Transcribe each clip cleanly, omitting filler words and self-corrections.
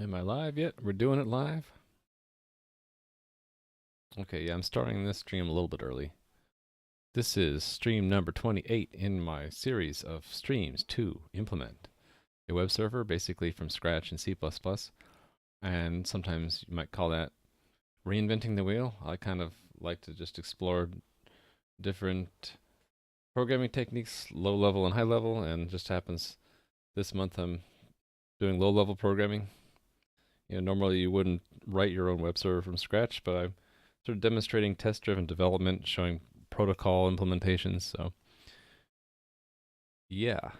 Am I live yet? We're doing it live? Okay, yeah, I'm starting this stream a little bit early. This is stream number 28 in my series of streams to implement a web server basically from scratch in C++. And sometimes you might call that reinventing the wheel. I kind of like to just explore different programming techniques, low level and high level, and just happens this month I'm doing low level programming. You know, normally you wouldn't write your own web server from scratch, but I'm sort of demonstrating test-driven development, showing protocol implementations. So, yeah.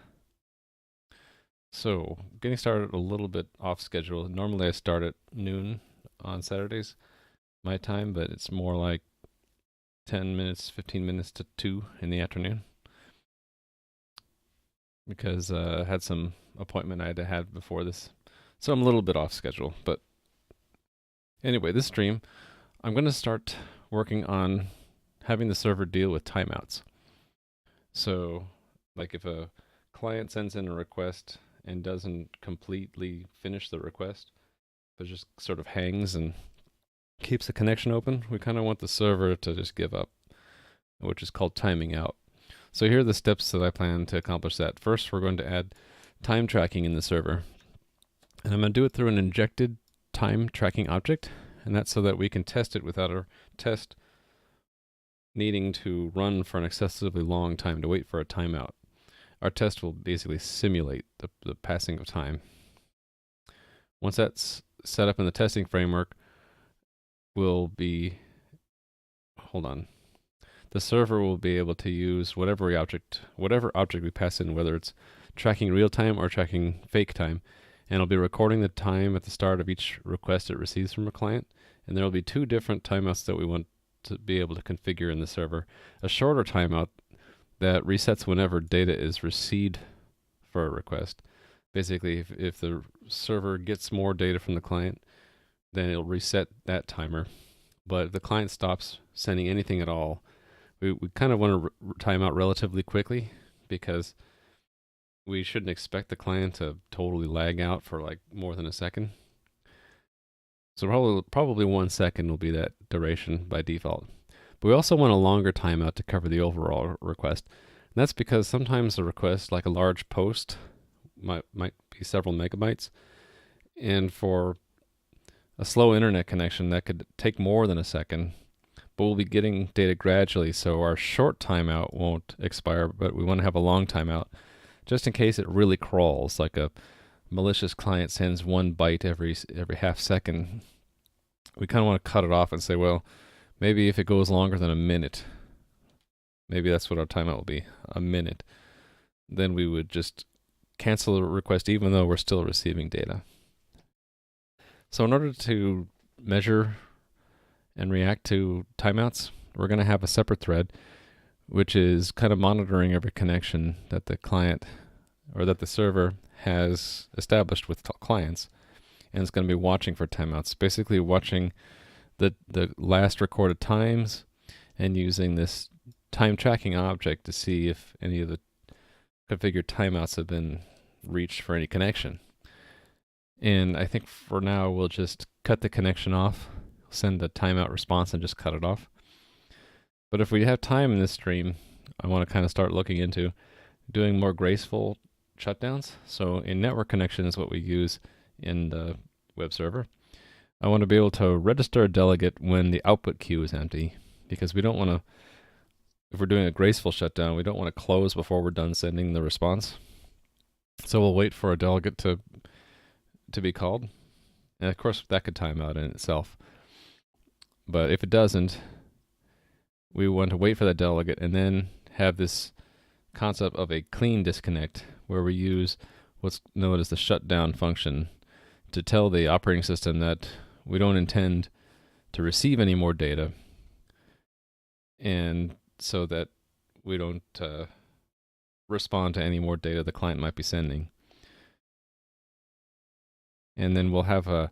So, getting started a little bit off schedule. Normally I start at noon on Saturdays, my time, but it's more like 10 minutes, 15 minutes to 2 in the afternoon. Because I had some appointment I had to have before this. So I'm a little bit off schedule. But anyway, this stream, I'm going to start working on having the server deal with timeouts. So, like if a client sends in a request and doesn't completely finish the request, but just sort of hangs and keeps the connection open, we kind of want the server to just give up, which is called timing out. So here are the steps that I plan to accomplish that. First, we're going to add time tracking in the server. And I'm going to do it through an injected time tracking object, and that's so that we can test it without our test needing to run for an excessively long time to wait for a timeout. Our test will basically simulate the passing of time. Once that's set up in the testing framework, the server will be able to use whatever object we pass in, whether it's tracking real time or tracking fake time, and it'll be recording the time at the start of each request it receives from a client. And there will be two different timeouts that we want to be able to configure in the server. A shorter timeout that resets whenever data is received for a request. Basically, if the server gets more data from the client, then it'll reset that timer. But if the client stops sending anything at all, we kind of want to time out relatively quickly, because we shouldn't expect the client to totally lag out for like more than a second. So probably 1 second will be that duration by default. But we also want a longer timeout to cover the overall request. And that's because sometimes a request, like a large post, might be several megabytes. And for a slow internet connection, that could take more than a second. But we'll be getting data gradually, so our short timeout won't expire, but we want to have a long timeout just in case it really crawls, like a malicious client sends 1 byte every half second. We kind of want to cut it off and say, well, maybe if it goes longer than a minute, maybe that's what our timeout will be, a minute, then we would just cancel the request even though we're still receiving data. So in order to measure and react to timeouts, we're going to have a separate thread which is kind of monitoring every connection that the client or that the server has established with clients, and it's going to be watching for timeouts, basically watching the last recorded times and using this time tracking object to see if any of the configured timeouts have been reached for any connection. And I think for now we'll just cut the connection off, send a timeout response and just cut it off. But if we have time in this stream, I want to kind of start looking into doing more graceful shutdowns. So in network connection is what we use in the web server. I want to be able to register a delegate when the output queue is empty, because we don't want to, if we're doing a graceful shutdown, we don't want to close before we're done sending the response. So we'll wait for a delegate to be called. And of course that could time out in itself. But if it doesn't, we want to wait for that delegate and then have this concept of a clean disconnect, where we use what's known as the shutdown function to tell the operating system that we don't intend to receive any more data, and so that we don't respond to any more data the client might be sending. And then we'll have a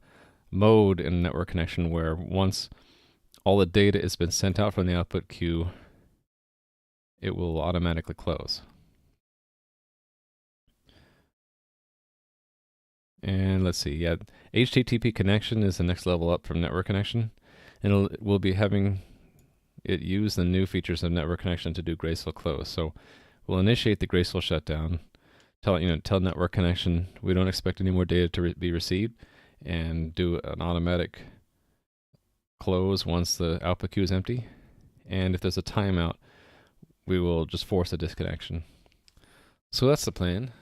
mode in a network connection where once all the data has been sent out from the output queue, it will automatically close. And let's see, yeah, HTTP connection is the next level up from network connection. And we'll be having it use the new features of network connection to do graceful close. So we'll initiate the graceful shutdown, tell network connection we don't expect any more data to be received, and do an automatic close once the output queue is empty. And if there's a timeout, we will just force a disconnection. So that's the plan.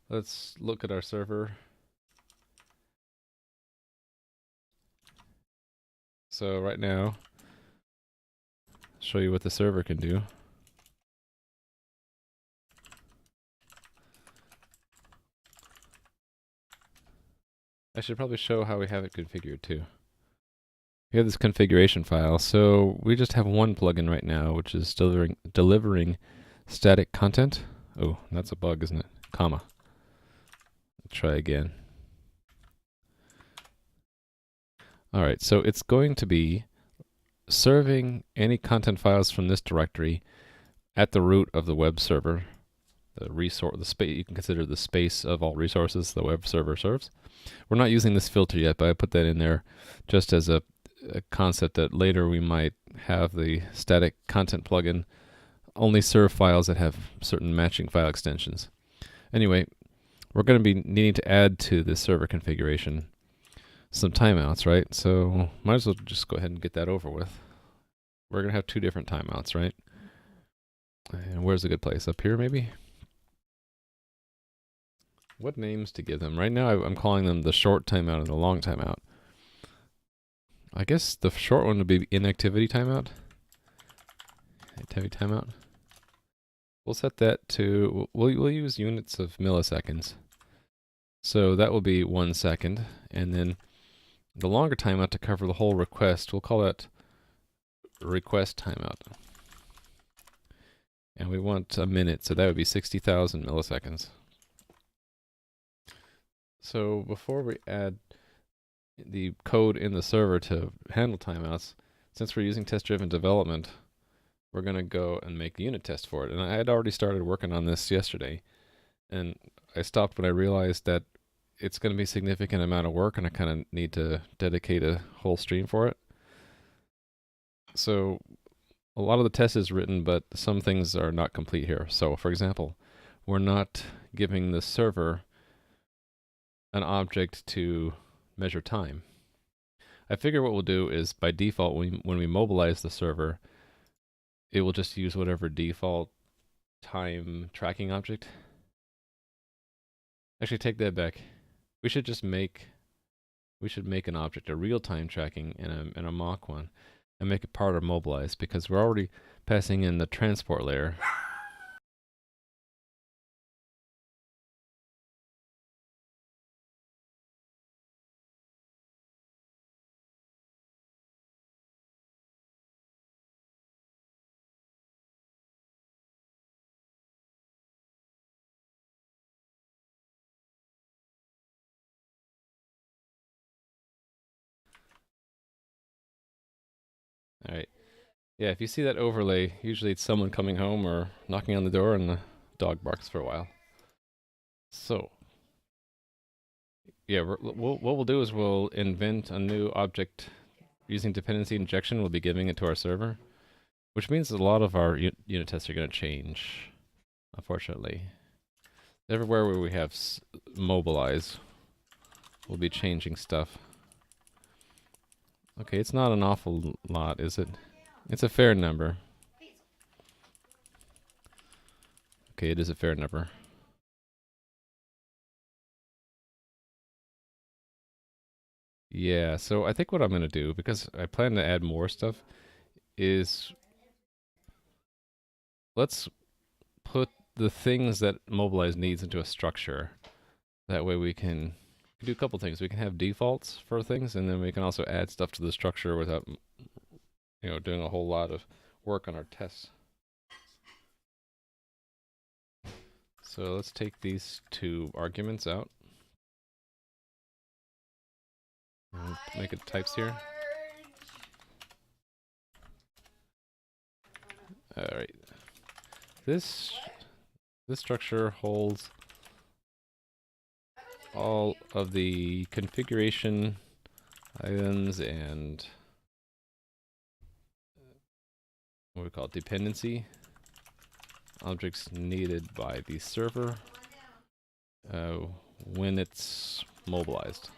Let's look at our server. So right now, show you what the server can do. I should probably show how we have it configured too. We have this configuration file. So we just have one plugin right now, which is delivering static content. Oh, that's a bug, isn't it? Comma. Let's try again. All right, so it's going to be serving any content files from this directory at the root of the web server. The space, you can consider the space of all resources the web server serves. We're not using this filter yet, but I put that in there just as a concept that later we might have the static content plugin only serve files that have certain matching file extensions. Anyway, we're going to be needing to add to this server configuration some timeouts, right? So might as well just go ahead and get that over with. We're going to have two different timeouts, right? And where's a good place? Up here, maybe? What names to give them? Right now, I'm calling them the short timeout and the long timeout. I guess the short one would be inactivity timeout. Activity timeout. We'll set that to, we'll use units of milliseconds. So that will be 1 second. And then the longer timeout to cover the whole request, we'll call that RequestTimeout. And we want a minute, so that would be 60,000 milliseconds. So before we add the code in the server to handle timeouts, since we're using test-driven development, we're going to go and make the unit test for it. And I had already started working on this yesterday, and I stopped when I realized that it's going to be a significant amount of work, and I kind of need to dedicate a whole stream for it. So a lot of the test is written, but some things are not complete here. So for example, we're not giving the server an object to measure time. I figure what we'll do is by default, when we mobilize the server, it will just use whatever default time tracking object. Actually, take that back. We should make an object, a real-time tracking and a mock one, and make it part of Mobilize, because we're already passing in the transport layer. All right. Yeah, if you see that overlay, usually it's someone coming home or knocking on the door and the dog barks for a while. So, yeah, what we'll do is we'll invent a new object using dependency injection. We'll be giving it to our server, which means a lot of our unit tests are going to change, unfortunately. Everywhere where we have Mobilize, we'll be changing stuff. Okay, it's not an awful lot, is it? It's a fair number. Okay, it is a fair number. Yeah, so I think what I'm going to do, because I plan to add more stuff, is let's put the things that Mobilize needs into a structure. That way we can do a couple things. We can have defaults for things, and then we can also add stuff to the structure without, doing a whole lot of work on our tests. So let's take these two arguments out. And make it types here. All right. This structure holds all of the configuration items and what we call it, dependency objects needed by the server when it's mobilized.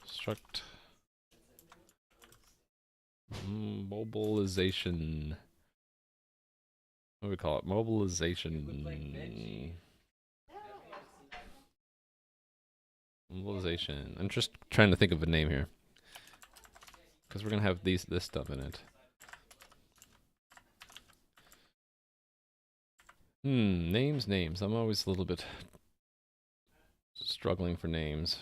Struct mobilization. What do we call it? Mobilization. Mobilization. I'm just trying to think of a name here, because we're gonna have this stuff in it. Names. I'm always a little bit struggling for names.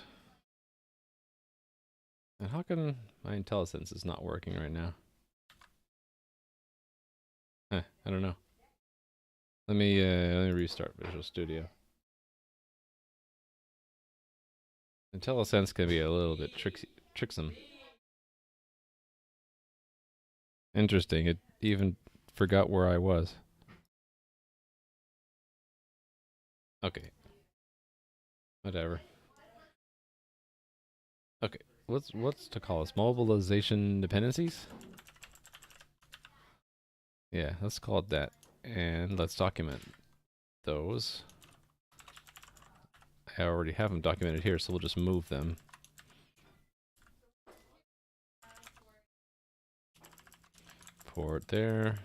And how come my IntelliSense is not working right now? I don't know. Let me restart Visual Studio. IntelliSense can be a little bit tricksome. Interesting. It even forgot where I was. Okay. Whatever. Okay. What's to call this? Mobilization dependencies? Yeah, let's call it that. And let's document those. I already have them documented here, so we'll just move them. Port there.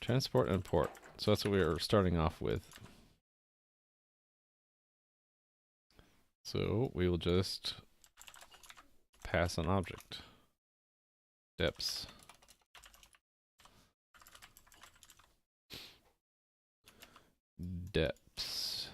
Transport and port. So that's what we were starting off with. So we will just pass an object. Depths. Depths.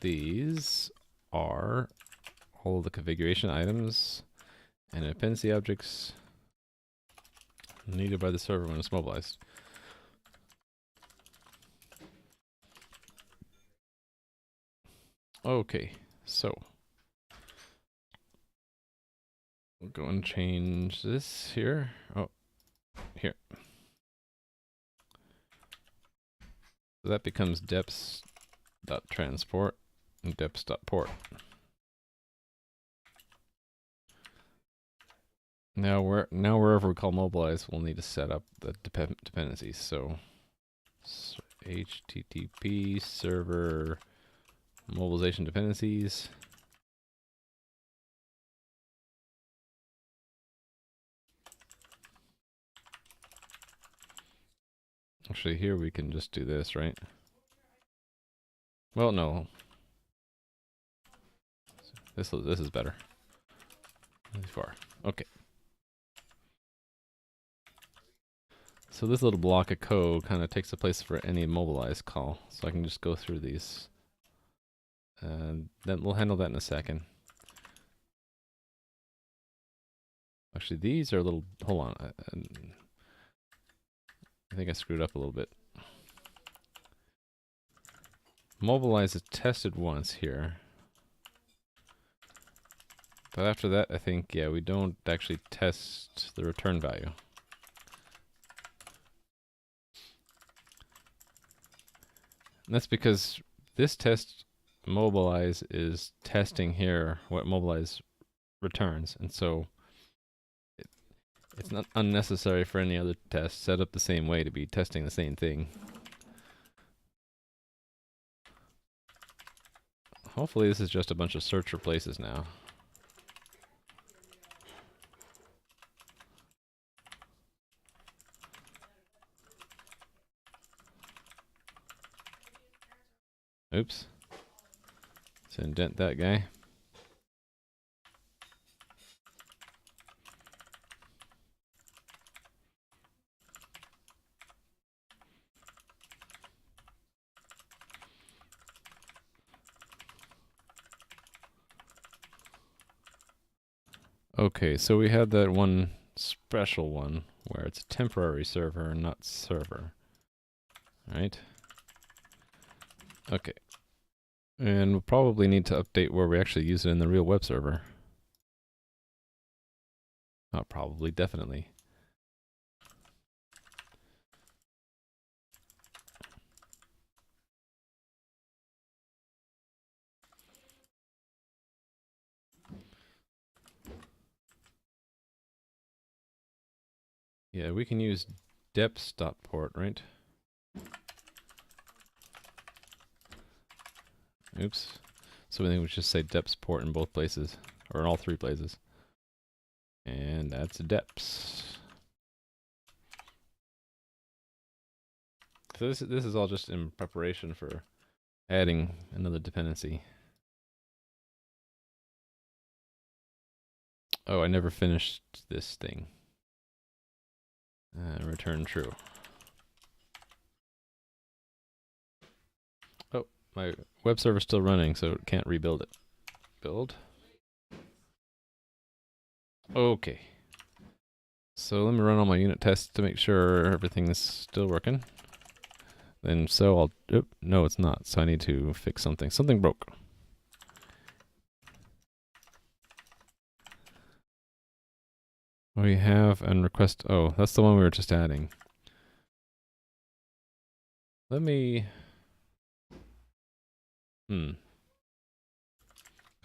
These are all of the configuration items and dependency objects needed by the server when it's mobilized. Okay, so we'll go and change this here. Oh, here. So that becomes depths.transport and depths.port. Now wherever we call mobilize, we'll need to set up the dependencies. So HTTP server mobilization dependencies. Actually, here we can just do this, right? Well, no. This is better. Far. Okay. So this little block of code kind of takes the place for any mobilize call. So I can just go through these. And then we'll handle that in a second. Actually, these are a little... Hold on. I think I screwed up a little bit. Mobilize is tested once here. But after that, I think, yeah, we don't actually test the return value. And that's because this test mobilize is testing here what mobilize returns. And so it's not unnecessary for any other test set up the same way to be testing the same thing. Hopefully this is just a bunch of search replaces now. Oops. Let's indent that guy. Okay, so we had that one special one where it's a temporary server and not server. Right? Okay. And we'll probably need to update where we actually use it in the real web server. Not probably, definitely. Yeah, we can use deps.port, right? Oops. So I think we should say deps port in both places, or in all three places. And that's deps. So this is all just in preparation for adding another dependency. Oh, I never finished this thing. Return true. Oh, my web server's still running, so it can't rebuild it. Build. Okay. So let me run all my unit tests to make sure everything's still working. And so I'll, no, it's not. So I need to fix something. Something broke. We have an request. Oh, that's the one we were just adding. Let me,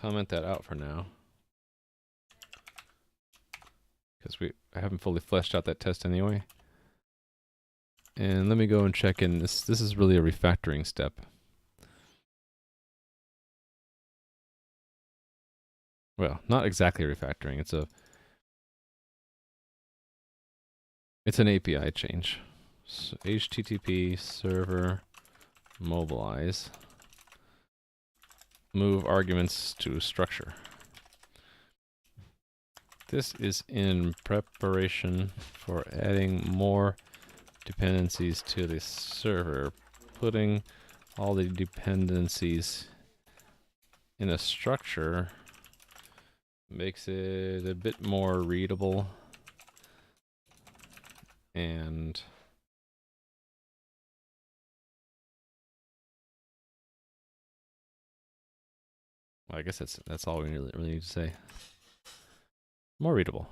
comment that out for now. Because I haven't fully fleshed out that test anyway. And let me go and check in. This is really a refactoring step. Well, not exactly refactoring. It's an API change. So HTTP server mobilize. Move arguments to structure. This is in preparation for adding more dependencies to the server. Putting all the dependencies in a structure makes it a bit more readable and well, I guess that's all we really need to say. More readable.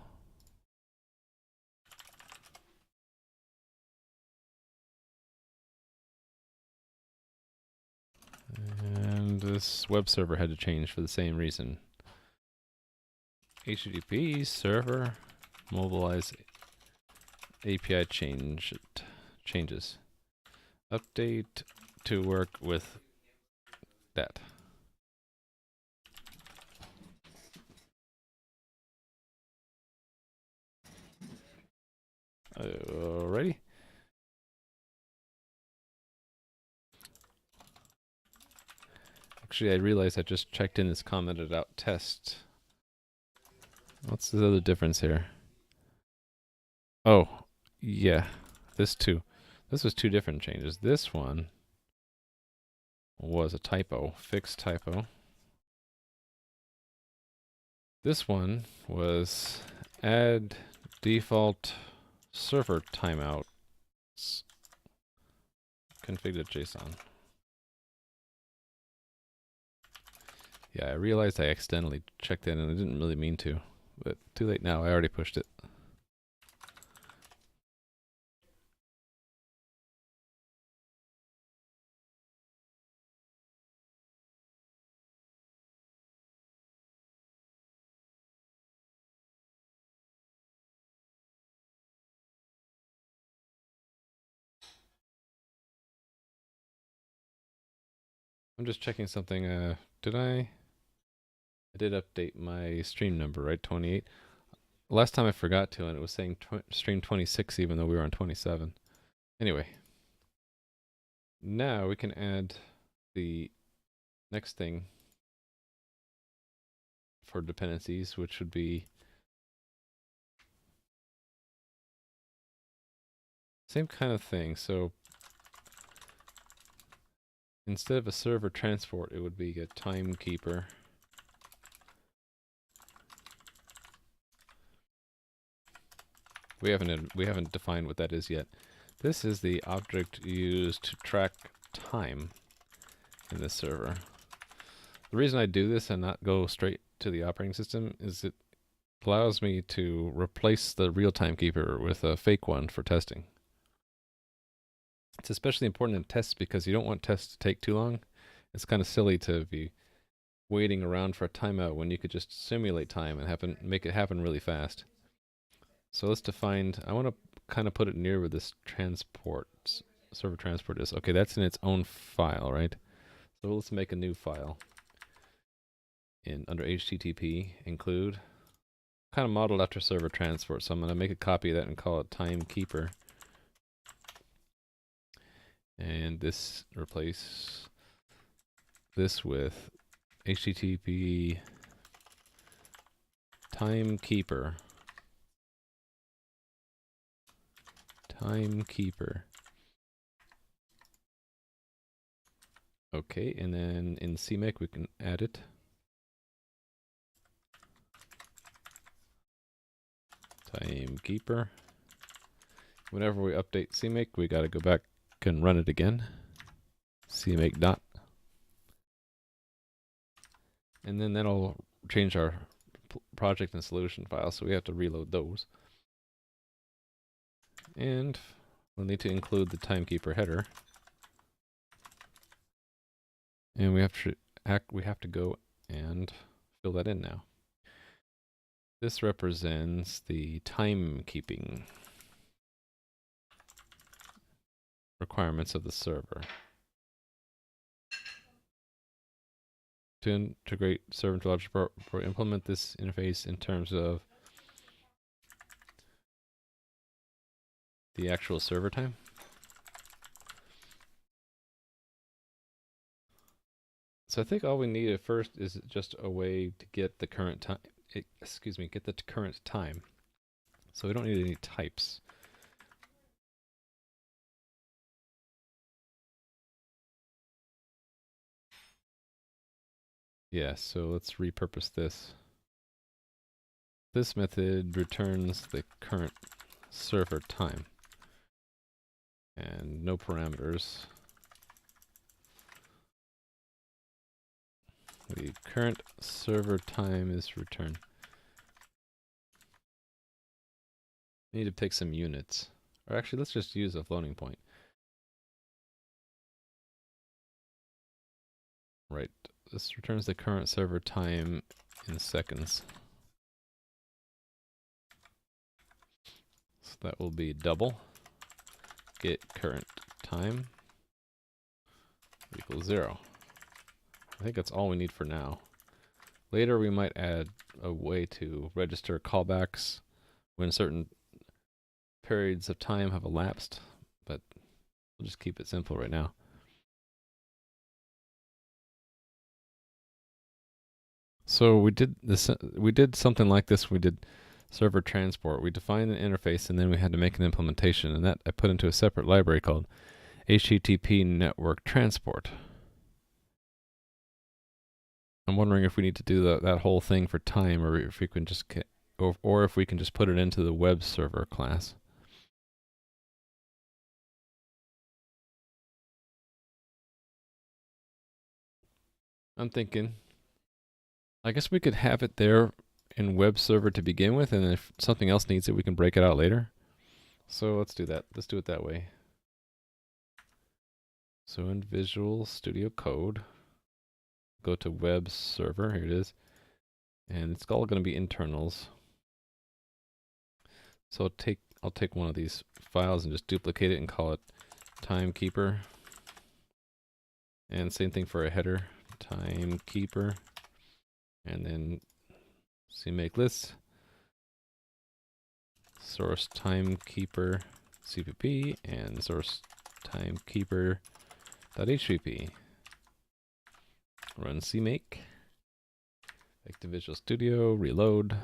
And this web server had to change for the same reason. HTTP server mobilize API changes. Update to work with that. Alrighty. Actually, I realized I just checked in this commented out test. What's the other difference here? Oh, yeah, this too. This was two different changes. This one was a typo, fixed typo. This one was add default server timeout config.json. Yeah, I realized I accidentally checked in and I didn't really mean to, but too late now, I already pushed it. I'm just checking something. Did I did update my stream number, right? 28. Last time I forgot to, and it was saying stream 26 even though we were on 27. Anyway, now we can add the next thing for dependencies, which would be same kind of thing. So instead of a server transport, it would be a timekeeper. We haven't defined what that is yet. This is the object used to track time. in this server. The reason I do this and not go straight to the operating system is it allows me to replace the real timekeeper with a fake one for testing. It's especially important in tests because you don't want tests to take too long. It's kind of silly to be waiting around for a timeout when you could just simulate time and make it happen really fast. So let's define, I want to kind of put it near where this server transport is. Okay, that's in its own file, right? So let's make a new file under HTTP include, kind of modeled after server transport. So I'm going to make a copy of that and call it Timekeeper. And this, replace this with HTTP Timekeeper. Okay, and then in CMake we can add it. Timekeeper. Whenever we update CMake, we got to go back and run it again. CMake dot. And then that'll change our project and solution files, so we have to reload those. And we'll need to include the Timekeeper header. And we have to go and fill that in now. This represents the timekeeping requirements of the server. To integrate server into logic or implement this interface in terms of the actual server time. So I think all we need at first is just a way to get the current time. Get the current time. So we don't need any types. Yeah, so let's repurpose this. This method returns the current server time. And no parameters. The current server time is returned. We need to take some units. Or actually, let's just use a floating point. Right. This returns the current server time in seconds. So that will be double. Get current time equals 0. I think that's all we need for now. Later we might add a way to register callbacks when certain periods of time have elapsed, but we'll just keep it simple right now. So we did something like this. We did server transport. We defined an interface and then we had to make an implementation, and that I put into a separate library called HTTP network transport. I'm wondering if we need to do that whole thing for time, or if we can just or if we can just put it into the web server class. I'm thinking, I guess we could have it there in web server to begin with, and if something else needs it, we can break it out later. So let's do that. Let's do it that way. So in Visual Studio Code, go to web server, here it is, and it's all going to be internals. So I'll take one of these files and just duplicate it and call it Timekeeper. And same thing for a header, Timekeeper. And then CMake list, source Timekeeper CPP, and source Timekeeper.hvp. Run CMake, back to Visual Studio, reload.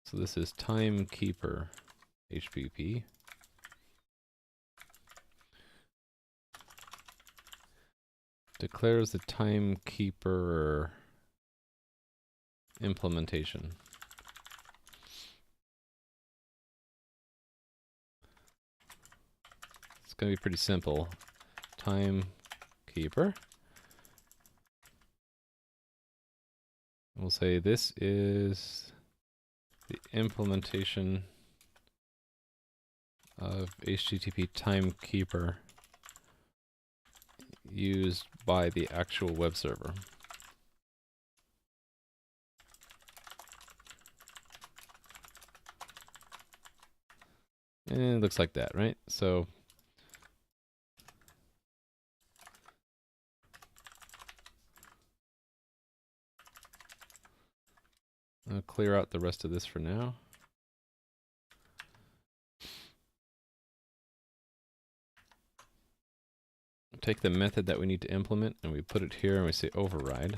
So this is Timekeeper HPP. Declares the Timekeeper implementation. going to be pretty simple. Timekeeper. We'll say this is the implementation of HTTP Timekeeper used by the actual web server. And it looks like that, right? So I'll clear out the rest of this for now. Take the method that we need to implement and we put it here and we say override.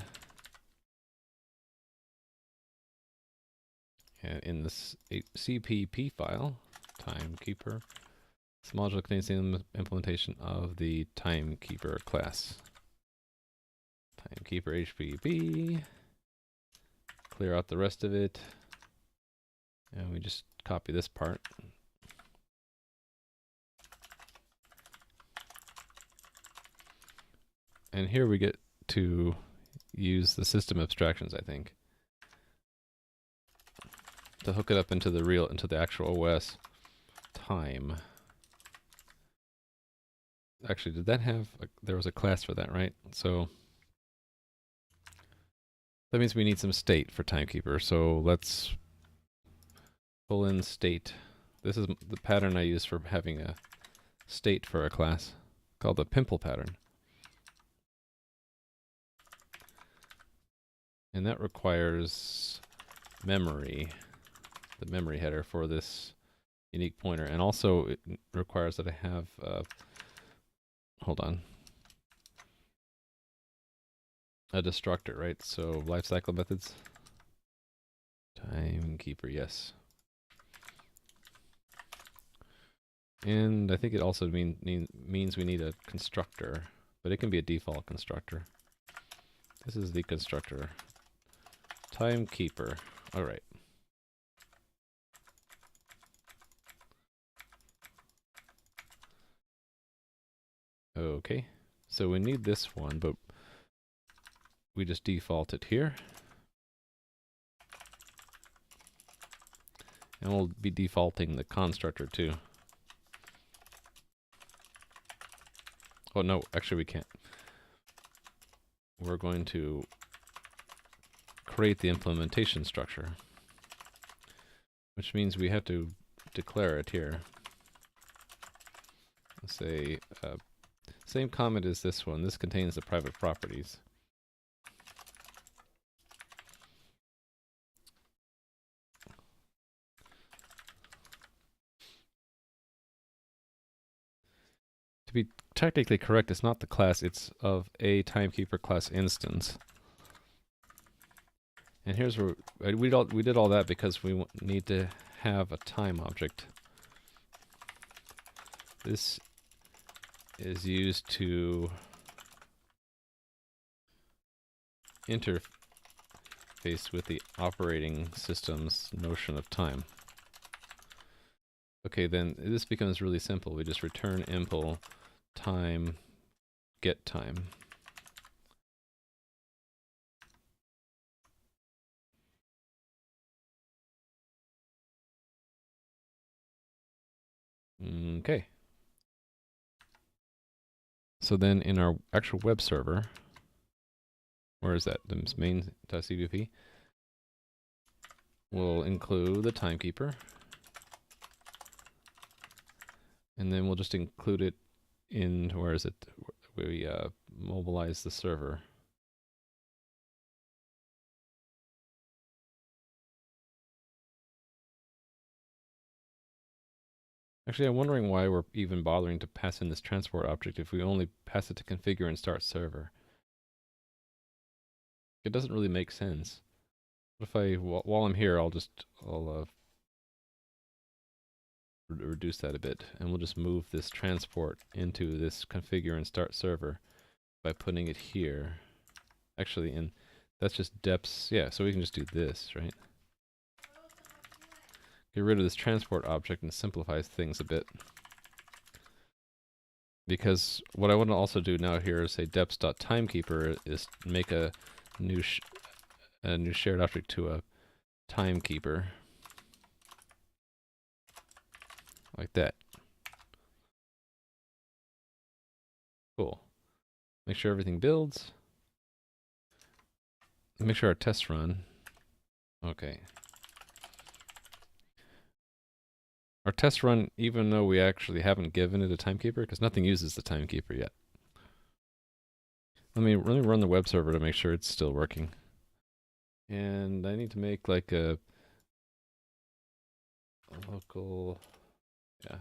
And in this CPP file, Timekeeper, this module contains the implementation of the Timekeeper class. Timekeeper HPP. Clear out the rest of it. And we just copy this part. And here we get to use the system abstractions, I think, to hook it up into the actual OS time. Actually, did that have there was a class for that, right? So that means we need some state for Timekeeper. So let's pull in state. This is the pattern I use for having a state for a class, called the pimple pattern. And that requires memory, the memory header for this unique pointer. And also it requires that I have, hold on, a destructor, right? So lifecycle methods. Timekeeper, yes. And I think it also means we need a constructor, but it can be a default constructor. This is the constructor. Timekeeper. All right. Okay. So we need this one, but we just default it here. And we'll be defaulting the constructor too. Oh no, actually we can't. We're going to create the implementation structure, which means we have to declare it here. Let's say, same comment as this one. This contains the private properties. To be technically correct, it's not the class, it's of a Timekeeper class instance. And here's where we did all that because we need to have a time object. This is used to interface with the operating system's notion of time. Okay, then this becomes really simple. We just return impl time get time. Okay. So then in our actual web server, where is that? The main.cpp. We'll include the Timekeeper. And then we'll just include it in, where is it? We mobilize the server. Actually, I'm wondering why we're even bothering to pass in this transport object if we only pass it to configure and start server. It doesn't really make sense. What if I, while I'm here, I'll reduce that a bit, and we'll just move this transport into this configure and start server by putting it here. Actually, and that's just depths. Yeah, so we can just do this, right? Get rid of this transport object and simplifies things a bit. because what I want to also do now here is say deps.timekeeper is make a new shared object to a timekeeper, like that. Cool. Make sure everything builds. Make sure our tests run. Okay. Our tests run even though we actually haven't given it a timekeeper, because nothing uses the timekeeper yet. Let me run the web server to make sure it's still working. And I need to make like a local, yeah.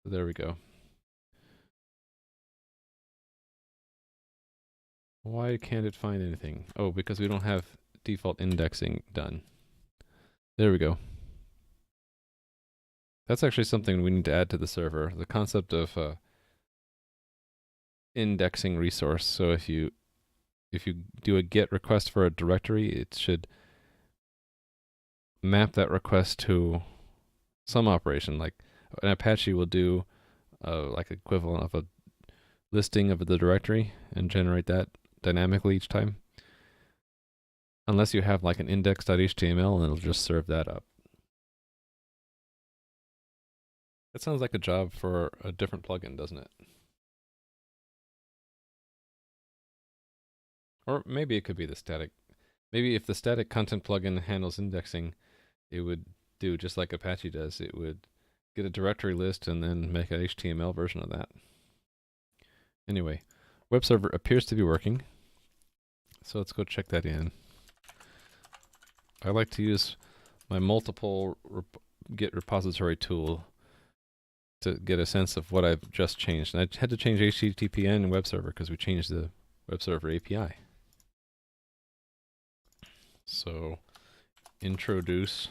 There we go. Why can't it find anything? Oh, because we don't have default indexing done. There we go. That's actually something we need to add to the server. The concept of indexing resource. So if you do a GET request for a directory, it should map that request to some operation. Like an Apache will do like equivalent of a listing of the directory and generate that dynamically each time. Unless you have like an index.html and it'll just serve that up. That sounds like a job for a different plugin, doesn't it? Or maybe it could be the static. Maybe if the static content plugin handles indexing, it would do just like Apache does. It would get a directory list and then make an HTML version of that. Anyway, web server appears to be working. So let's go check that in. I like to use my multiple Git repository tool to get a sense of what I've just changed. And I had to change HTTPN and web server because we changed the web server API. So introduce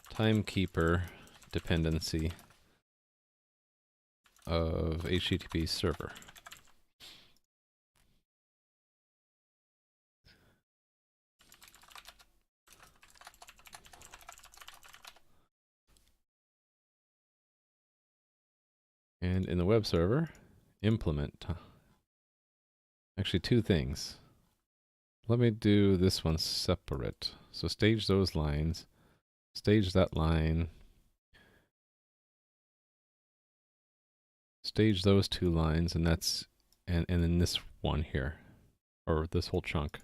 Timekeeper dependency of HTTP server. And in the web server, implement. Actually, two things. Let me do this one separate. So stage those lines, stage that line, stage those two lines, and that's and then this one here, or this whole chunk.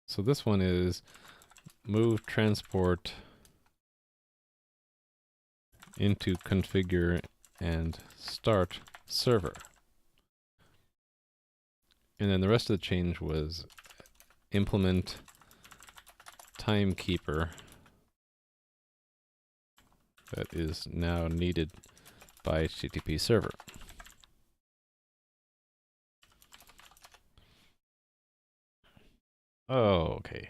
So this one is move transport into configure and start server. And then the rest of the change was implement timekeeper that is now needed by HTTP server. Oh, okay.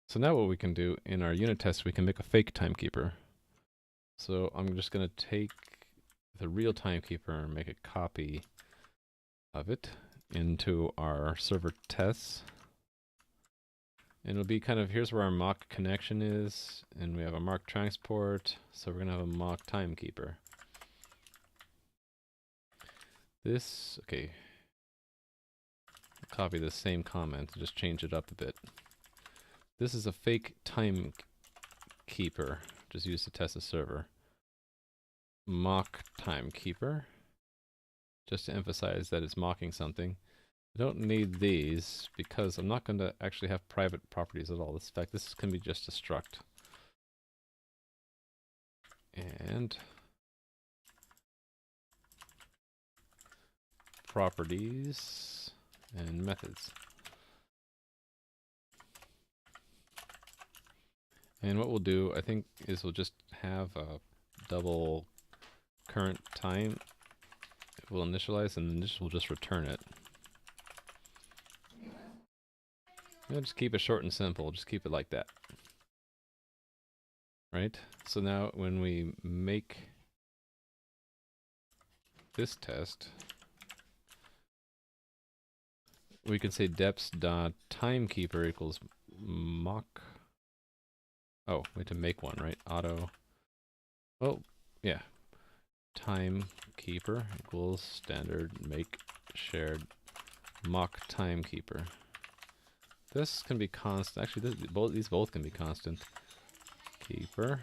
So now what we can do in our unit test, we can make a fake timekeeper. So I'm just going to take the real timekeeper and make a copy of it into our server tests. And it'll be kind of, here's where our mock connection is, and we have a mock transport, so we're going to have a mock timekeeper. This, okay, copy the same comment, just change it up a bit. This is a fake timekeeper, just used to test the server. Mock timekeeper, just to emphasize that it's mocking something. I don't need these because I'm not going to actually have private properties at all. In fact, this can be just a struct. And properties and methods. And what we'll do, I think, is we'll just have a double current time. We'll initialize and then this will just return it. We'll just keep it short and simple. Just keep it like that. Right? So now when we make this test, we can say deps.timekeeper equals mock Oh, we have to make one, right? Auto. Oh, yeah. Timekeeper equals standard make shared mock timekeeper. This can be constant. Actually, these both can be constant. Keeper.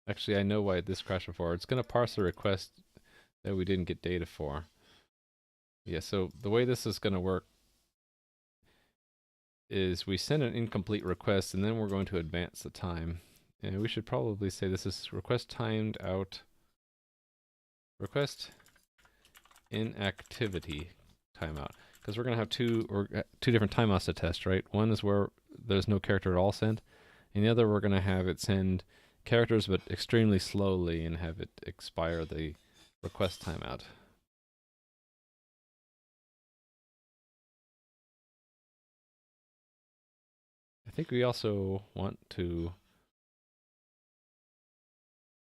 Actually, I know why this crashed before. It's going to parse a request that we didn't get data for. Yeah, so the way this is going to work is we send an incomplete request, and then we're going to advance the time. And we should probably say this is request timed out, request inactivity timeout. Because we're going to have two different timeouts to test, right? One is where there's no character at all sent, and the other we're going to have it send characters but extremely slowly and have it expire the request timeout. I think we also want to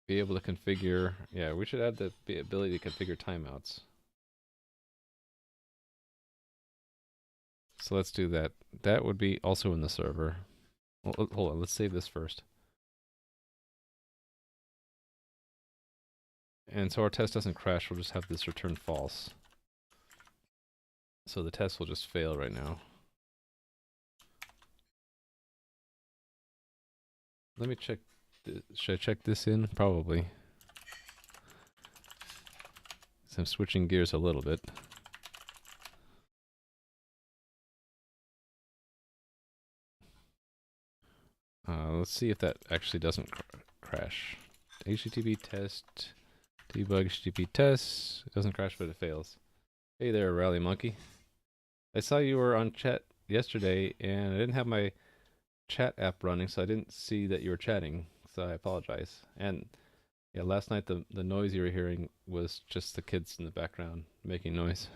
be able to configure, yeah, we should add the ability to configure timeouts. So let's do that. That would be also in the server. Well, hold on, let's save this first. And so our test doesn't crash, we'll just have this return false. So the test will just fail right now. Let me check. Should I check this in? Probably. So I'm switching gears a little bit. Let's see if that actually doesn't crash. HTTP test, debug HTTP test. It doesn't crash, but it fails. Hey there, Rally Monkey. I saw you were on chat yesterday, and I didn't have my chat app running, so I didn't see that you were chatting. So I apologize. And yeah, last night the noise you were hearing was just the kids in the background making noise.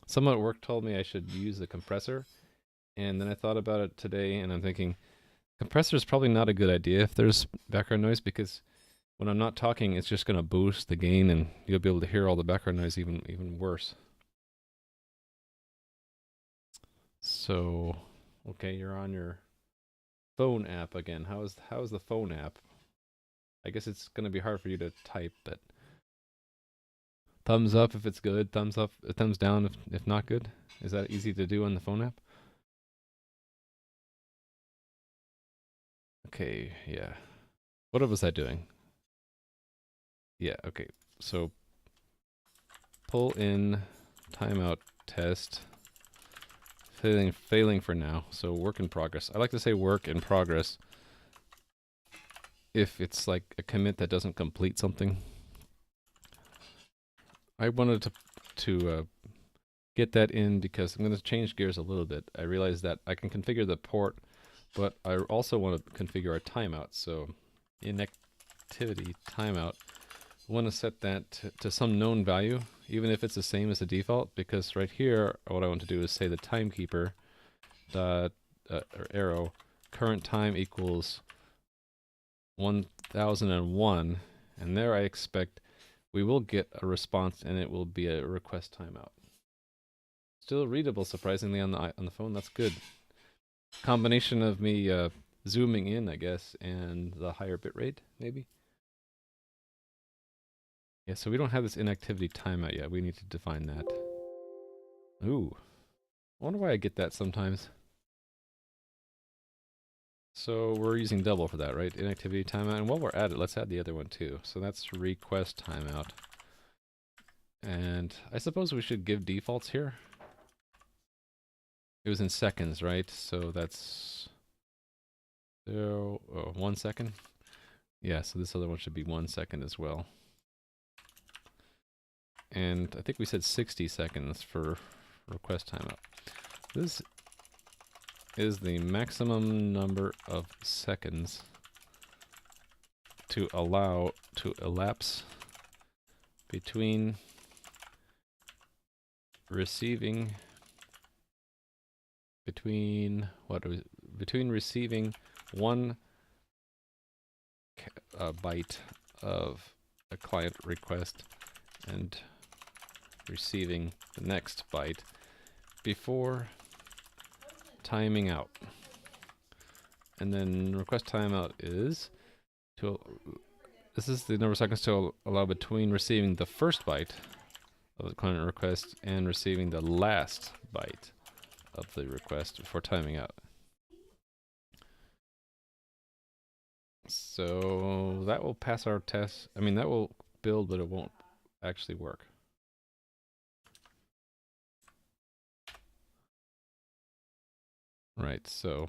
Someone at work told me I should use the compressor, and then I thought about it today, and I'm thinking, compressor is probably not a good idea if there's background noise, because when I'm not talking, it's just going to boost the gain, and you'll be able to hear all the background noise even worse. So, okay, you're on your phone app again. How's the phone app? I guess it's going to be hard for you to type, but thumbs up if it's good, thumbs up, thumbs down if not good. Is that easy to do on the phone app? Okay, yeah. What was I doing? Yeah, okay. So pull in timeout test. Failing for now. So work in progress. I like to say work in progress if it's like a commit that doesn't complete something. I wanted to get that in because I'm going to change gears a little bit. I realized that I can configure the port, but I also want to configure our timeout. So inactivity timeout, I want to set that to some known value, even if it's the same as the default, because right here, what I want to do is say the timekeeper dot or arrow current time equals 1001, and there I expect we will get a response, and it will be a request timeout. Still readable, surprisingly, on the phone. That's good. Combination of me zooming in, I guess, and the higher bitrate, maybe. Yeah, so we don't have this inactivity timeout yet. We need to define that. Ooh, I wonder why I get that sometimes. So we're using double for that, right? Inactivity timeout. And while we're at it, let's add the other one too. So that's request timeout. And I suppose we should give defaults here. It was in seconds, right? So that's 1 second. Yeah, so this other one should be 1 second as well. And I think we said 60 seconds for request timeout. This is the maximum number of seconds to allow to elapse between receiving between receiving one byte of a client request and receiving the next byte before timing out. And then request timeout is to, this is the number of seconds to allow between receiving the first byte of the client request and receiving the last byte of the request before timing out. So that will pass our test. I mean, that will build, but it won't actually work. Right, so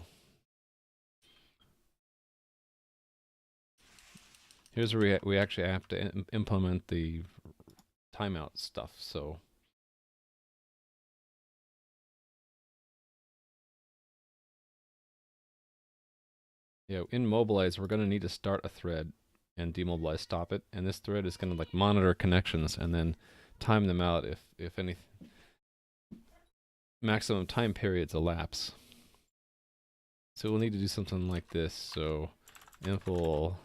here's where we actually have to implement the timeout stuff. So yeah, in Mobilize, we're going to need to start a thread and demobilize stop it. And this thread is going to like monitor connections and then time them out if any maximum time periods elapse. So we'll need to do something like this. So impl,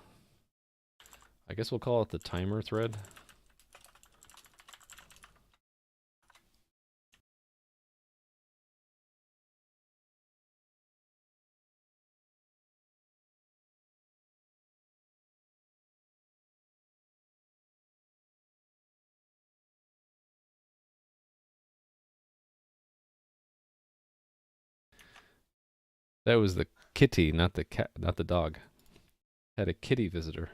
I guess we'll call it the timer thread. That was the kitty, not the cat, not the dog. Had a kitty visitor.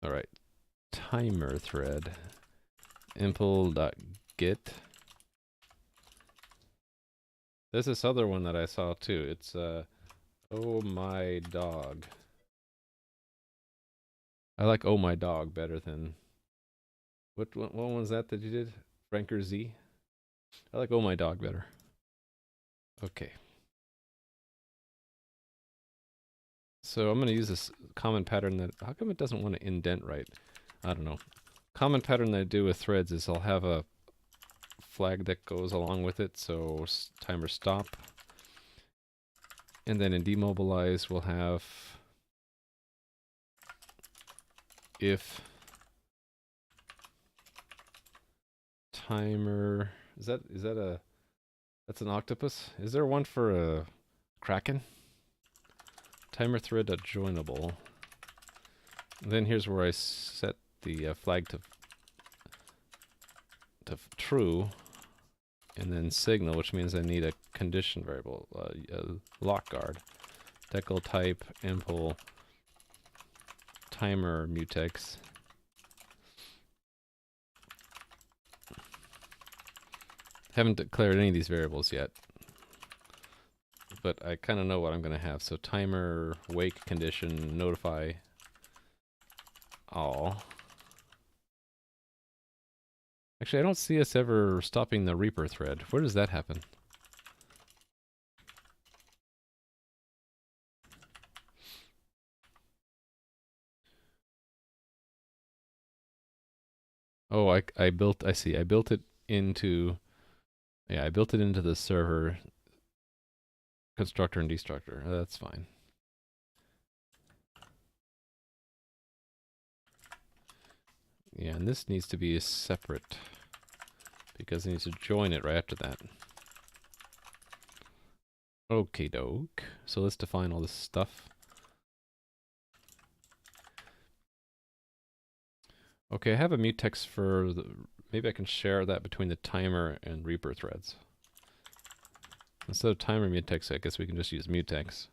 All right, timer thread. impl.get. There's this other one that I saw too. It's oh my dog. I like oh my dog better than what one was that you did? Franker Z. I like oh my dog better. Okay. So I'm going to use this common pattern that, how come it doesn't want to indent right? I don't know. Common pattern that I do with threads is I'll have a flag that goes along with it, so timer stop. And then in demobilize we'll have if timer, is that a, that's an octopus? Is there one for a kraken? TimerThread joinable. And then here's where I set the flag to true, and then signal, which means I need a condition variable, a lock guard. Decal type impl timer mutex. Haven't declared any of these variables yet, but I kind of know what I'm going to have. So timer wake condition notify all. Actually, I don't see us ever stopping the Reaper thread. Where does that happen? Oh, I see. I built it into, yeah, I built it into the server constructor and destructor. That's fine. Yeah, and this needs to be separate because it needs to join it right after that. Okay, doke. So let's define all this stuff. Okay, I have a mutex for the, maybe I can share that between the timer and Reaper threads. Instead of timer mutex, I guess we can just use mutex.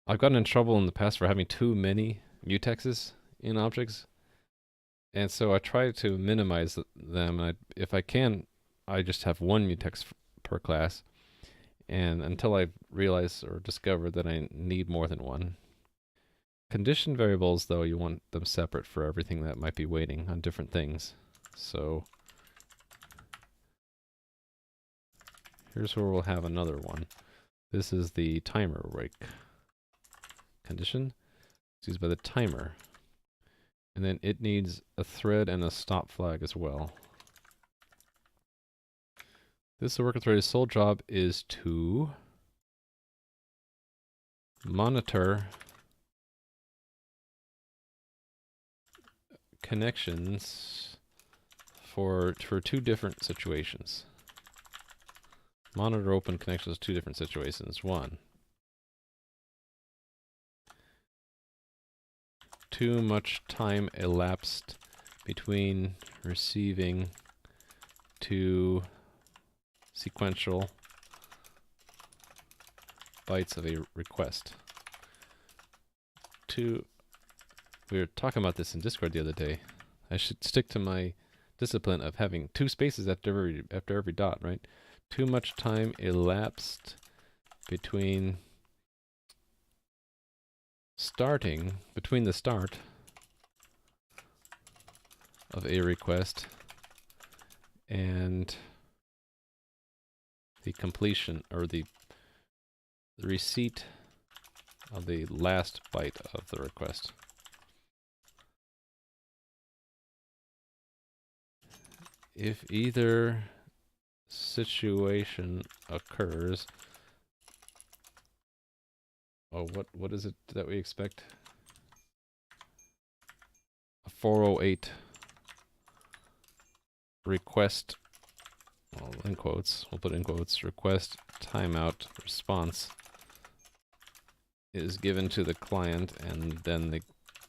I've gotten in trouble in the past for having too many mutexes in objects, and so I try to minimize them. If I can, I just have one mutex per class, and until I realize or discover that I need more than one. Condition variables, though, you want them separate for everything that might be waiting on different things. So here's where we'll have another one. This is the timer wake condition. It's used by the timer. And then it needs a thread and a stop flag as well. This worker thread's sole job is to monitor connections for two different situations. Monitor open connections, two different situations. One, too much time elapsed between receiving two sequential bytes of a request. We were talking about this in Discord the other day. I should stick to my discipline of having two spaces after every dot, right? Too much time elapsed between the start of a request and the completion or the receipt of the last byte of the request. If either situation occurs, oh, what is it that we expect? A 408 request, well, in quotes, we'll put in quotes, request timeout response is given to the client and then the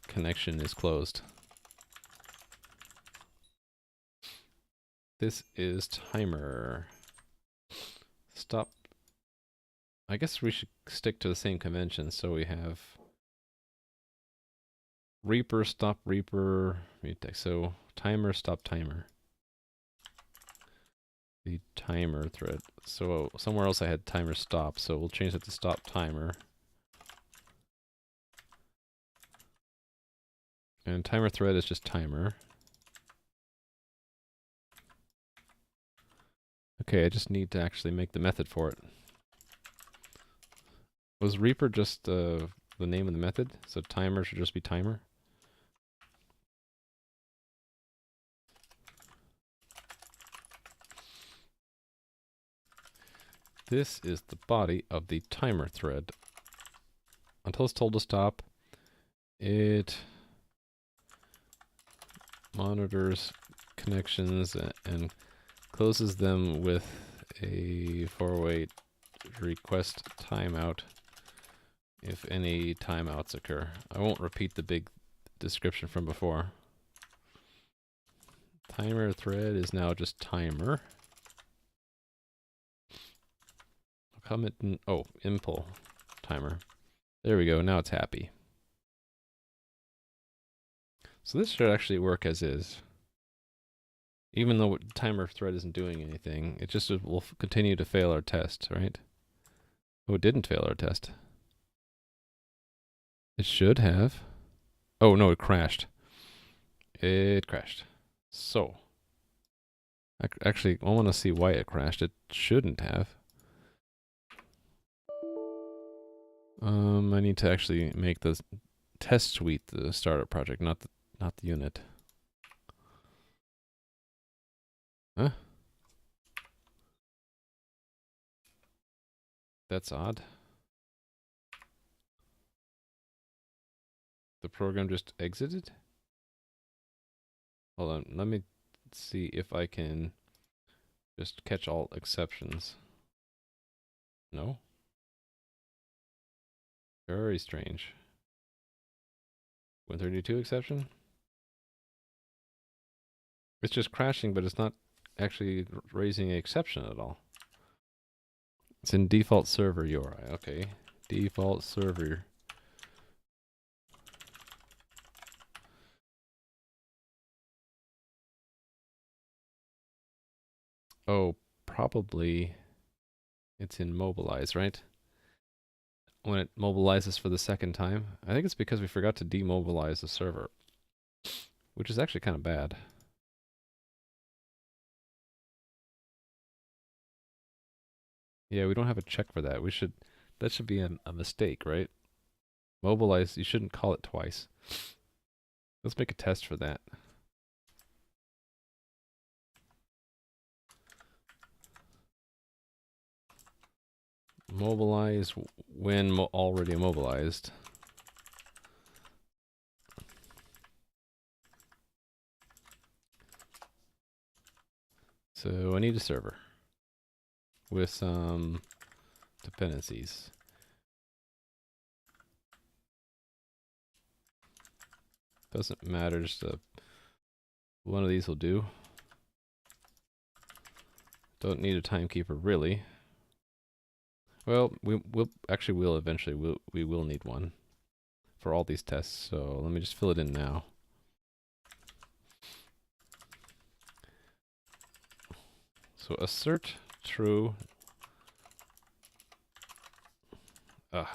connection is closed. This is timer. Stop. I guess we should stick to the same convention. So we have Reaper, stop Reaper, mutex. So timer, stop timer. The timer thread. So somewhere else I had timer stop. So we'll change it to stop timer. And timer thread is just timer. Okay, I just need to actually make the method for it. Was Reaper just the name of the method? So timer should just be timer? This is the body of the timer thread. Until it's told to stop, it monitors connections and closes them with a 408 request timeout if any timeouts occur. I won't repeat the big description from before. Timer thread is now just timer. Comment in, oh, impl timer. There we go, now it's happy. So this should actually work as is. Even though timer thread isn't doing anything, it just will continue to fail our test, right? Oh, it didn't fail our test. It should have. Oh no, it crashed. It crashed. So, actually, I want to see why it crashed. It shouldn't have. I need to actually make the test suite the startup project, not the unit. Huh? That's odd. The program just exited? Hold on, let me see if I can just catch all exceptions. No? Very strange. 132 exception? It's just crashing, but it's not actually raising an exception at all. It's in default server URI. Okay. Default server. Oh, probably it's in Mobilize, right? When it mobilizes for the second time. I think it's because we forgot to demobilize the server, which is actually kind of bad. Yeah, we don't have a check for that. That should be a mistake, right? Mobilize, you shouldn't call it twice. Let's make a test for that. mobilize when already mobilized. So I need a server with some dependencies. Doesn't matter, just one of these will do. Don't need a timekeeper really. Well, we'll eventually we will need one for all these tests. So let me just fill it in now. So assert true. I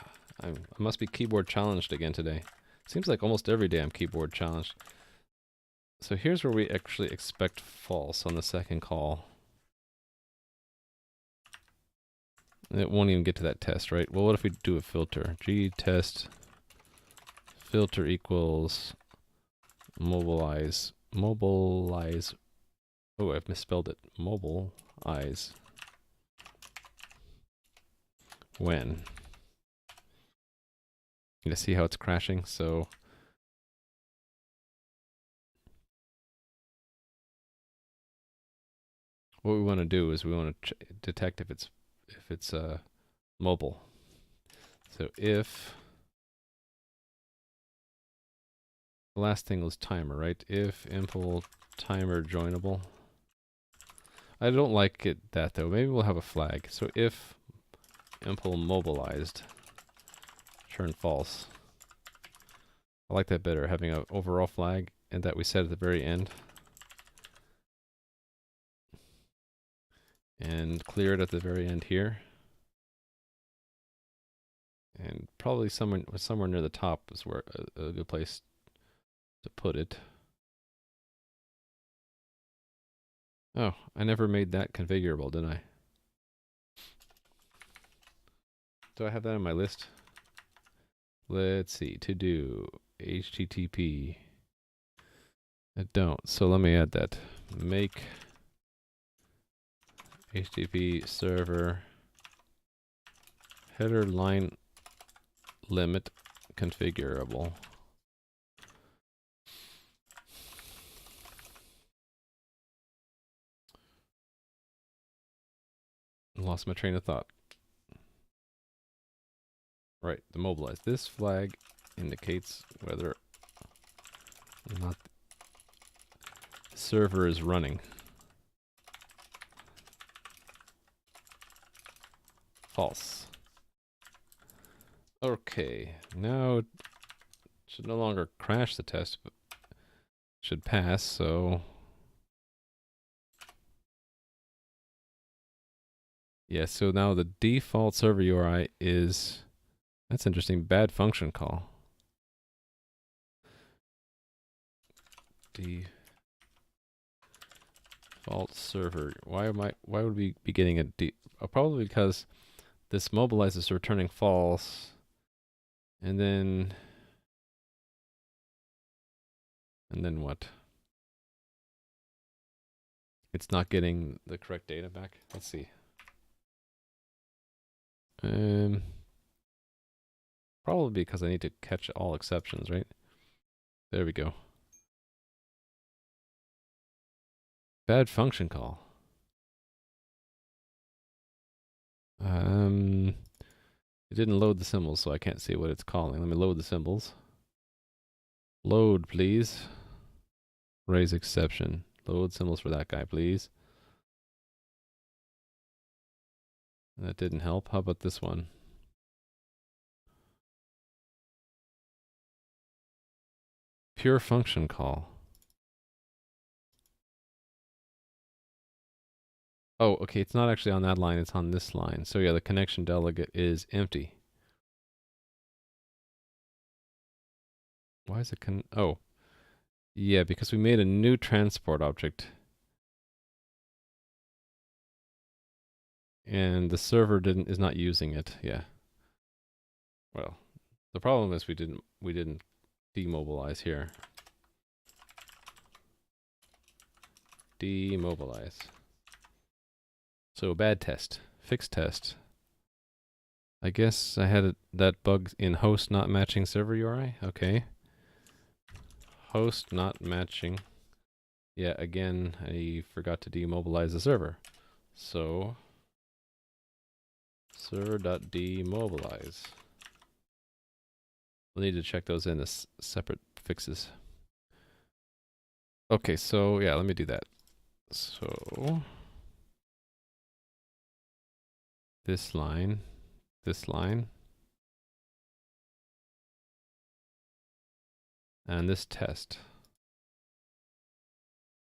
must be keyboard challenged again today. Seems like almost every day I'm keyboard challenged. So here's where we actually expect false on the second call. It won't even get to that test, right? Well, what if we do a filter? G test filter equals mobilize. Mobilize. Oh, I've misspelled it. Mobilize. When? You see how it's crashing? So what we want to do is we want to detect if it's mobile. So if the last thing was timer, right? If impl timer joinable. I don't like it that though. Maybe we'll have a flag. So if impl mobilized, turn false. I like that better, having an overall flag and that we set at the very end. And clear it at the very end here. And probably somewhere near the top is where a good place to put it. Oh, I never made that configurable, did I? Do I have that on my list? Let's see, to do HTTP. I don't, so let me add that. Make HTTP server header line limit configurable. Lost my train of thought. Right, the mobilize. This flag indicates whether or not the server is running. False. Okay, now it should no longer crash the test, but should pass, so yeah, so now the default server URI is, that's interesting, bad function call. Default server. Why would we be getting a probably because this mobilize is returning false, and then what? It's not getting the correct data back. Let's see. Probably because I need to catch all exceptions, right? There we go. Bad function call. It didn't load the symbols, so I can't see what it's calling. Let me load the symbols. Load, please. Raise exception. Load symbols for that guy, please. That didn't help. How about this one? Pure function call. Oh, okay, it's not actually on that line, it's on this line. So yeah, the connection delegate is empty. Why is it oh. Yeah, because we made a new transport object. And the server is not using it, yeah. Well, the problem is we didn't demobilize here. Demobilize. So bad test, fixed test. I guess I had that bug in host not matching server URI. Okay. Host not matching. Yeah, again, I forgot to demobilize the server. So, server.demobilize. We'll need to check those in as separate fixes. Okay, so yeah, let me do that. So, this line, and this test.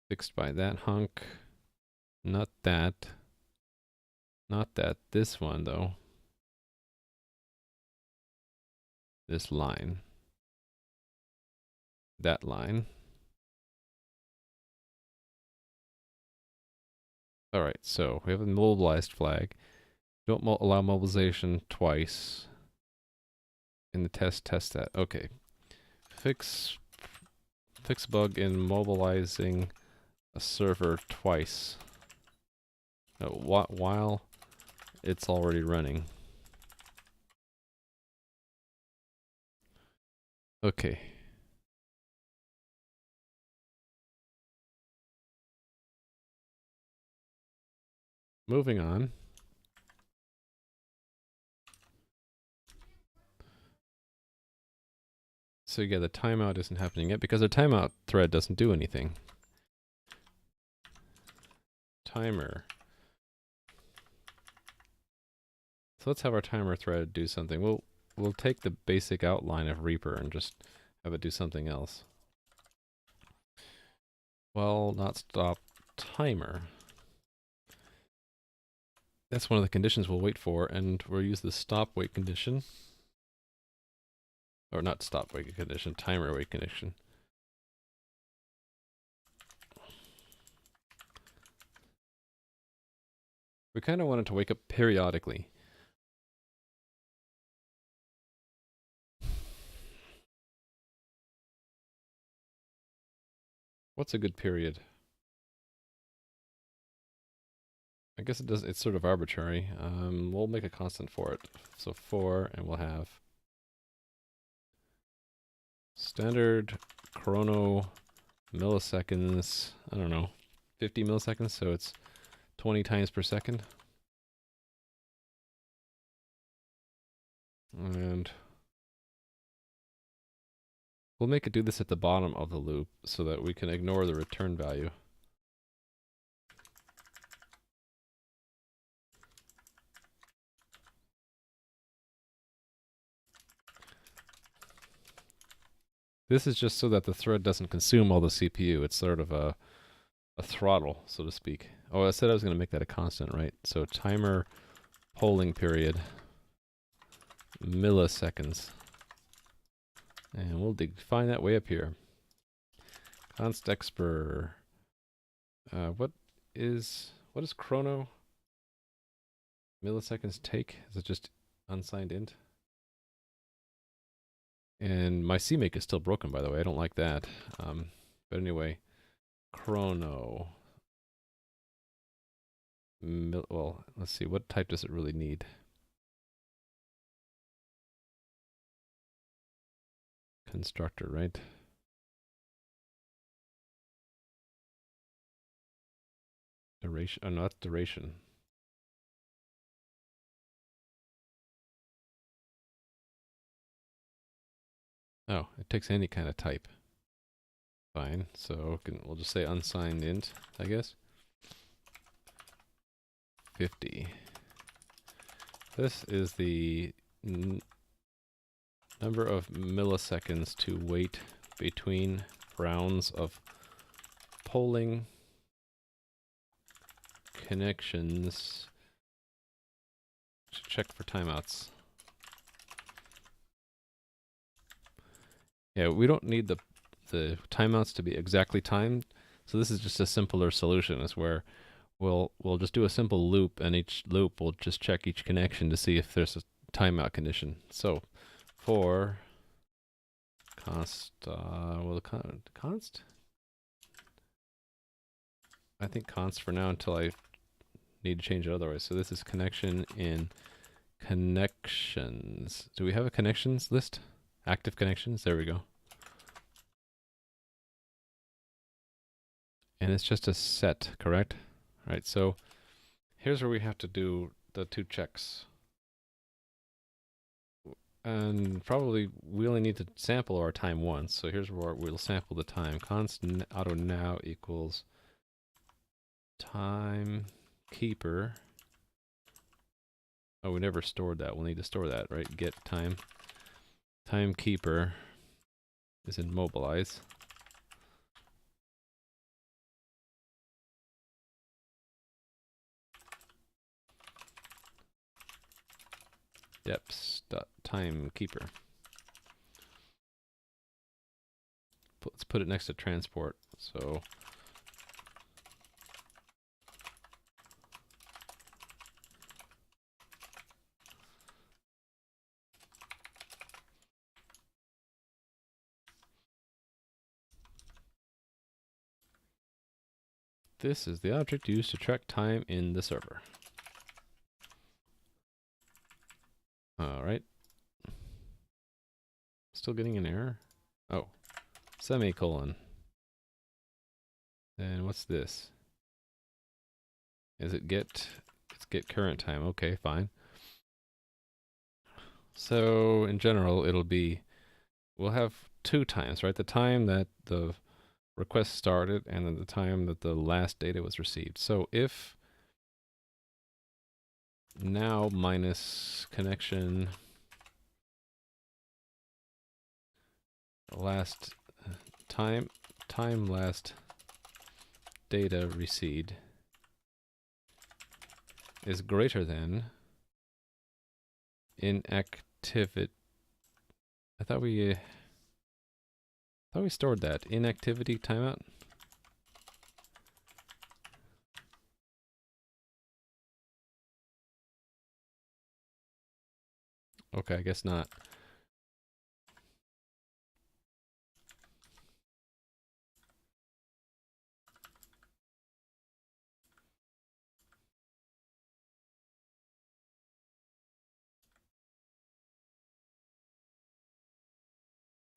Fixed by that hunk. Not that. Not that. This one, though. This line. That line. Alright, so we have a mobilized flag. Don't allow mobilization twice. In the test that. Okay. Fix bug in mobilizing a server twice. While it's already running. Okay. Moving on. So yeah, the timeout isn't happening yet because the timeout thread doesn't do anything. Timer. So let's have our timer thread do something. We'll take the basic outline of Reaper and just have it do something else. Well, not stop timer. That's one of the conditions we'll wait for, and we'll use the stop wait condition. Or not stop wait condition, timer wait condition. We kind of want it to wake up periodically. What's a good period? I guess it's sort of arbitrary. We'll make a constant for it. So 4, and we'll have standard chrono milliseconds, I don't know, 50 milliseconds, so it's 20 times per second. And we'll make it do this at the bottom of the loop so that we can ignore the return value. This is just so that the thread doesn't consume all the CPU. It's sort of a throttle, so to speak. Oh, I said I was going to make that a constant, right? So timer polling period, milliseconds. And we'll define that way up here. Const expr. What is chrono milliseconds take? Is it just unsigned int? And my CMake is still broken, by the way. I don't like that. But anyway, chrono. Well, let's see. What type does it really need? Constructor, right? Duration. Oh, not duration. Oh, it takes any kind of type. Fine. So we'll just say unsigned int, I guess. 50. This is the number of milliseconds to wait between rounds of polling connections to check for timeouts. Yeah, we don't need the timeouts to be exactly timed, so this is just a simpler solution. Is where we'll just do a simple loop, and each loop will just check each connection to see if there's a timeout condition. So for const, const? I think const for now until I need to change it otherwise. So this is connection in connections. Do we have a connections list? Active connections, there we go. And it's just a set, correct? All right, so here's where we have to do the 2 checks. And probably we only need to sample our time once. So here's where we'll sample the time. Const auto now equals Timekeeper. Oh, we never stored that. We'll need to store that, right? Get time. Timekeeper is in Mobilize. Deps.timekeeper. Let's put it next to transport. So this is the object used to track time in the server. All right. Still getting an error? Oh, semicolon. And what's this? Is it get? It's get current time. Okay, fine. So in general, it'll be, we'll have 2 times, right? The time that the request started and then the time that the last data was received. So if now minus connection last time last data received is greater than inactivity. I thought we stored that inactivity timeout. Okay, I guess not.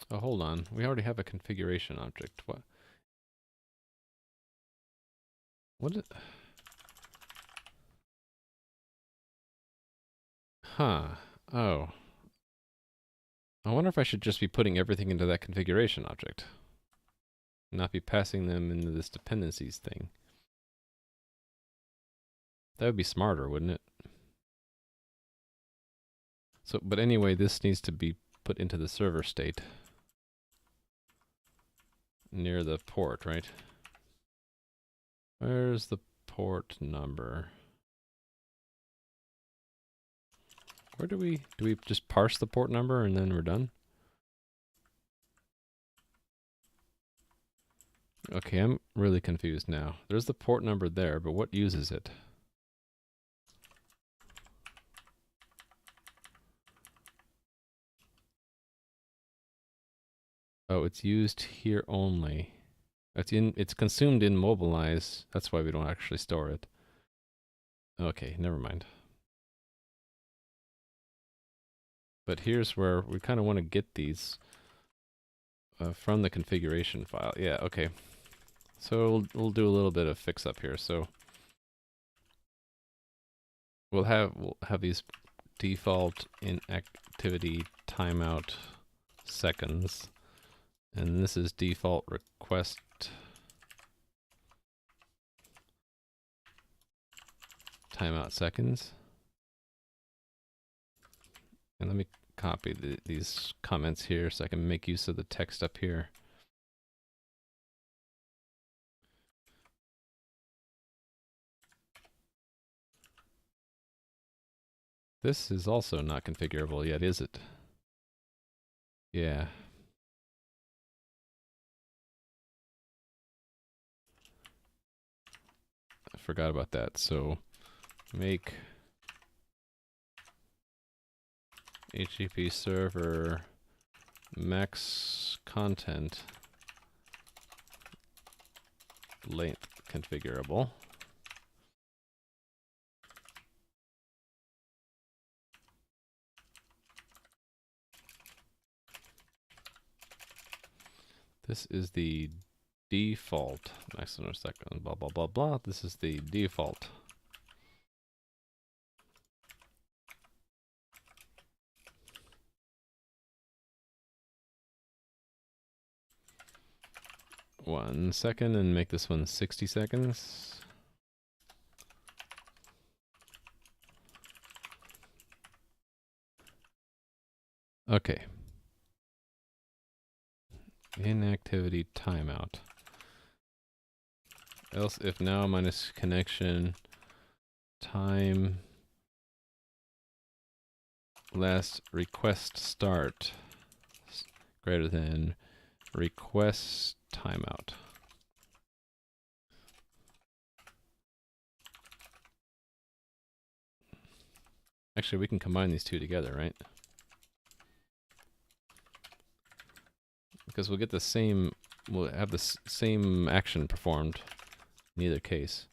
Oh, hold on. We already have a configuration object. What? What is... Huh. Oh. I wonder if I should just be putting everything into that configuration object. Not be passing them into this dependencies thing. That would be smarter, wouldn't it? So, but anyway, this needs to be put into the server state. Near the port, right? Where's the port number? Where do we just parse the port number and then we're done? Okay, I'm really confused now. There's the port number there, but what uses it? Oh, it's used here only. It's consumed in Mobilize. That's why we don't actually store it. Okay, never mind. But here's where we kind of want to get these from the configuration file. Yeah, okay. So we'll do a little bit of fix up here. So we'll have these default inactivity timeout seconds, and this is default request timeout seconds. And let me copy these comments here so I can make use of the text up here. This is also not configurable yet, is it? Yeah. I forgot about that. So make HTTP server max content length configurable. This is the default. Next one, second, blah, blah, blah, blah. This is the default. One second and make this one 60 seconds. Okay. Inactivity timeout. Else if now minus connection time last request start greater than request timeout. Actually, we can combine these two together, right? Because we'll get the same, we'll have the same action performed in either case.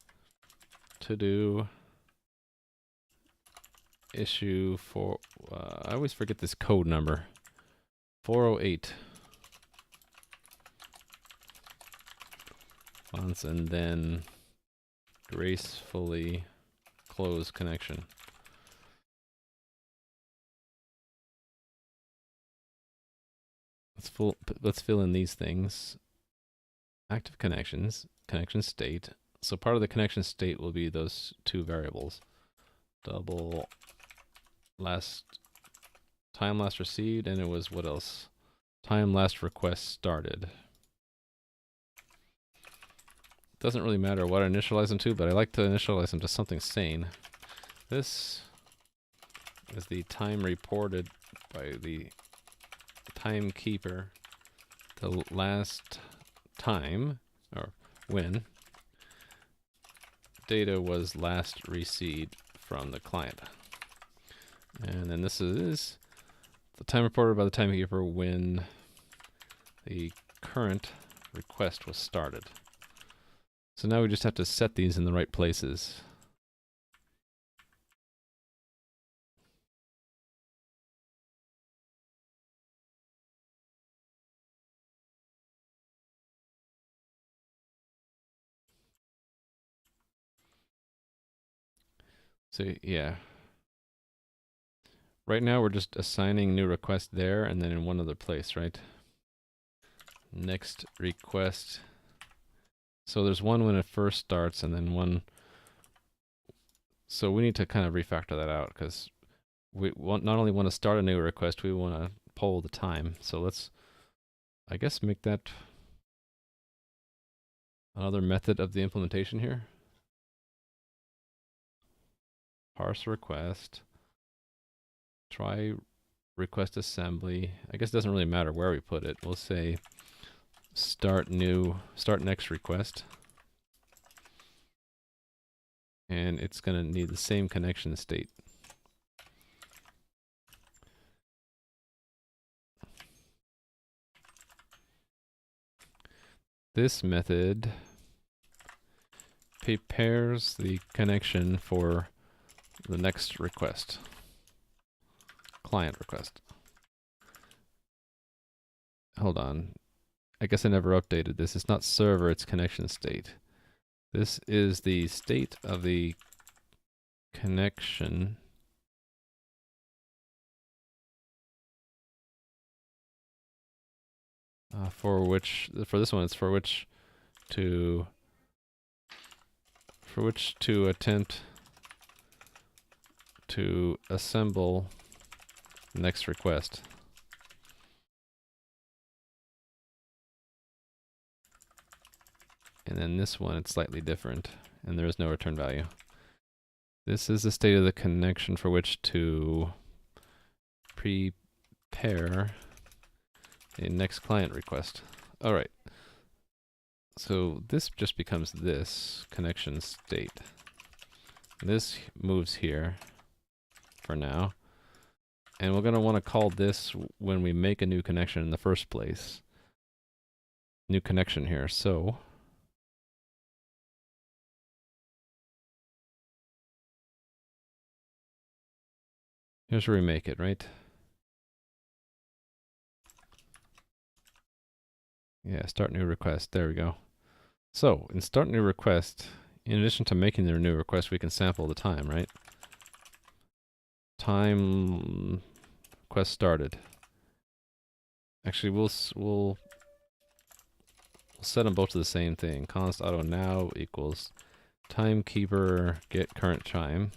To do issue for, I always forget this code number. 408. Once and then gracefully close connection. Let's fill in these things. Active connections, connection state. So part of the connection state will be those two variables. Double time last received, and it was what else? Time last request started. Doesn't really matter what I initialize them to, but I like to initialize them to something sane. This is the time reported by the timekeeper, the last time, or when, data was last received from the client. And then this is the time reported by the timekeeper when the current request was started. So now we just have to set these in the right places. So yeah. Right now we're just assigning new request there and then in one other place, right? Next request. So there's one when it first starts and then one. So we need to kind of refactor that out because we not only want to start a new request, we want to poll the time. So let's, I guess, make that another method of the implementation here. Parse request. Try request assembly. I guess it doesn't really matter where we put it. We'll say start next request. And it's going to need the same connection state. This method prepares the connection for the next request. Client request. Hold on. I guess I never updated this. It's not server, it's connection state. This is the state of the connection. For this one, it's for which to attempt to assemble next request. And then this one, it's slightly different, and there is no return value. This is the state of the connection for which to prepare a next client request. All right. So this just becomes this connection state. This moves here for now. And we're going to want to call this when we make a new connection in the first place. New connection here. So here's where we make it, right? Yeah, start new request. There we go. So in start new request, in addition to making their new request, we can sample the time, right? Time request started. Actually, we'll set them both to the same thing. Const auto now equals timekeeper get current time.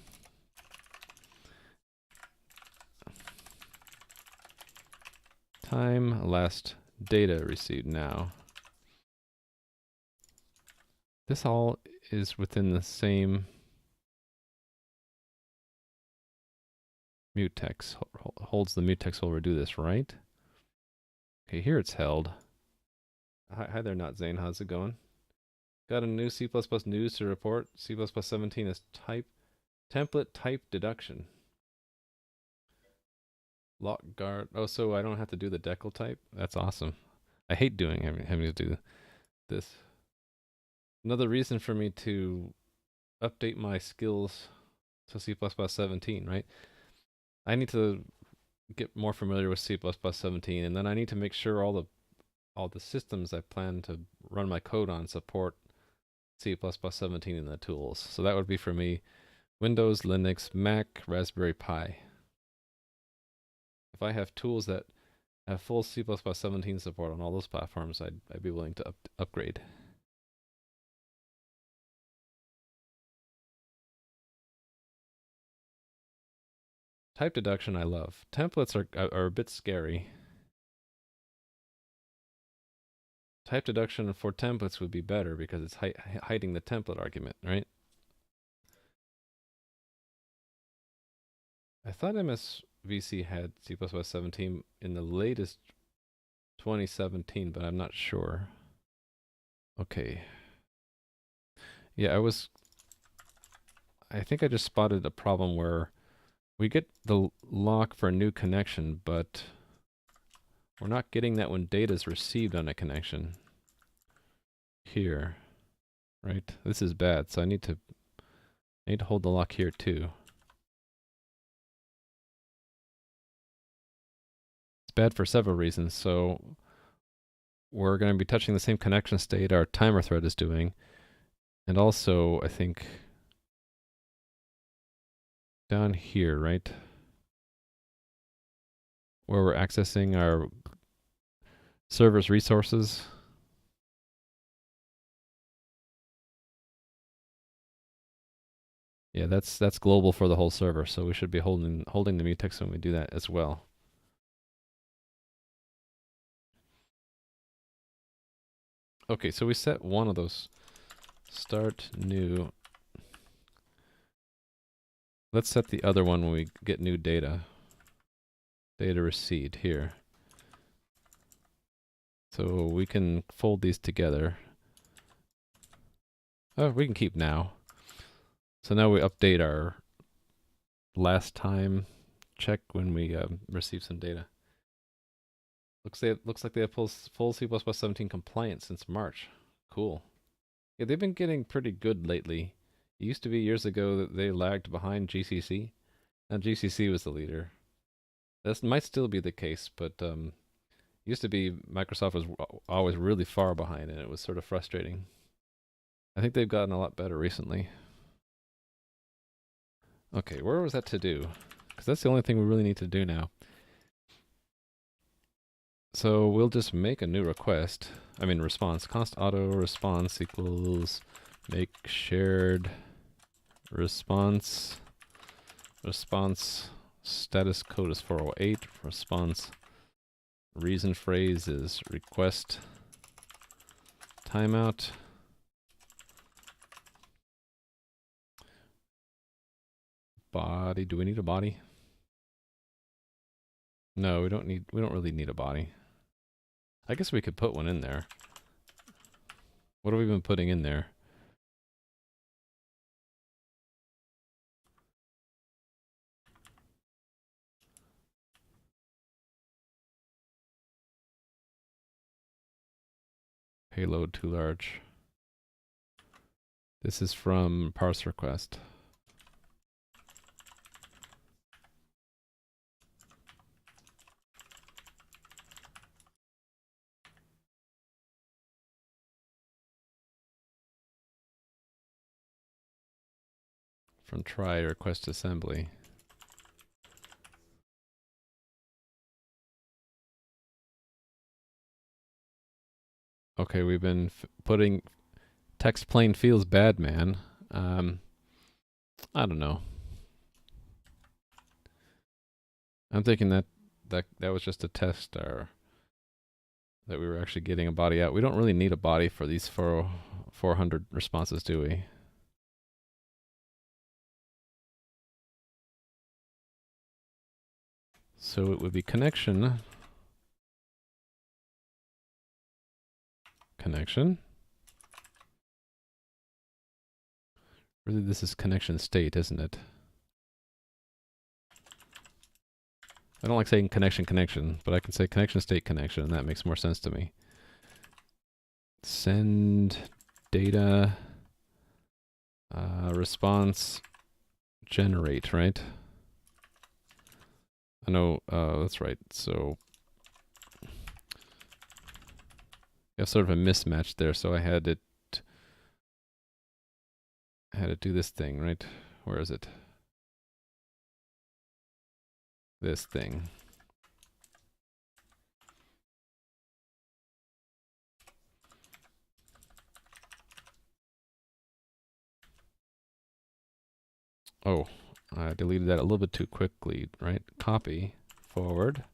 Time last data received now. This all is within the same mutex. Holds the mutex while we do this, right? Okay, here it's held. Hi there, Not Zane. How's it going? Got a new C++ news to report. C++ 17 is template type deduction. Lock guard. Oh, so I don't have to do the decal type? That's awesome. I hate having to do this. Another reason for me to update my skills to C++ 17, right? I need to get more familiar with C++ 17, and then I need to make sure all the systems I plan to run my code on support C++ 17 in the tools. So that would be for me Windows, Linux, Mac, Raspberry Pi. If I have tools that have full C++ 17 support on all those platforms, I'd be willing to upgrade. Type deduction I love. Templates are a bit scary. Type deduction for templates would be better because it's hiding the template argument, right? I thought MSVC had C++ 17 in the latest 2017, but I'm not sure. Okay. Yeah, I think I just spotted a problem where we get the lock for a new connection, but we're not getting that when data is received on a connection. Here, right? This is bad, so I need to hold the lock here too. It's bad for several reasons. So we're going to be touching the same connection state our TimerThread is doing, and also I think down here, right, where we're accessing our server's resources. Yeah, that's global for the whole server, so we should be holding the mutex when we do that as well. Okay, so we set one of those. Start new. Let's set the other one when we get new data. Data received here. So we can fold these together. Oh, we can keep now. So now we update our last time check when we receive some data. Looks like they have full C++ 17 compliance since March. Cool. Yeah, they've been getting pretty good lately. It used to be years ago that they lagged behind GCC, and GCC was the leader. That might still be the case, but used to be Microsoft was always really far behind, and it was sort of frustrating. I think they've gotten a lot better recently. Okay, where was that to do? Because that's the only thing we really need to do now. So we'll just make a new request. I mean response. Const auto response equals make shared response. Response status code is 408. Response reason phrase is request timeout. Body. Do we need a body? No, we don't really need a body. I guess we could put one in there. What have we been putting in there? Payload too large. This is from parse request. from try request assembly. Okay, we've been putting text plain feels bad, man. I don't know. I'm thinking that was just a test that we were actually getting a body out. We don't really need a body for these 400 responses, do we? So it would be connection. Really, this is connection state, isn't it? I don't like saying connection, but I can say connection state connection, and that makes more sense to me. Send data response generate, right? I know, that's right. So you have sort of a mismatch there, so I had to do this thing, right? Where is it? This thing. Oh, I deleted that a little bit too quickly, right? Copy, forward,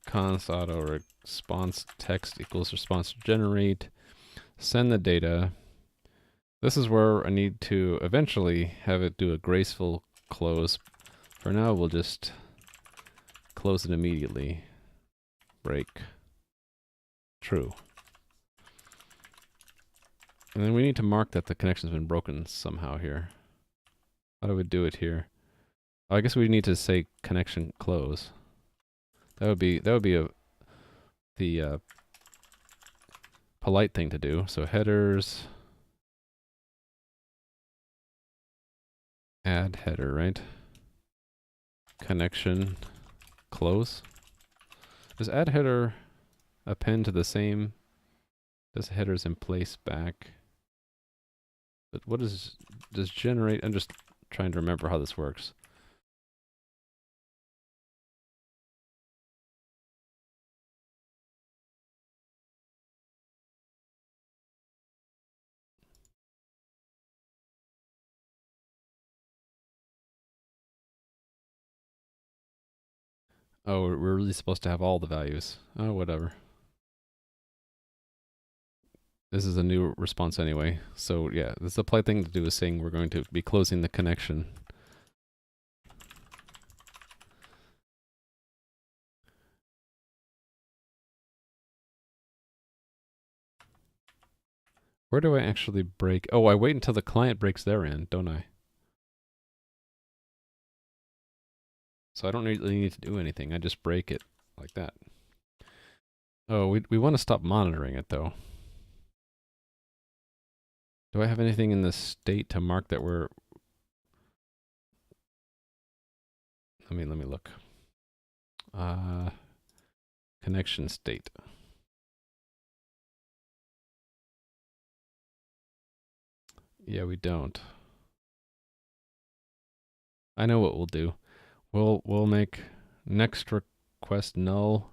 const auto response text equals response generate, send the data. This is where I need to eventually have it do a graceful close. For now, we'll just close it immediately. Break. True. And then we need to mark that the connection's been broken somehow here. How do we do it here? Oh, I guess we need to say connection close. That would be the polite thing to do. So headers, add header, right? Connection close. Does add header append to the same? Does headers in place back? But what does generate? I'm just trying to remember how this works. Oh, we're really supposed to have all the values. Oh, whatever. This is a new response anyway. So yeah, the polite thing to do is saying we're going to be closing the connection. Where do I actually break? Oh, I wait until the client breaks their end, don't I? So I don't really need to do anything. I just break it like that. Oh, we want to stop monitoring it though. Do I have anything in the state to mark that we're... Let me look. Connection state. Yeah, we don't. I know what we'll do. We'll make next request null.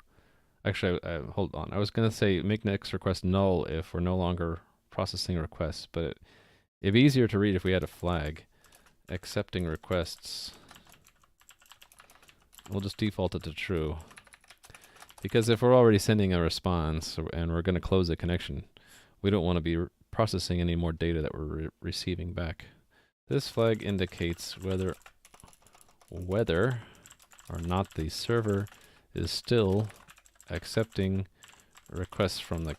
Actually, hold on. I was gonna say make next request null if we're no longer processing requests, but it'd be easier to read if we had a flag. Accepting requests. We'll just default it to true. Because if we're already sending a response and we're going to close the connection, we don't want to be processing any more data that we're receiving back. This flag indicates whether or not the server is still accepting requests from the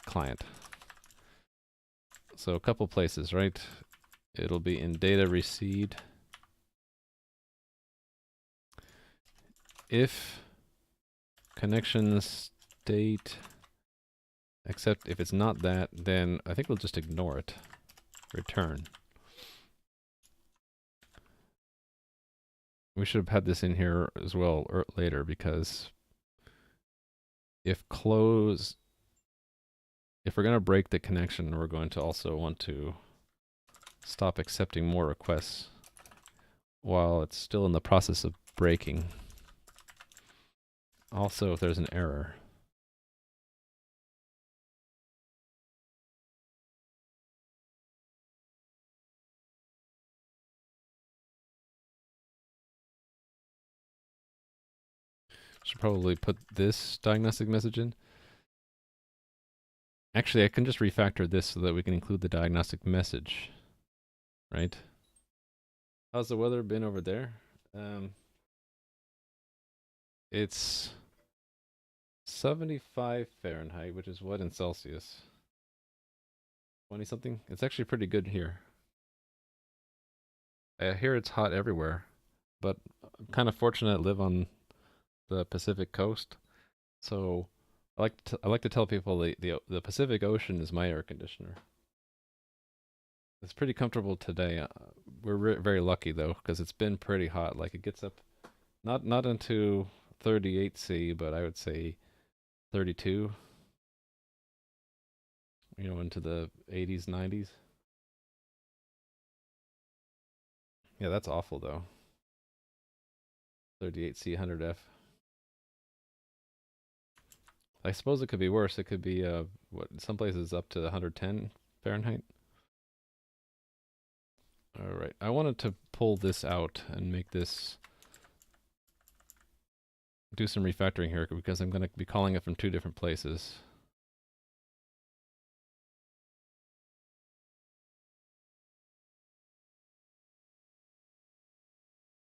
client. So a couple places, right? It'll be in data received. If connection state, except if it's not that, then I think we'll just ignore it. Return. We should have had this in here as well later, because if we're going to break the connection, we're going to also want to stop accepting more requests while it's still in the process of breaking. Also, if there's an error. Should probably put this diagnostic message in. Actually, I can just refactor this so that we can include the diagnostic message, right? How's the weather been over there? It's 75 Fahrenheit, which is what in Celsius? 20 something? It's actually pretty good here. I hear it's hot everywhere, but I'm kind of fortunate to live on the Pacific coast. So I like to tell people the Pacific Ocean is my air conditioner. It's pretty comfortable today. We're very lucky though, because it's been pretty hot. Like it gets up not into 38°C, but I would say 32. You know, into the 80s, 90s. Yeah, that's awful though. 38°C, 100°F. I suppose it could be worse. It could be what some places up to 110 Fahrenheit. All right, I wanted to pull this out and make this do some refactoring here because I'm going to be calling it from two different places.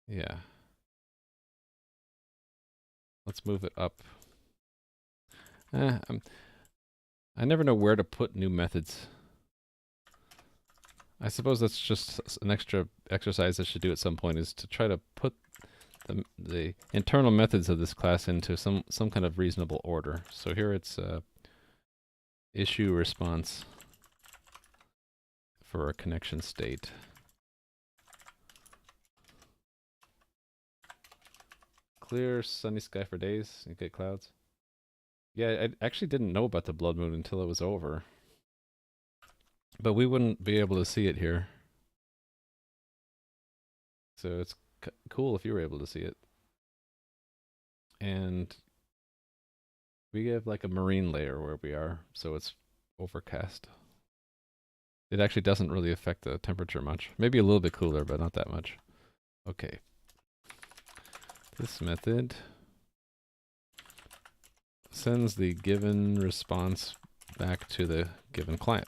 Yeah. Let's move it up. I never know where to put new methods. I suppose that's just an extra exercise I should do at some point, is to try to put the internal methods of this class into some kind of reasonable order. So here it's issue response for a connection state. Clear sunny sky for days. You get clouds. Yeah, I actually didn't know about the blood moon until it was over. But we wouldn't be able to see it here. So it's cool if you were able to see it. And we have like a marine layer where we are, so it's overcast. It actually doesn't really affect the temperature much. Maybe a little bit cooler, but not that much. Okay. This method sends the given response back to the given client.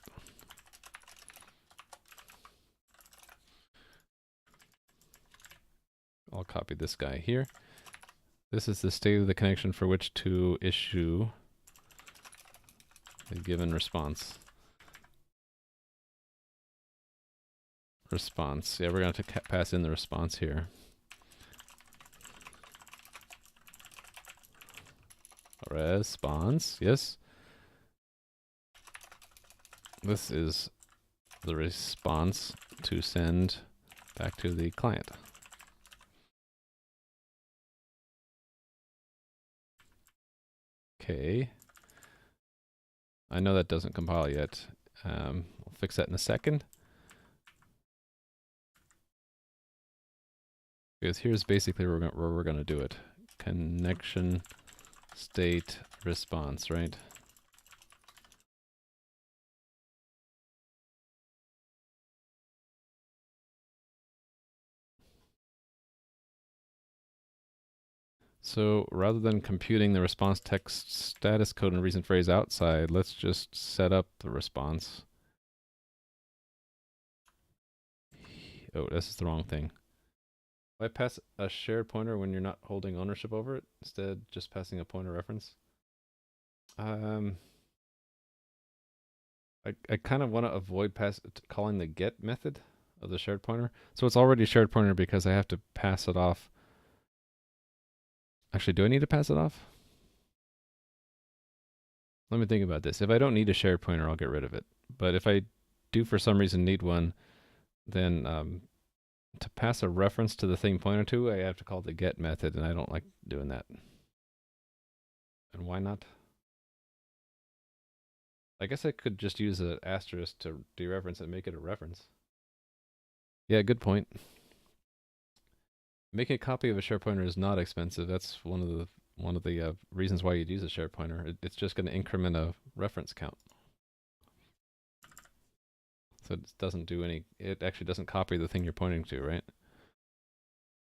I'll copy this guy here. This is the state of the connection for which to issue the given response. Response. Yeah, we're going to have to pass in the response here. Response, yes. This is the response to send back to the client. Okay. I know that doesn't compile yet. We'll fix that in a second. Because here's basically where we're going to do it. Connection state response, right? So rather than computing the response text status code and reason phrase outside, let's just set up the response. Oh, this is the wrong thing. Why pass a shared pointer when you're not holding ownership over it? Instead, just passing a pointer reference. I kind of want to avoid calling the get method of the shared pointer. So it's already a shared pointer because I have to pass it off. Actually, do I need to pass it off? Let me think about this. If I don't need a shared pointer, I'll get rid of it. But if I do for some reason need one, then to pass a reference to the thing pointer to, I have to call the get method, and I don't like doing that. And why not? I guess I could just use an asterisk to dereference and make it a reference. Yeah, good point. Making a copy of a shared pointer is not expensive. That's one of the reasons why you'd use a shared pointer. It's just going to increment a reference count. So it doesn't do any, it actually doesn't copy the thing you're pointing to, right?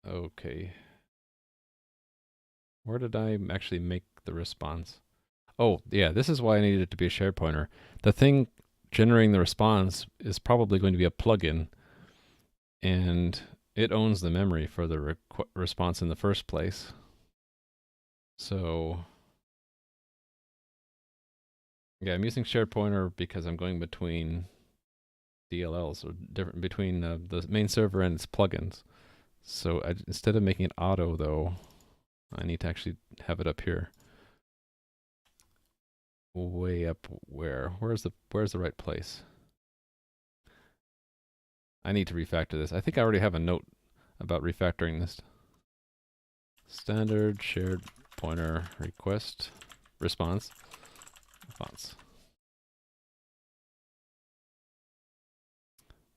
Okay. Where did I actually make the response? Oh, yeah, this is why I needed it to be a shared pointer. The thing generating the response is probably going to be a plugin, and it owns the memory for the response in the first place. So, yeah, I'm using shared pointer because I'm going between DLLs, or different between the main server and its plugins. So instead of making it auto, though, I need to actually have it up here. Way up where? Where's the right place? I need to refactor this. I think I already have a note about refactoring this. Standard shared pointer request response.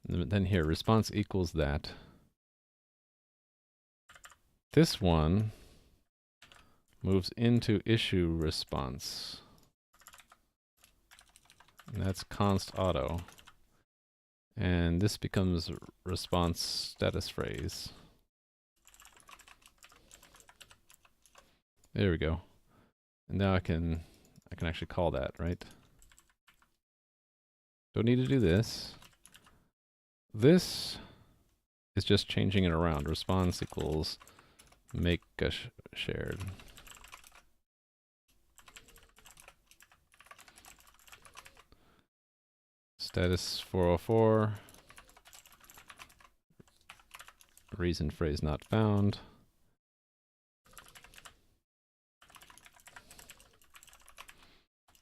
And then here, response equals that. This one moves into issue response. And that's const auto. And this becomes response status phrase. There we go. And now I can actually call that, right? Don't need to do this. This is just changing it around. Response equals make a shared. Status 404. Reason phrase not found.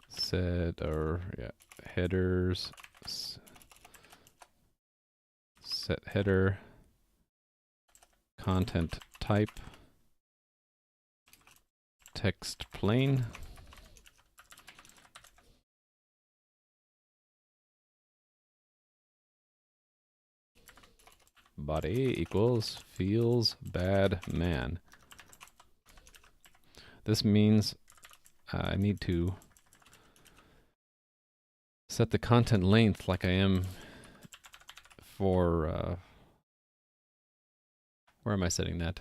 Set or yeah, headers. Set header. Content type. Text plain. Body equals feels bad man. This means I need to set the content length like I am for, where am I setting that?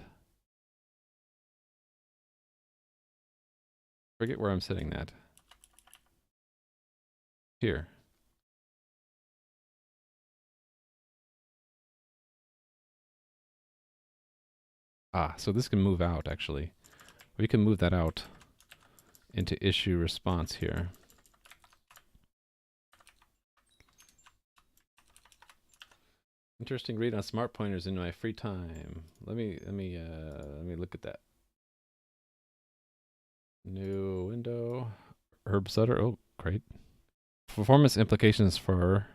Forget where I'm setting that. Here. Ah, so this can move out actually. We can move that out into issue response here. Interesting read on smart pointers in my free time. Let me look at that. New window. Herb Sutter. Oh, great. Performance implications for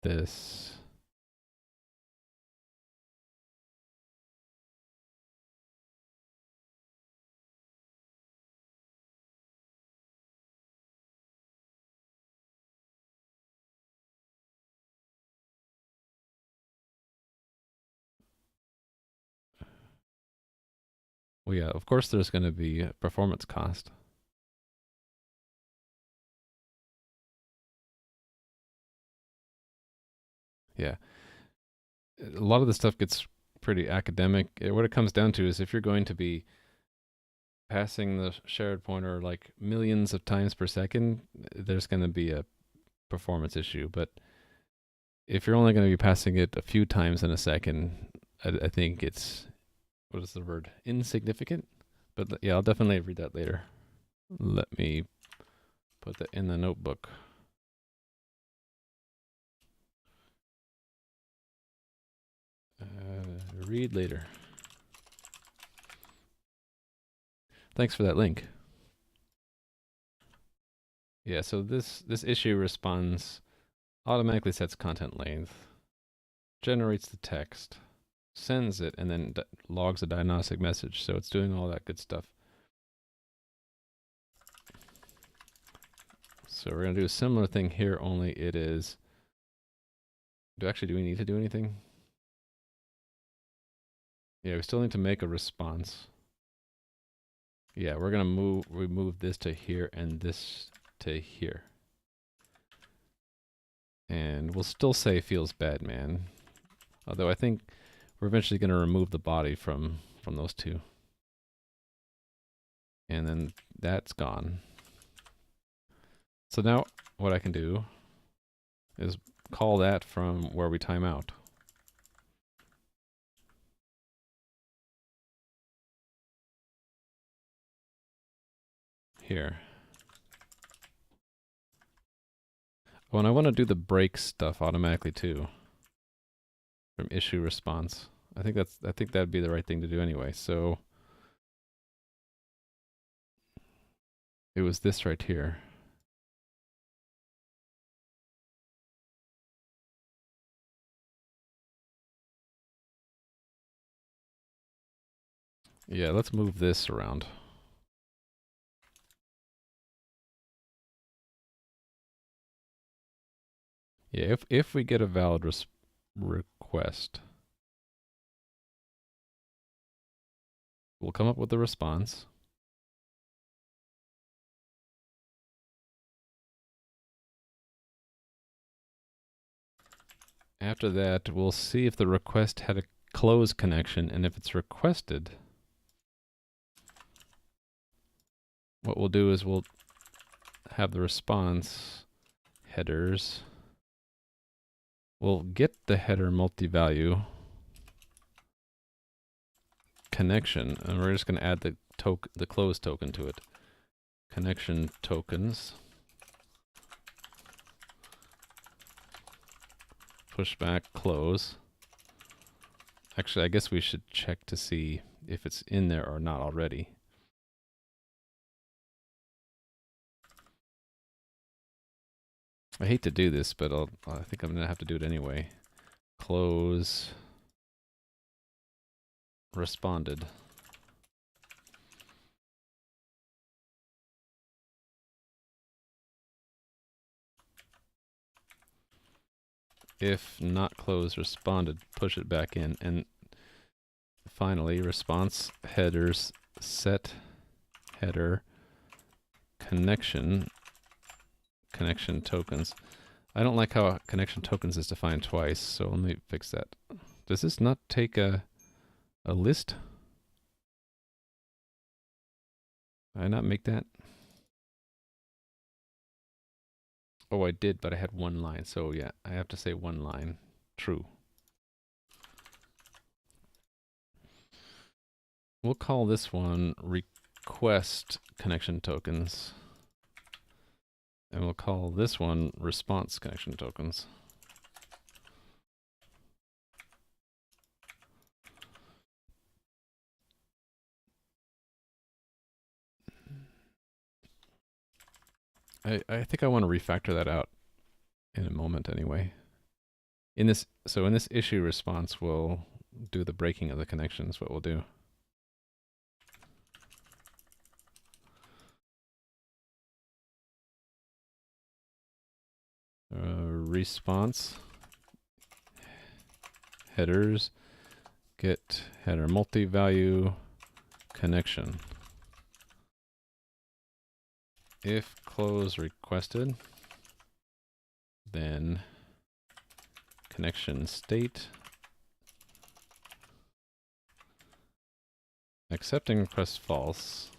this. Well, yeah, of course there's going to be a performance cost. Yeah. A lot of this stuff gets pretty academic. What it comes down to is if you're going to be passing the shared pointer like millions of times per second, there's going to be a performance issue. But if you're only going to be passing it a few times in a second, I think it's, what is the word? Insignificant? But yeah, I'll definitely read that later. Let me put that in the notebook. Read later. Thanks for that link. Yeah, so this issue responds, automatically sets content length, generates the text, sends it, and then logs a diagnostic message. So it's doing all that good stuff. So we're going to do a similar thing here, only it is... do we need to do anything? Yeah, we still need to make a response. Yeah, we're gonna remove this to here and this to here. And we'll still say feels bad, man. Although I think we're eventually gonna remove the body from those two. And then that's gone. So now what I can do is call that from where we time out. Here. Oh, and I want to do the break stuff automatically too. From issue response. I think that'd be the right thing to do anyway. So it was this right here. Yeah, let's move this around. Yeah, if we get a valid request, we'll come up with a response. After that, we'll see if the request had a close connection, and if it's requested, what we'll do is we'll have the response headers. We'll get the header multi-value connection, and we're just going to add the close token to it. Connection tokens. Pushback close. Actually, I guess we should check to see if it's in there or not already. I hate to do this, but I think I'm going to have to do it anyway. Close responded. If not closed responded, push it back in. And finally, response headers set header connection tokens. I don't like how connection tokens is defined twice, so let me fix that. Does this not take a list? Did I not make that? Oh, I did, but I had one line. So yeah, I have to say one line. True. We'll call this one request connection tokens. And we'll call this one response connection tokens. I think I want to refactor that out in a moment anyway. In this issue response, we'll do the breaking of the connections, what we'll do. Response headers get header multi-value connection. If close requested, then connection state accepting request false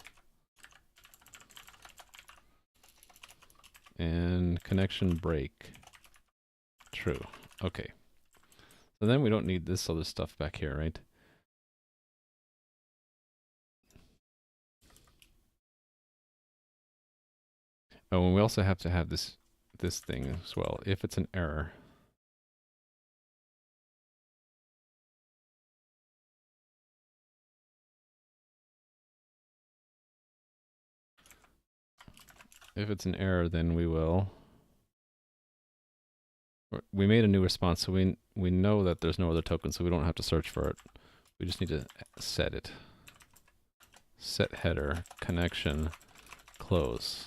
and connection break true. Okay. So then we don't need this other stuff back here, right? Oh, and we also have to have this thing as well. If it's an error, then we will. We made a new response, so we know that there's no other token, so we don't have to search for it. We just need to set it. Set header connection close.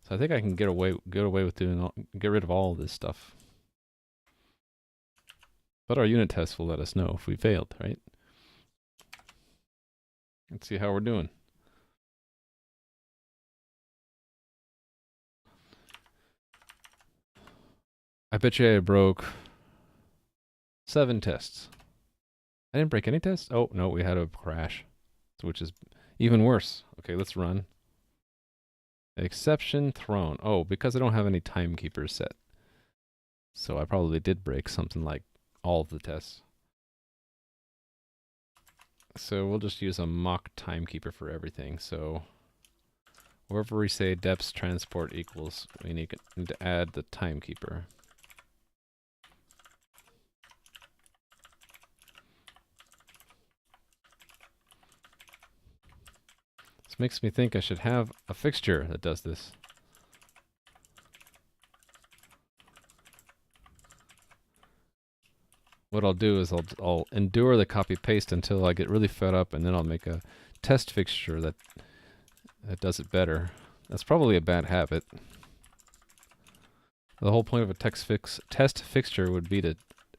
So I think I can get away with doing get rid of all of this stuff. But our unit test will let us know if we failed, right? Let's see how we're doing. I bet you I broke 7 tests. I didn't break any tests? Oh, no, we had a crash, which is even worse. Okay, let's run. Exception thrown. Oh, because I don't have any timekeepers set. So I probably did break something like all of the tests. So we'll just use a mock timekeeper for everything. So wherever we say deps transport equals, we need to add the timekeeper. This makes me think I should have a fixture that does this. What I'll do is I'll endure the copy paste until I get really fed up, and then I'll make a test fixture that does it better. That's probably a bad habit. The whole point of a test fixture would be to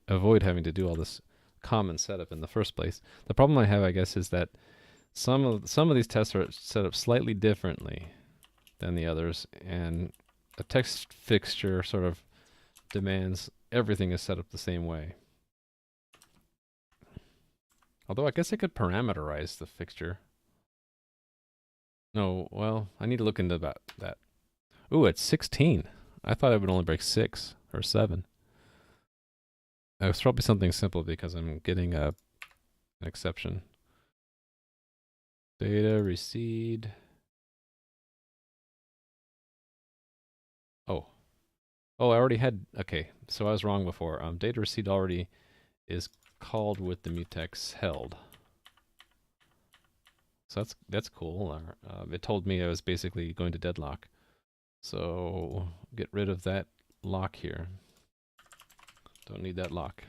avoid having to do all this common setup in the first place. The problem I have, I guess, is that some of these tests are set up slightly differently than the others, and a test fixture sort of demands everything is set up the same way. Although I guess I could parameterize the fixture. No, well, I need to look into that. Ooh, it's 16. I thought I would only break 6 or 7. It's probably something simple because I'm getting an exception. Data recede. Oh. Oh, I already had, okay, so I was wrong before. Data recede already is called with the mutex held. So that's cool. It told me I was basically going to deadlock. So get rid of that lock here. Don't need that lock.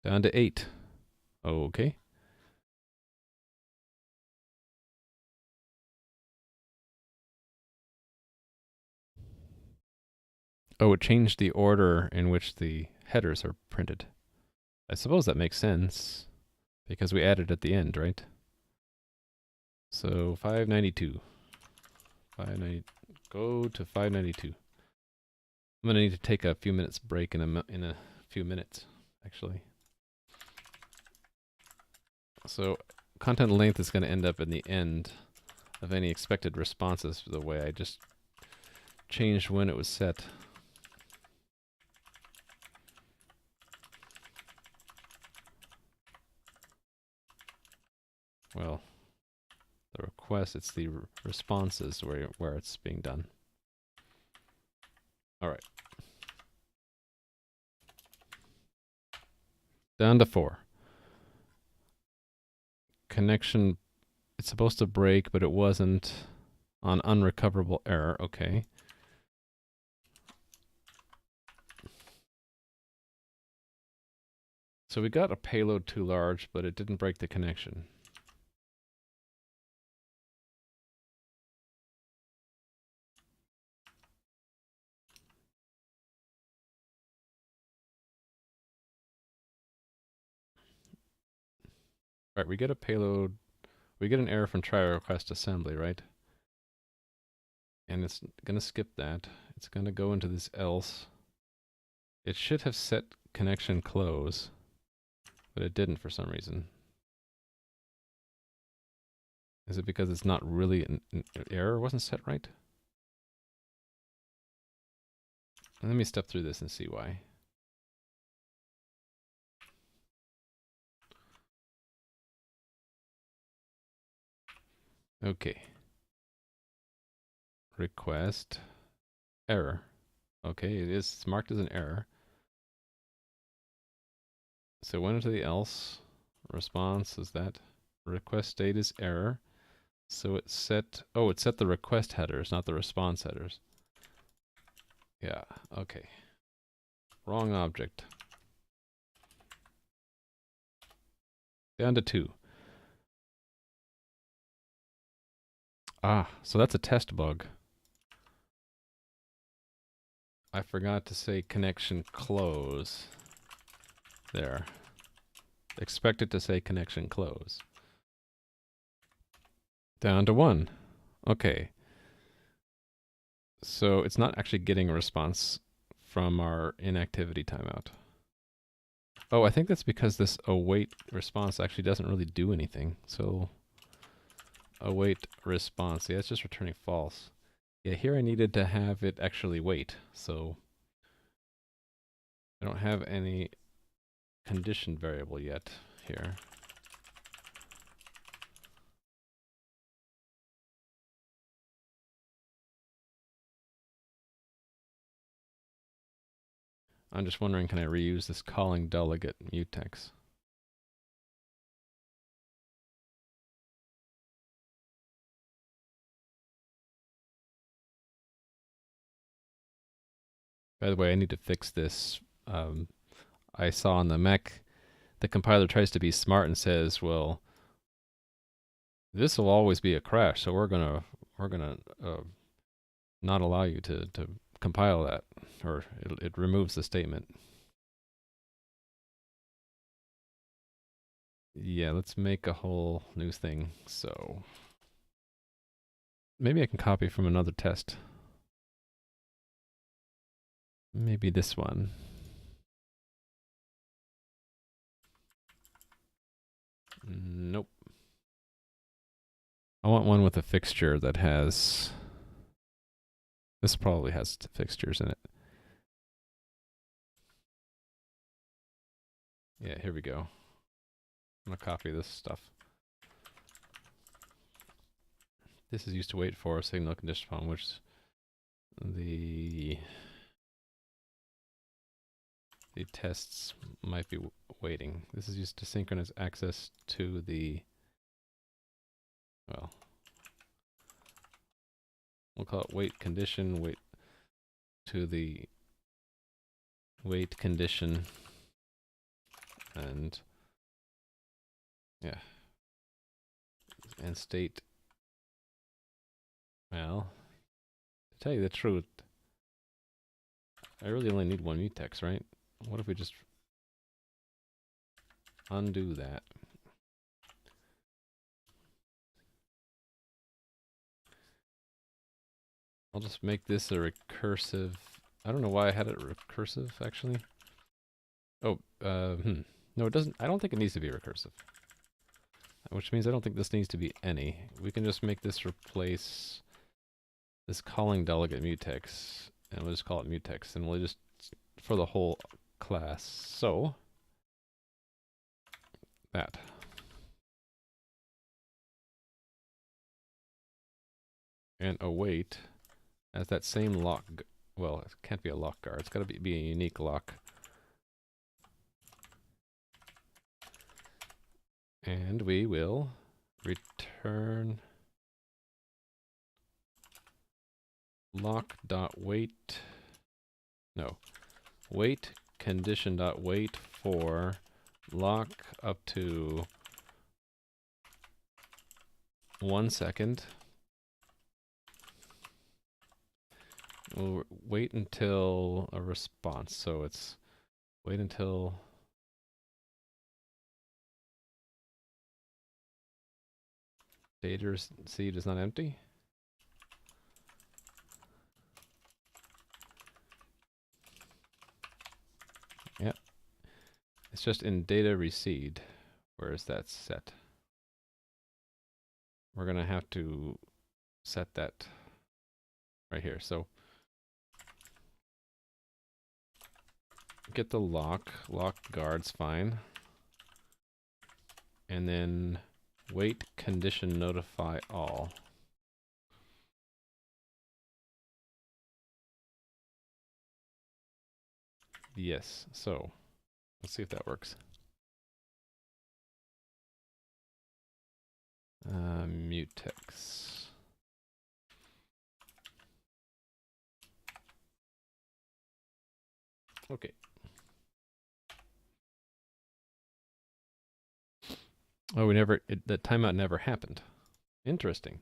Down to 8. Okay. Oh, it changed the order in which the headers are printed. I suppose that makes sense because we added at the end, right? So 592. 590. Go to 592. I'm gonna need to take a few minutes break in a few minutes, actually. So content length is going to end up in the end of any expected responses the way I just changed when it was set. Well, the request, it's the responses where it's being done. All right. Down to 4. Connection, it's supposed to break, but it wasn't on unrecoverable error. Okay. So we got a payload too large, but it didn't break the connection. All right, we get a payload. We get an error from try request assembly, right? And it's going to skip that. It's going to go into this else. It should have set connection close, but it didn't for some reason. Is it because it's not really an error wasn't set right? And let me step through this and see why. Okay. Request error. Okay, it's marked as an error. So went into the else. Response is that request state is error. So it set, oh, it set the request headers, not the response headers. Yeah, okay. Wrong object. Down to 2. Ah, so that's a test bug. I forgot to say connection close. There. Expect it to say connection close. Down to 1. Okay. So it's not actually getting a response from our inactivity timeout. Oh, I think that's because this await response actually doesn't really do anything. So await response. Yeah, it's just returning false. Yeah, here I needed to have it actually wait. So I don't have any condition variable yet here. I'm just wondering, can I reuse this calling delegate mutex? By the way, I need to fix this. I saw on the Mac, the compiler tries to be smart and says, well, this will always be a crash, so we're gonna not allow you to compile that, or it removes the statement. Yeah, let's make a whole new thing. So maybe I can copy from another test. Maybe this one. Nope. I want one with a fixture that has... This probably has fixtures in it. Yeah, here we go. I'm going to copy this stuff. This is used to wait for a signal condition upon which the tests might be waiting. This is used to synchronize access to the, well, we'll call it wait condition, wait to the wait condition, and yeah, and state. Well, to tell you the truth, I really only need one mutex, right? What if we just undo that? I'll just make this a recursive. I don't know why I had it recursive, actually. Oh, no, it doesn't. I don't think it needs to be recursive. Which means I don't think this needs to be any. We can just make this replace this calling delegate mutex, and we'll just call it mutex, and we'll just, for the whole class. So, that. And await as that same lock, well, it can't be a lock guard, it's got to be a unique lock. And we will return lock.wait, no, wait condition.wait for lock up to 1 second. We'll wait until a response, so it's wait until data seed is not empty. Yep. It's just in data reseed. Where is that set? We're going to have to set that right here. So get the lock guard's fine. And then wait condition notify all. Yes, so let's see if that works. Mutex. Okay. Oh, the timeout never happened. Interesting.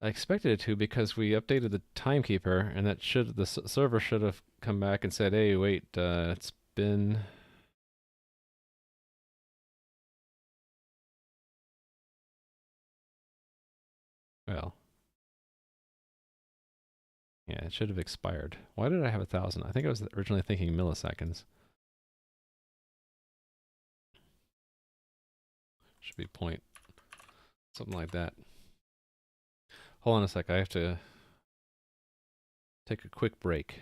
I expected it to because we updated the timekeeper, and that should the server should have come back and said, "Hey, wait, it's been." Well, yeah, it should have expired. Why did I have 1,000? I think I was originally thinking milliseconds. Should be point, something like that. Hold on a sec. I have to take a quick break.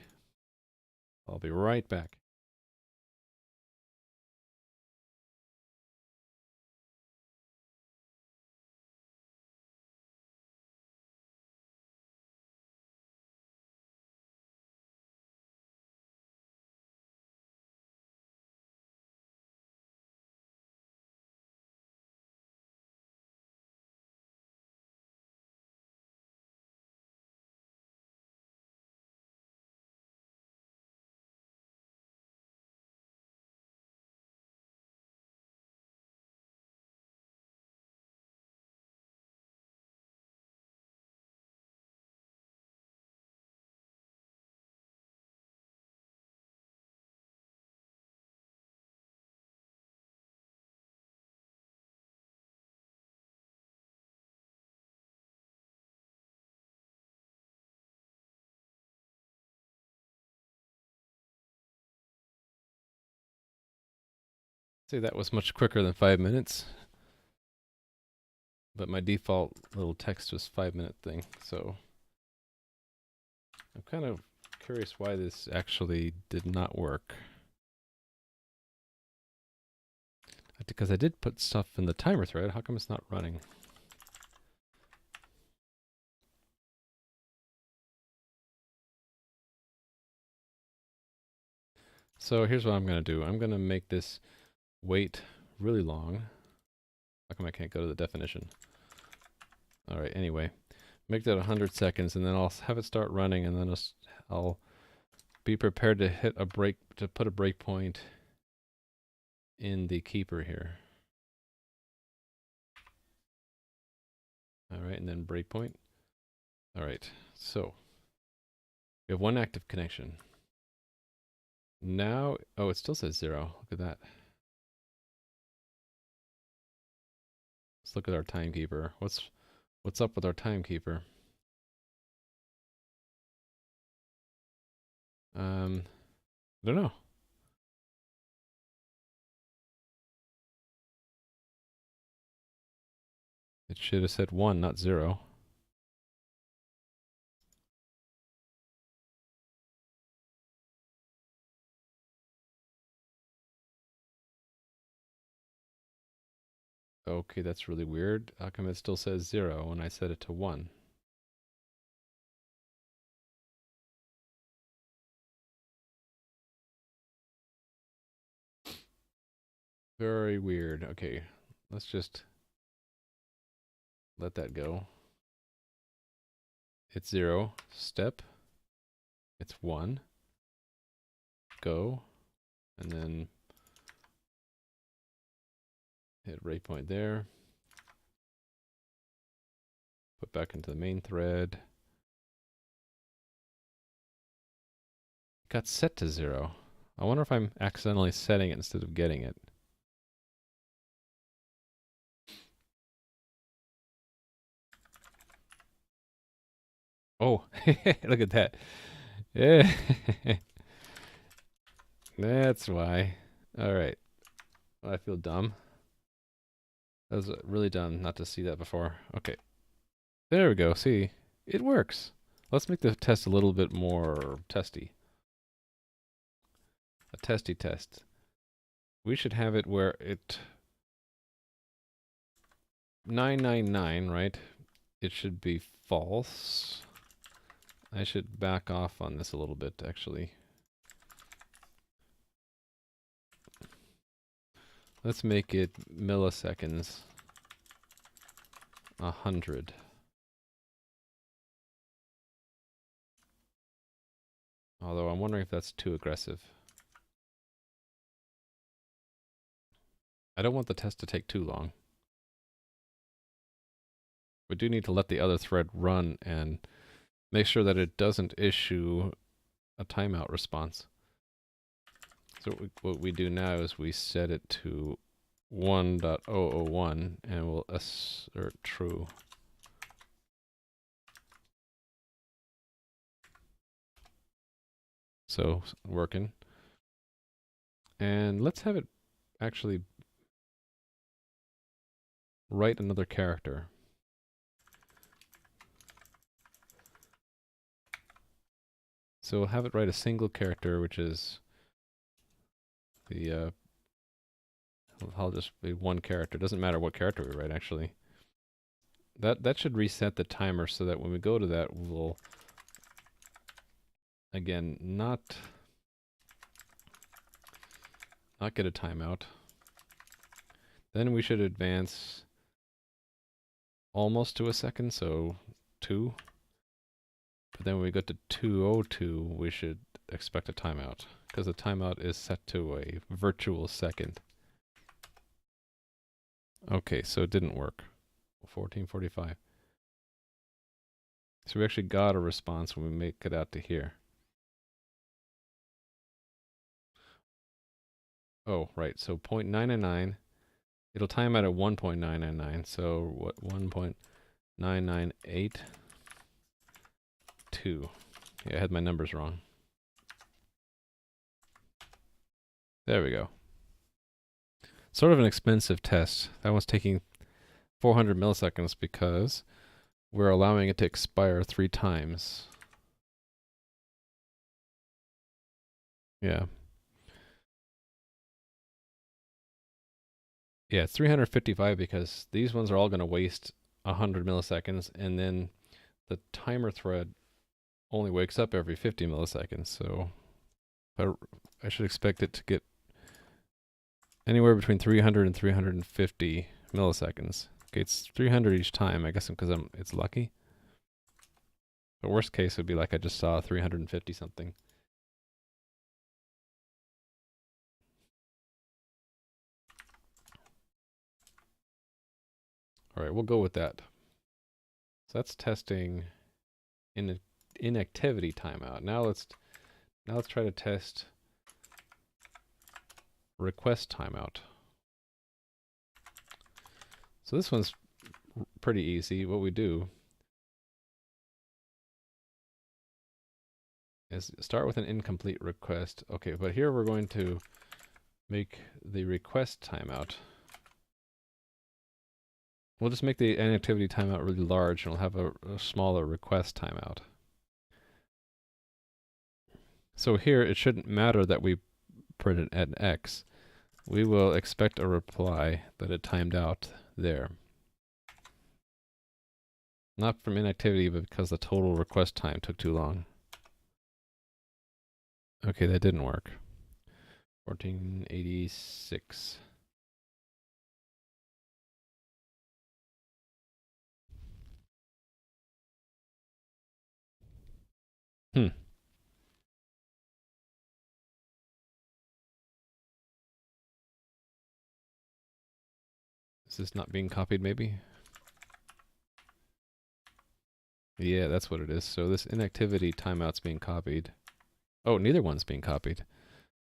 I'll be right back. See, that was much quicker than 5 minutes. But my default little text was 5-minute thing, so I'm kind of curious why this actually did not work. Because I did put stuff in the timer thread, how come it's not running? So here's what I'm going to do. I'm going to make this wait really long. How come I can't go to the definition? All right, anyway. Make that 100 seconds, and then I'll have it start running, and then I'll be prepared to hit a break, to put a breakpoint in the keeper here. All right, and then breakpoint. All right, so we have one active connection. Now, oh, it still says 0. Look at that. Let's look at our timekeeper. What's up with our timekeeper? I don't know. It should have said 1, not 0. Okay, that's really weird. How come it still says 0 when I set it to 1? Very weird. Okay, let's just let that go. It's 0. Step. It's 1. Go. And then hit breakpoint there. Put back into the main thread. Got set to 0. I wonder if I'm accidentally setting it instead of getting it. Oh, look at that. Yeah. That's why. All right. I feel dumb. That was really dumb not to see that before. Okay. There we go. See, it works. Let's make the test a little bit more testy. A testy test. We should have it where it 999, right? It should be false. I should back off on this a little bit, actually. Let's make it milliseconds. 100. Although I'm wondering if that's too aggressive. I don't want the test to take too long. We do need to let the other thread run and make sure that it doesn't issue a timeout response. So what we do now is we set it to 1.001 and we'll assert true. So working. And let's have it actually write another character. So we'll have it write a single character, which is the I'll just be one character. Doesn't matter what character we write, actually. That should reset the timer so that when we go to that, we'll again not get a timeout. Then we should advance almost to a second, so 2. But then when we go to 202, we should expect a timeout, because the timeout is set to a virtual second. Okay, so it didn't work. 1445. So we actually got a response when we make it out to here. Oh, right, so 0.999. It'll time out at 1.999, so what, 1.9982. Yeah, I had my numbers wrong. There we go. Sort of an expensive test. That one's taking 400 milliseconds because we're allowing it to expire 3 times. Yeah. Yeah, it's 355 because these ones are all going to waste 100 milliseconds, and then the timer thread only wakes up every 50 milliseconds, so I should expect it to get anywhere between 300 and 350 milliseconds. Okay, it's 300 each time, I guess because it's lucky. The worst case would be like I just saw 350 something. All right, we'll go with that. So that's testing inactivity timeout. Now let's try to test request timeout. So this one's pretty easy. What we do is start with an incomplete request. Okay, but here we're going to make the request timeout. We'll just make the inactivity timeout really large, and we'll have a smaller request timeout. So here, it shouldn't matter that we printed an X. We will expect a reply that it timed out there. Not from inactivity, but because the total request time took too long. Okay, that didn't work. 1486. Hmm. Is this not being copied, maybe? Yeah, that's what it is. So this inactivity timeout's being copied. Oh, neither one's being copied.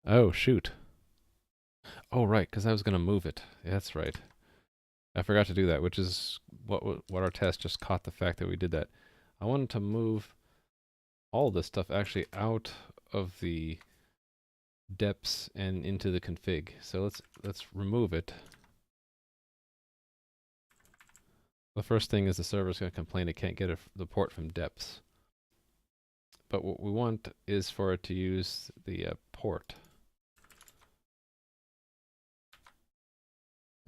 Oh, shoot. Oh, right, because I was going to move it. Yeah, that's right. I forgot to do that, which is what our test just caught the fact that we did that. I wanted to move all this stuff actually out of the deps and into the config. So let's remove it. The first thing is the server's going to complain it can't get the port from deps. But what we want is for it to use the port.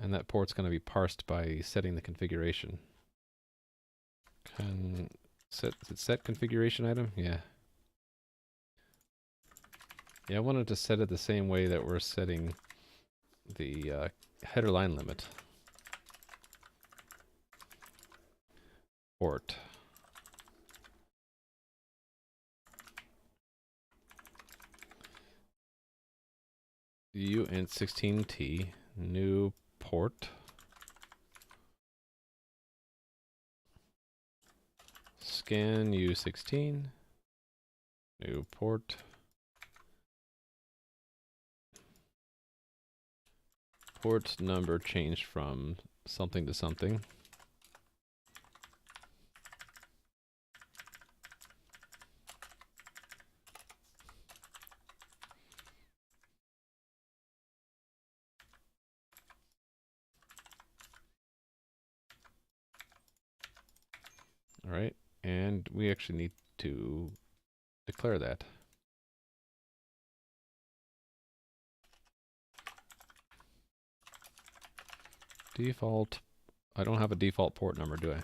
And that port's going to be parsed by setting the configuration. Set configuration item? Yeah. Yeah, I wanted to set it the same way that we're setting the header line limit. Port. uint 16t, new port. scan U16, new port. Port number changed from something to something. All right, and we actually need to declare that. Default, I don't have a default port number, do I?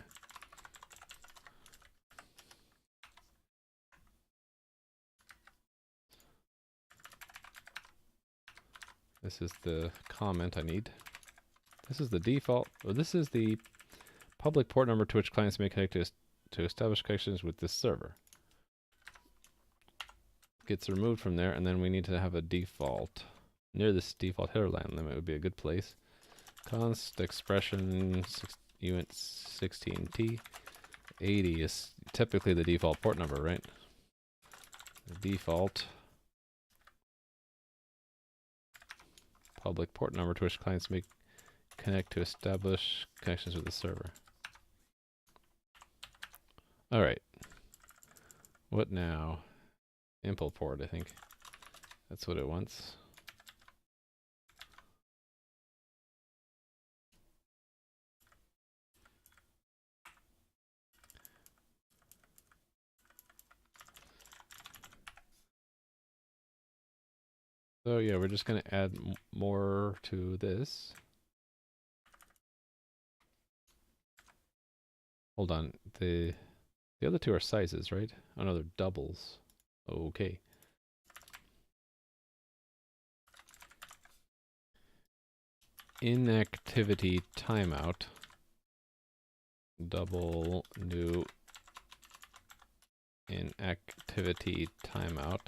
This is the comment I need. This is the default, or this is the public port number to which clients may connect to establish connections with this server. Gets removed from there, and then we need to have a default. Near this default header line limit would be a good place. Const expression uint 16t. 80 is typically the default port number, right? The default public port number to which clients may connect to establish connections with the server. All right. What now? Impl port, I think. That's what it wants. So yeah, we're just going to add more to this. Hold on, the other two are sizes, right? Oh no, they're doubles. Okay. Inactivity timeout. Double new inactivity timeout.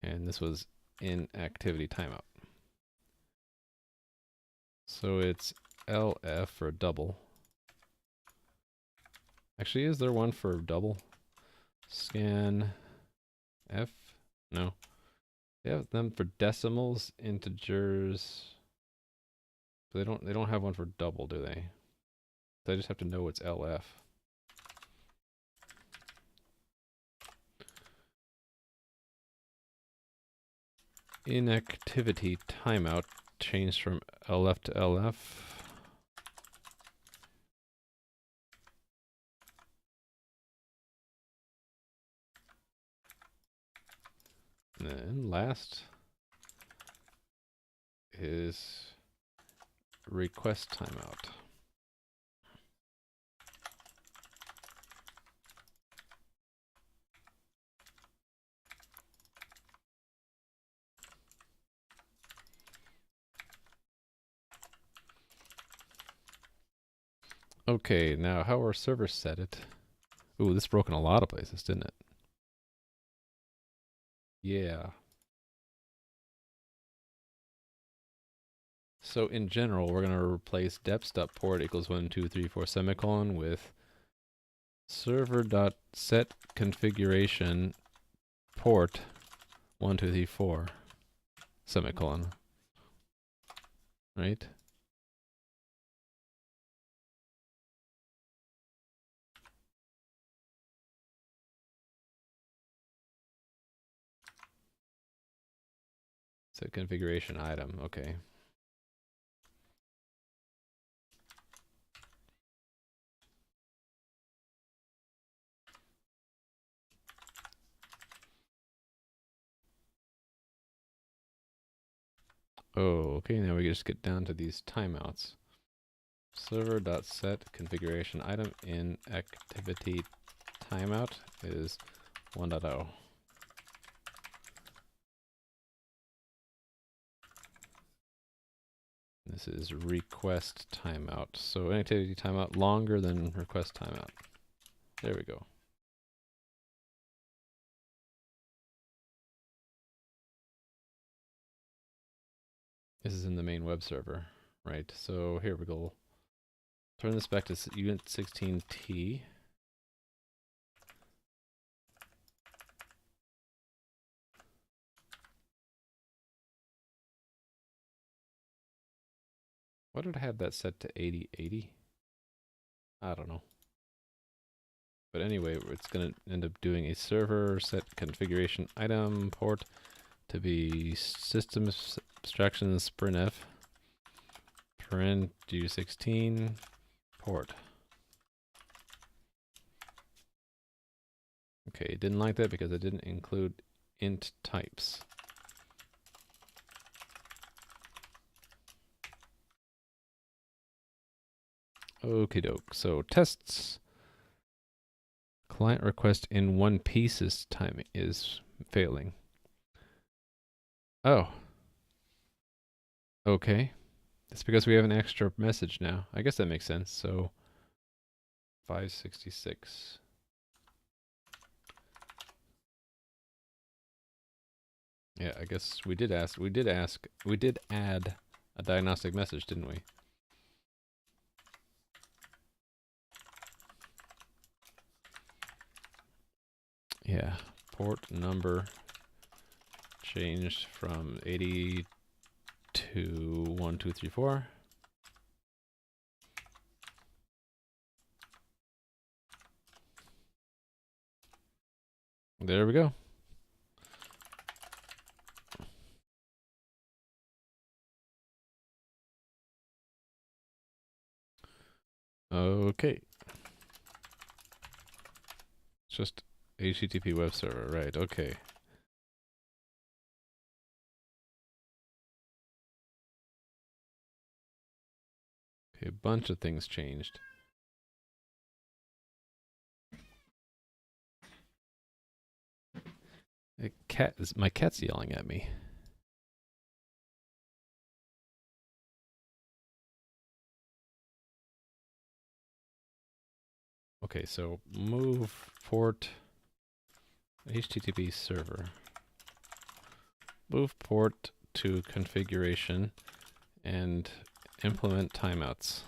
And this was inactivity timeout. So it's LF for double. Actually, is there one for double? Scan F? No. They have them for decimals, integers. But they don't have one for double, do they? They just have to know it's LF. Inactivity timeout changed from LF to LF. And then last is RequestTimeout. Okay, now how our server set it. Ooh, this broke in a lot of places, didn't it? Yeah. So in general, we're going to replace deps.port equals 1, 2, 3, 4 semicolon with server.set configuration port 1, 2, 3, 4 semicolon. Right? Set configuration item, okay. Oh, okay, now we just get down to these timeouts. Server.set configuration item in activity timeout is 1.0. This is request timeout. So inactivity timeout longer than request timeout. There we go. This is in the main web server, right? So here we go. Turn this back to unit 16t. Why did I have that set to 8080? I don't know. But anyway, it's going to end up doing a server set configuration item port to be system abstractions printf print u16 port. Okay, it didn't like that because I didn't include int types. Okie doke. So tests. Client request in one piece is failing. Oh. Okay. It's because we have an extra message now. I guess that makes sense. So 566. Yeah, I guess we did add a diagnostic message, didn't we? Yeah, port number changed from 80 to 1234. There we go. Okay. It's just HTTP web server, right? Okay. Okay, a bunch of things changed. My cat's yelling at me. Okay, so move port HTTP server. Move port to configuration and implement timeouts.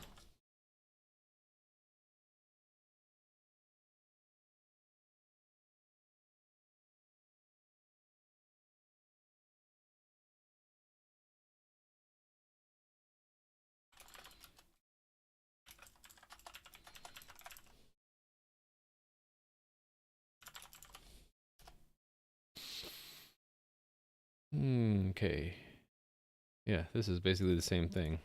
Okay. Yeah, this is basically the same thing.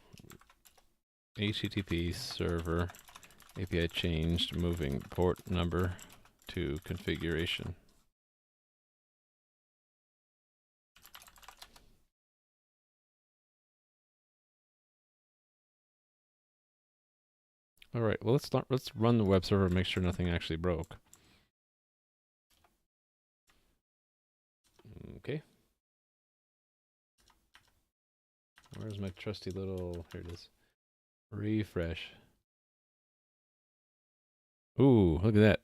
HTTP server API changed, moving port number to configuration. All right, well let's run the web server and make sure nothing actually broke. Okay. Where's my trusty little, here it is. Refresh. Ooh, look at that.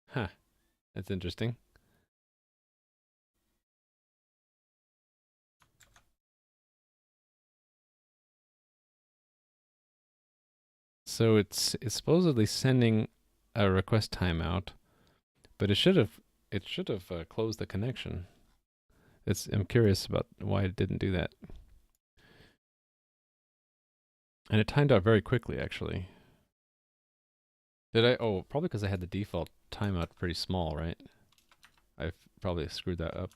Huh, that's interesting. So it's supposedly sending a request timeout, but it should have closed the connection. I'm curious about why it didn't do that. And it timed out very quickly, actually. Did I? Oh, probably because I had the default timeout pretty small, right? I've probably screwed that up.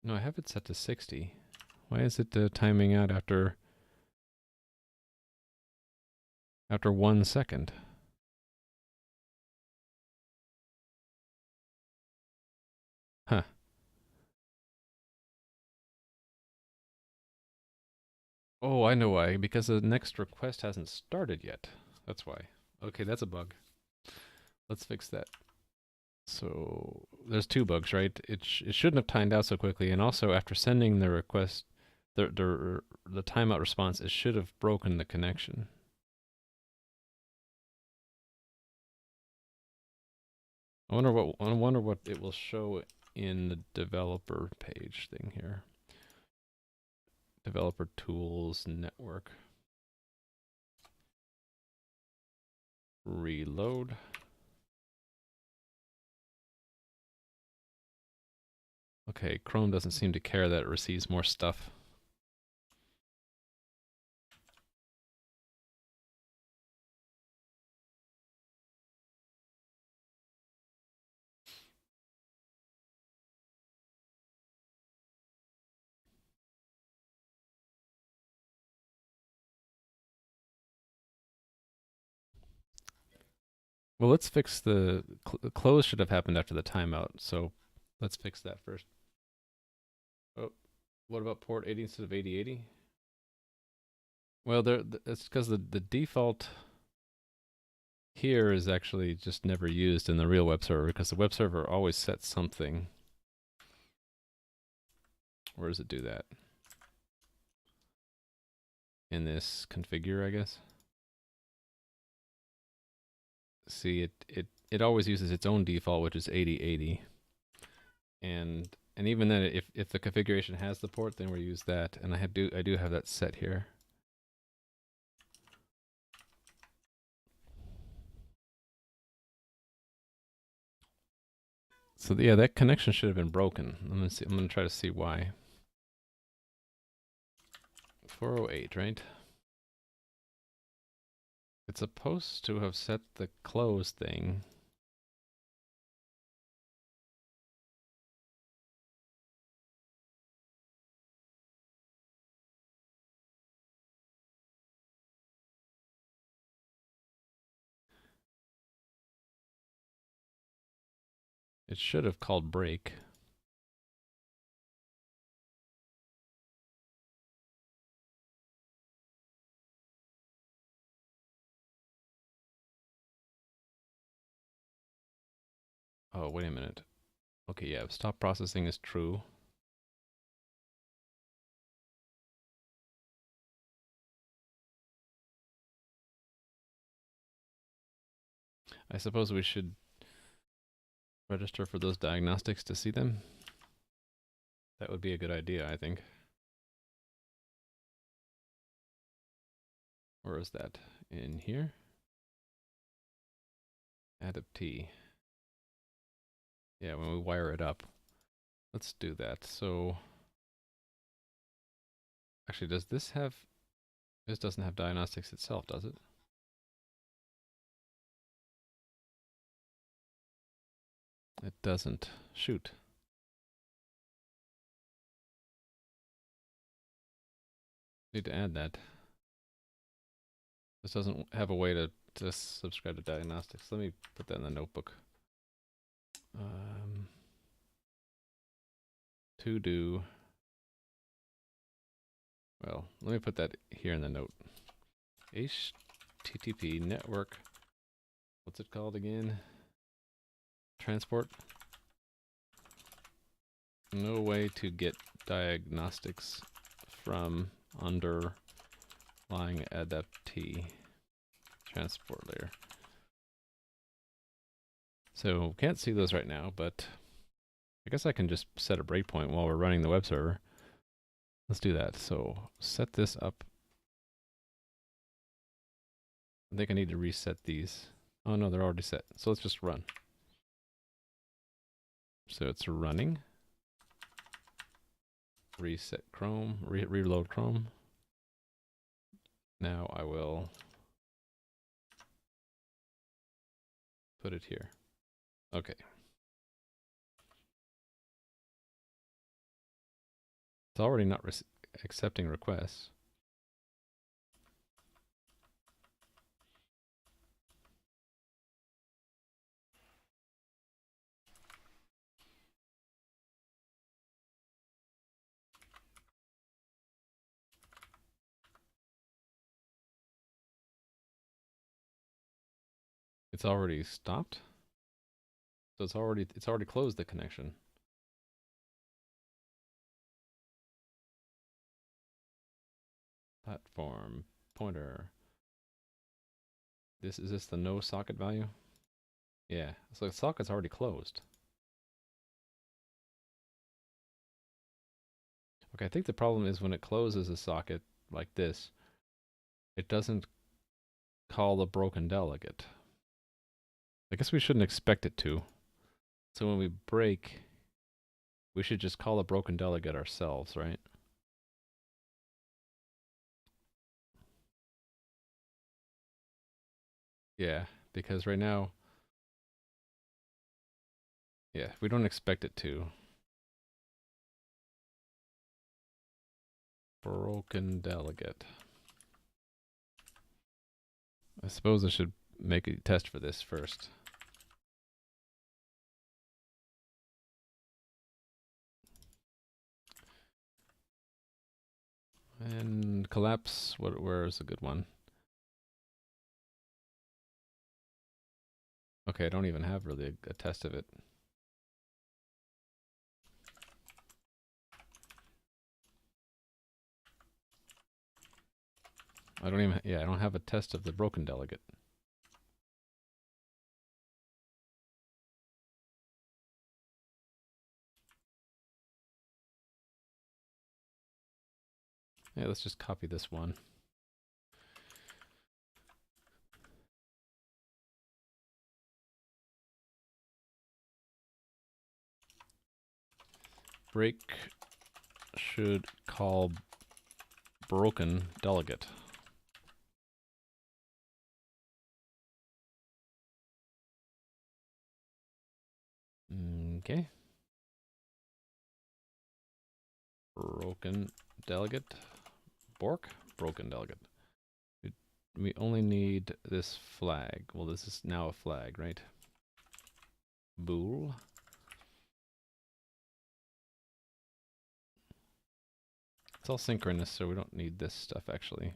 No, I have it set to 60. Why is it timing out after 1 second? Huh. Oh, I know why. Because the next request hasn't started yet. That's why. Okay, that's a bug. Let's fix that. So there's two bugs, right? It shouldn't have timed out so quickly, and also after sending the request, the timeout response, it should have broken the connection. I wonder what it will show in the developer page thing here. Developer tools network. Reload. Okay, Chrome doesn't seem to care that it receives more stuff. Well, let's fix the close should have happened after the timeout, so let's fix that first. Oh, what about port 80 instead of 8080? Well, it's because the default here is actually just never used in the real web server because the web server always sets something. Where does it do that? In this configure, I guess. See, it always uses its own default, which is 8080. And even then, if the configuration has the port, then we use that. And I do have that set here. So yeah, that connection should have been broken. I'm gonna try to see why. 408, right? It's supposed to have set the close thing. It should have called break. Oh, wait a minute. Okay, yeah, stop processing is true. I suppose we should register for those diagnostics to see them. That would be a good idea, I think. Where is that? In here? Adapt. Yeah, when we wire it up. Let's do that. So, actually, does this have... This doesn't have diagnostics itself, does it? It doesn't. Shoot. Need to add that. This doesn't have a way to subscribe to diagnostics. Let me put that in the notebook. To do. Well, let me put that here in the note. HTTP network. What's it called again? Transport. No way to get diagnostics from underlying adaptee transport layer. So can't see those right now, but I guess I can just set a breakpoint while we're running the web server. Let's do that. So set this up. I think I need to reset these. Oh no, they're already set. So let's just run. So it's running. Reset Chrome, reload Chrome. Now I will put it here. Okay. It's already not accepting requests. It's already stopped. So it's already closed the connection. Platform pointer. Is this the no socket value? Yeah. So the socket's already closed. Okay, I think the problem is when it closes a socket like this, it doesn't call the broken delegate. I guess we shouldn't expect it to. So when we break, we should just call a broken delegate ourselves, right? Yeah, because right now, yeah, we don't expect it to. Broken delegate. I suppose I should make a test for this first. And collapse, where is a good one? Okay, I don't even have really a test of it. I don't even, yeah, I don't have a test of the broken delegate. Yeah, let's just copy this one. Break should call broken delegate. Okay. Broken delegate. Bork, broken delegate. We only need this flag. Well, this is now a flag, right? Bool. It's all synchronous, so we don't need this stuff actually.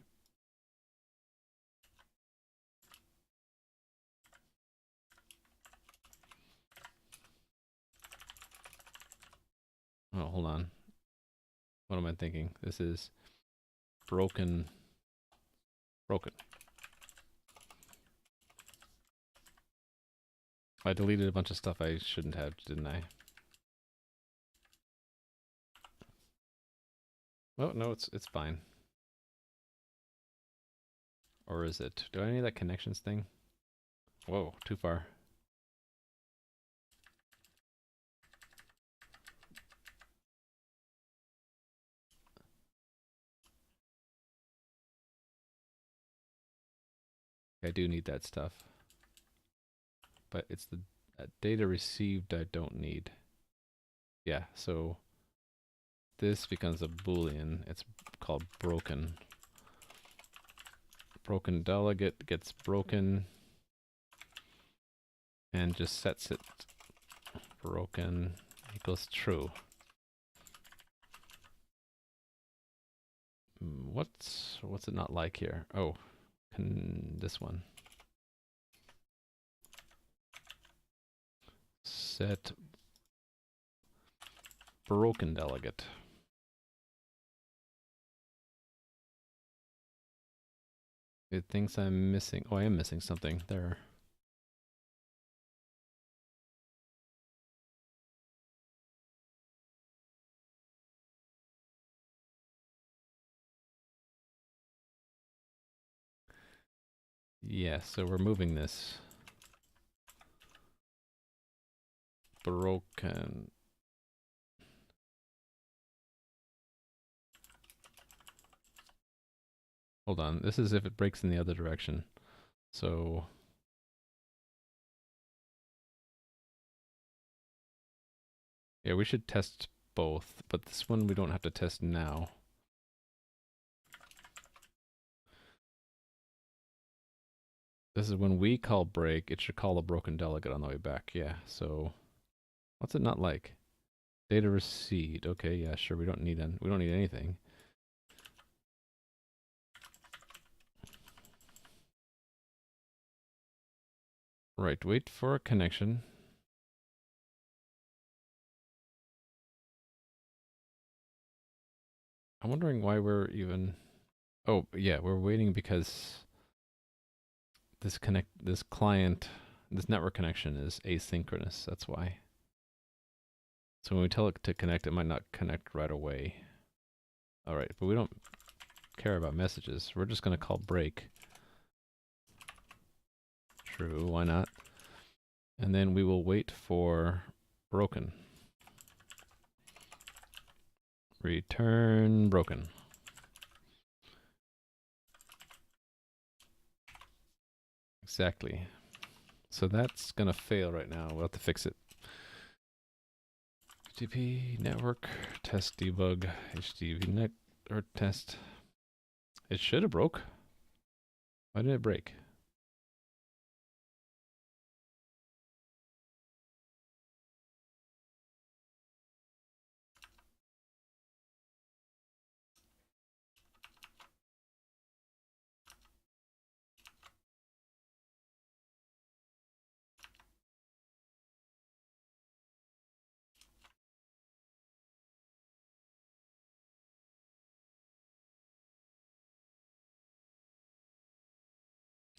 Oh, hold on. What am I thinking? This is broken. I deleted a bunch of stuff I shouldn't have, didn't I? Oh, no, it's fine. Or is it? Do I need that connections thing? Whoa, too far. I do need that stuff. But it's the data received I don't need. Yeah, so this becomes a boolean. It's called broken. Broken delegate gets broken and just sets it broken equals true. What's it not like here? Oh, this one. Set broken delegate. It thinks I'm missing. Oh, I am missing something there. Yeah, so we're moving this. Broken. Hold on. This is if it breaks in the other direction. So yeah, we should test both, but this one we don't have to test now. This is when we call break, it should call a broken delegate on the way back. Yeah, so what's it not like? Data received. Okay, yeah, sure. We don't need anything. Right, wait for a connection. I'm wondering why we're even. Oh, yeah, we're waiting because this network connection is asynchronous. That's why. So when we tell it to connect, it might not connect right away. All right, but we don't care about messages. We're just going to call break. True, why not? And then we will wait for broken. return broken. Exactly. So that's gonna fail right now. We'll have to fix it. HTTP network test debug HTTP net or test. It should have broke. Why did it break?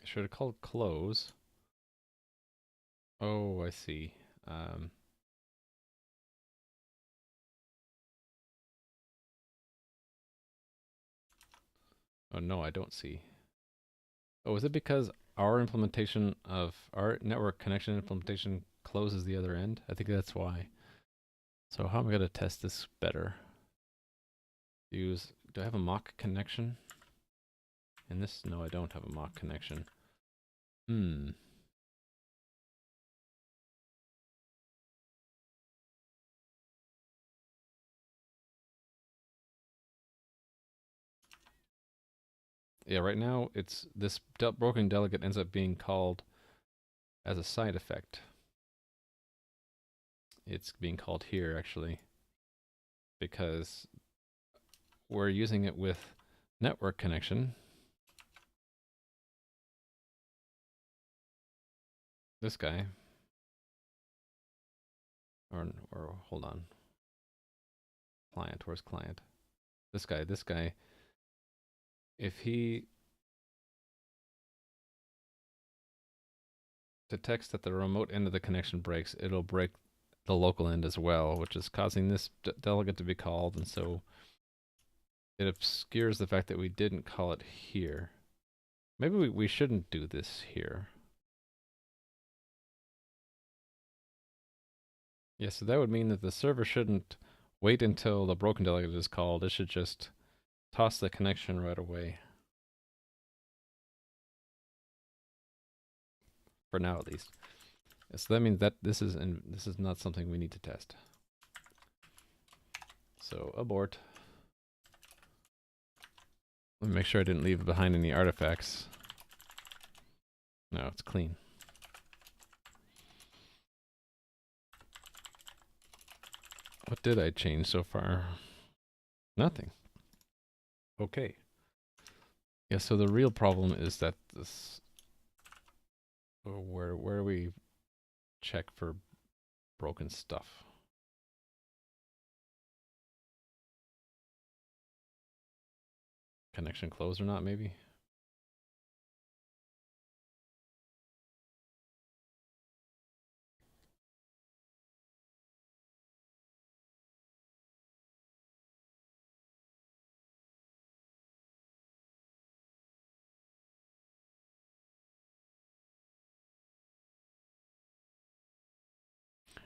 I should have called close. Oh, I see. Oh no, I don't see. Oh, is it because our implementation of our network connection implementation closes the other end? I think that's why. So how am I going to test this better? Do I have a mock connection? In this? No, I don't have a mock connection. Yeah, right now it's this broken delegate ends up being called as a side effect. It's being called here actually because we're using it with network connection. This guy, or hold on, client. Where's client? This guy. If he detects that the remote end of the connection breaks, it'll break the local end as well, which is causing this delegate to be called, and so it obscures the fact that we didn't call it here. Maybe we shouldn't do this here. Yeah, so that would mean that the server shouldn't wait until the broken delegate is called. It should just toss the connection right away. For now, at least. So that means that this is not something we need to test. So abort. Let me make sure I didn't leave behind any artifacts. No, it's clean. What did I change so far? Nothing. Okay. Yeah, so the real problem is that this... Where do we check for broken stuff? Connection closed or not, maybe?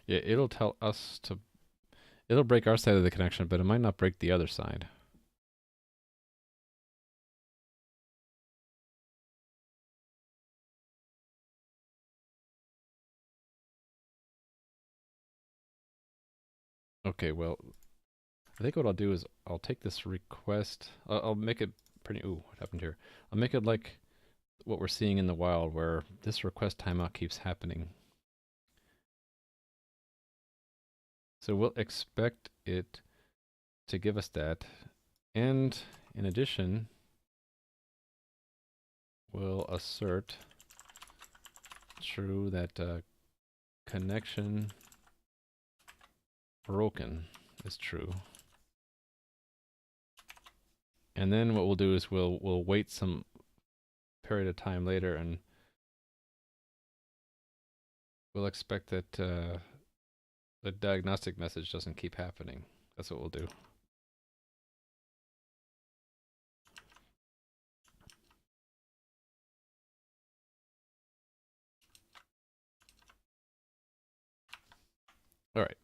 Yeah, it'll tell us to... It'll break our side of the connection, but it might not break the other side. Okay, well, I think what I'll do is I'll take this request. I'll make it pretty... Ooh, what happened here? I'll make it like what we're seeing in the wild, where this request timeout keeps happening. So we'll expect it to give us that. And in addition, we'll assert true that connection broken is true. And then what we'll do is we'll wait some period of time later, and we'll expect that the diagnostic message doesn't keep happening. That's what we'll do. All right.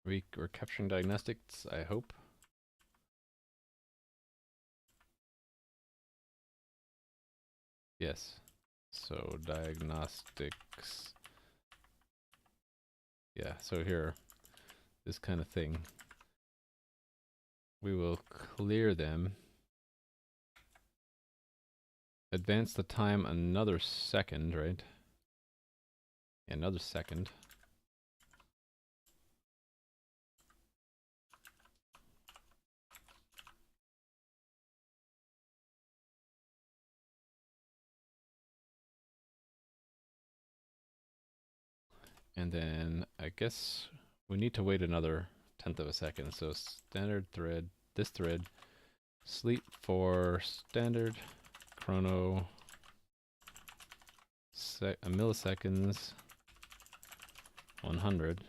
We're capturing diagnostics, I hope. Yes. So diagnostics. Yeah, so here, this kind of thing. We will clear them. Advance the time another second, right? Yeah, another second. And then I guess we need to wait another 1/10 of a second. So standard thread, this thread, sleep for standard chrono milliseconds 100.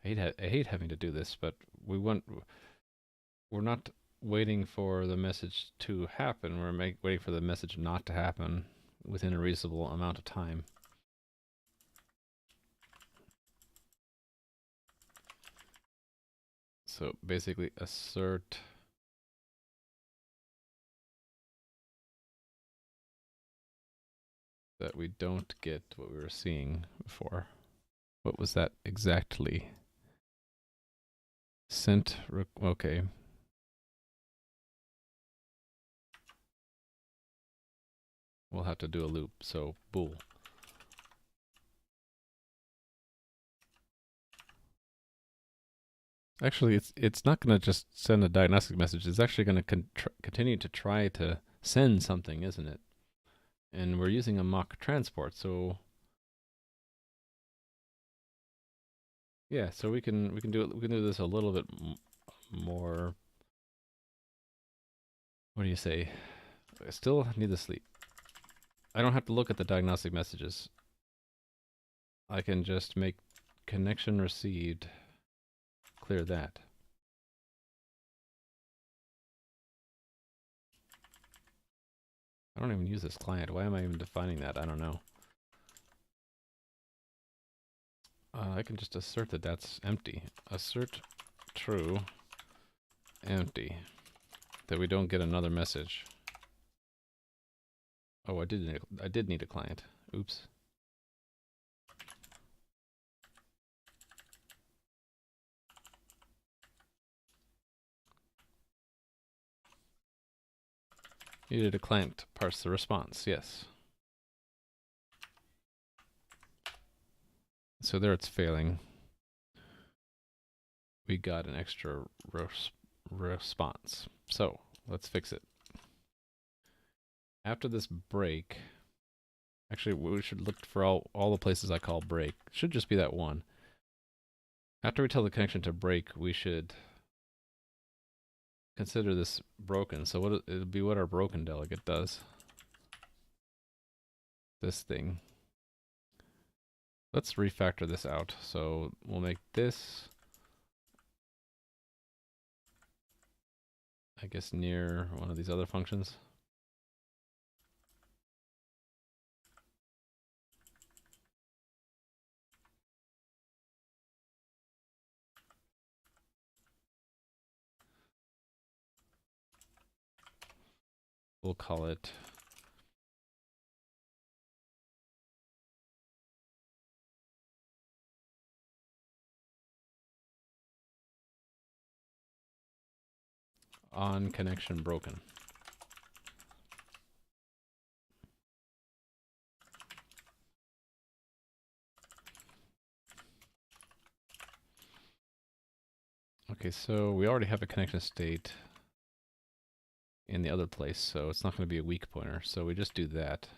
I hate having to do this, but we're not waiting for the message to happen. We're waiting for the message not to happen within a reasonable amount of time. So basically assert that we don't get what we were seeing before. What was that exactly? Sent, okay. We'll have to do a loop, so bool. Actually, it's not going to just send a diagnostic message. It's actually going to continue to try to send something, isn't it? And we're using a mock transport, so yeah. So we can do this a little bit more. What do you say? I still need to sleep. I don't have to look at the diagnostic messages. I can just make connection received. Clear that. I don't even use this client. Why am I even defining that? I don't know. I can just assert that that's empty. Assert true, empty. That we don't get another message. Oh, I did need a client. Oops. Needed a client to parse the response. Yes. So there it's failing. We got an extra response. So let's fix it. After this break, actually we should look for all the places I call break. It should just be that one. After we tell the connection to break, we should consider this broken. So it'll be what our broken delegate does. This thing. Let's refactor this out. So we'll make this, I guess, near one of these other functions. We'll call it on connection broken. Okay, so we already have a connection state in the other place, so it's not going to be a weak pointer. So we just do that.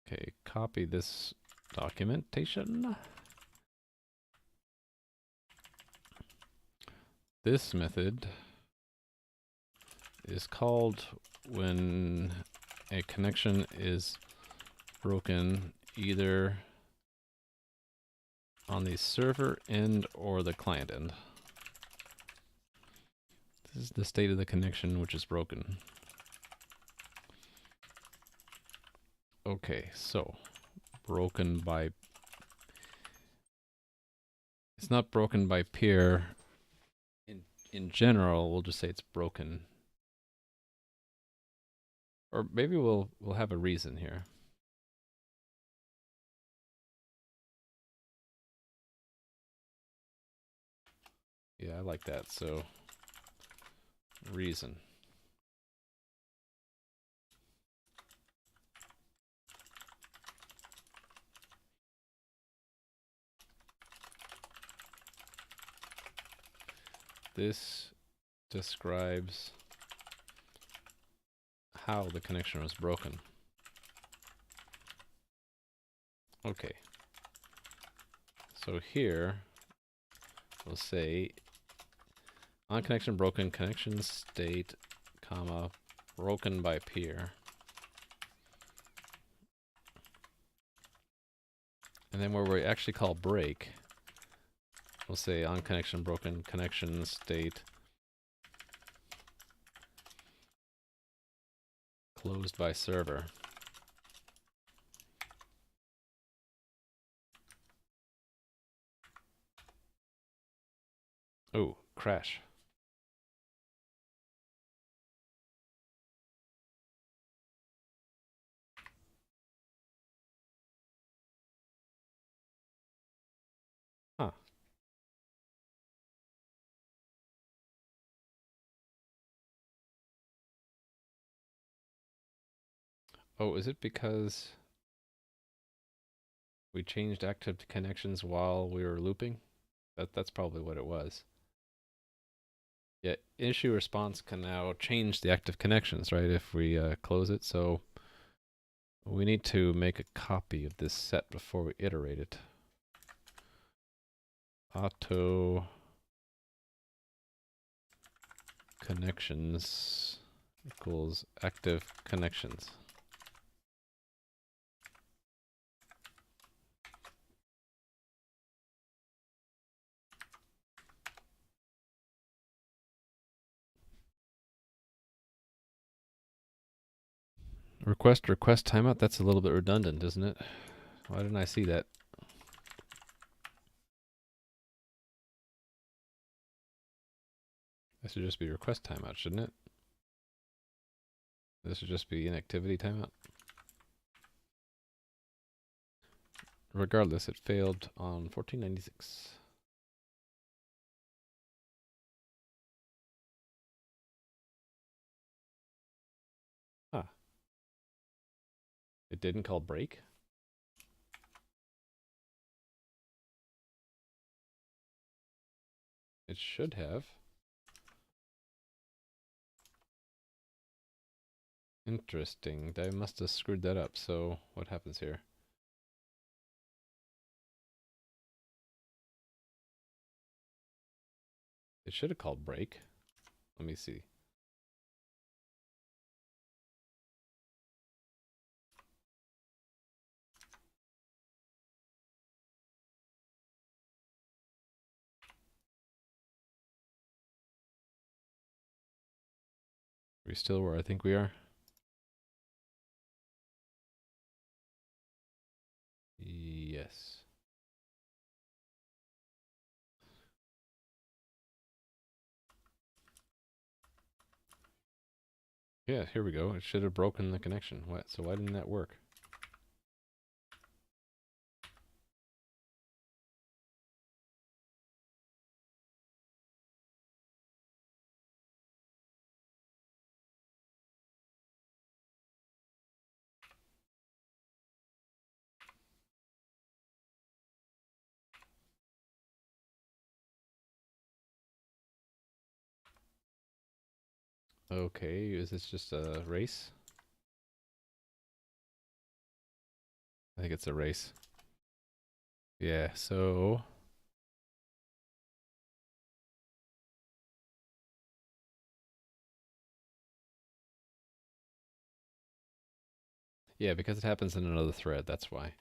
Okay, copy this documentation. This method is called when a connection is broken either on the server end or the client end. This is the state of the connection which is broken. Okay, so broken by It's not broken by peer. In general, we'll just say it's broken. Or maybe we'll have a reason here. Yeah, I like that. So reason. This describes how the connection was broken. Okay. So here we'll say on connection broken, connection state, comma, broken by peer. And then where we actually call break, we'll say on connection broken, connection state closed by server. Oh, crash. Huh. Oh, is it because we changed active connections while we were looping? That's probably what it was. Yeah, issue response can now change the active connections, right, if we close it. So we need to make a copy of this set before we iterate it. Auto connections equals active connections. Request timeout. That's a little bit redundant, isn't it? Why didn't I see that? This should just be request timeout, shouldn't it? This should just be inactivity timeout. Regardless, it failed on 1496. Huh. It didn't call break? It should have. Interesting. They must have screwed that up. So what happens here? It should have called break. Let me see. Are we still where I think we are? Yes. Yeah, here we go. It should have broken the connection. What? So why didn't that work? Okay, is this just a race? I think it's a race. Yeah, so yeah, because it happens in another thread, that's why.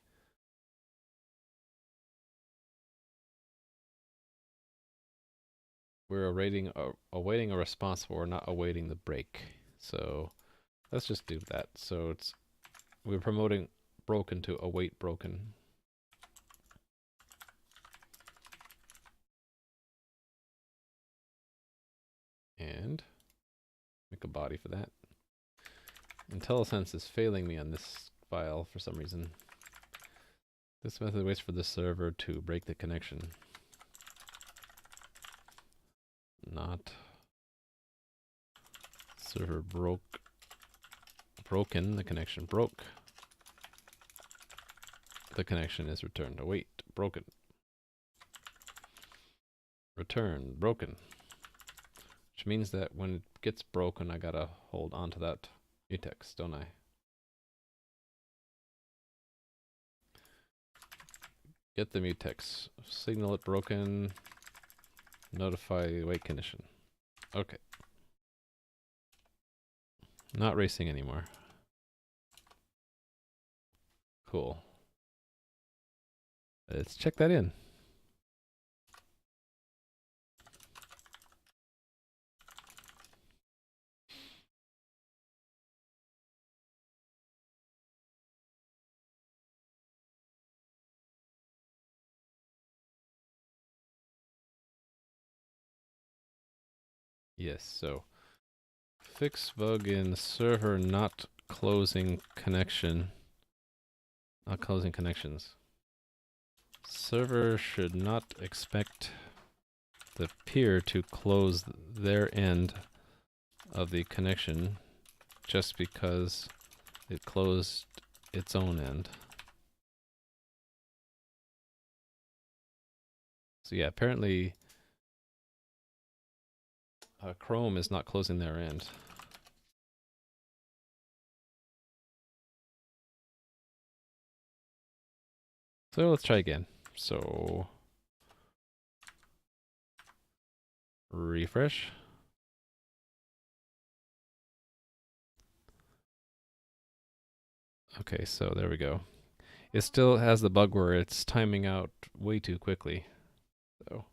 We're awaiting a response, but we're not awaiting the break. So let's just do that. So we're promoting broken to await broken. And make a body for that. IntelliSense is failing me on this file for some reason. This method waits for the server to break the connection. Not server broken, the connection broke. The connection is returned. Await, broken. Return, broken. Which means that when it gets broken, I gotta hold on to that mutex, don't I? Get the mutex. Signal it broken. Notify wait condition. Okay. Not racing anymore. Cool. Let's check that in. Yes, so fix bug in server not closing connection. Not closing connections. Server should not expect the peer to close their end of the connection just because it closed its own end. So yeah, apparently Chrome is not closing their end. So let's try again. So refresh. Okay, so there we go. It still has the bug where it's timing out way too quickly. So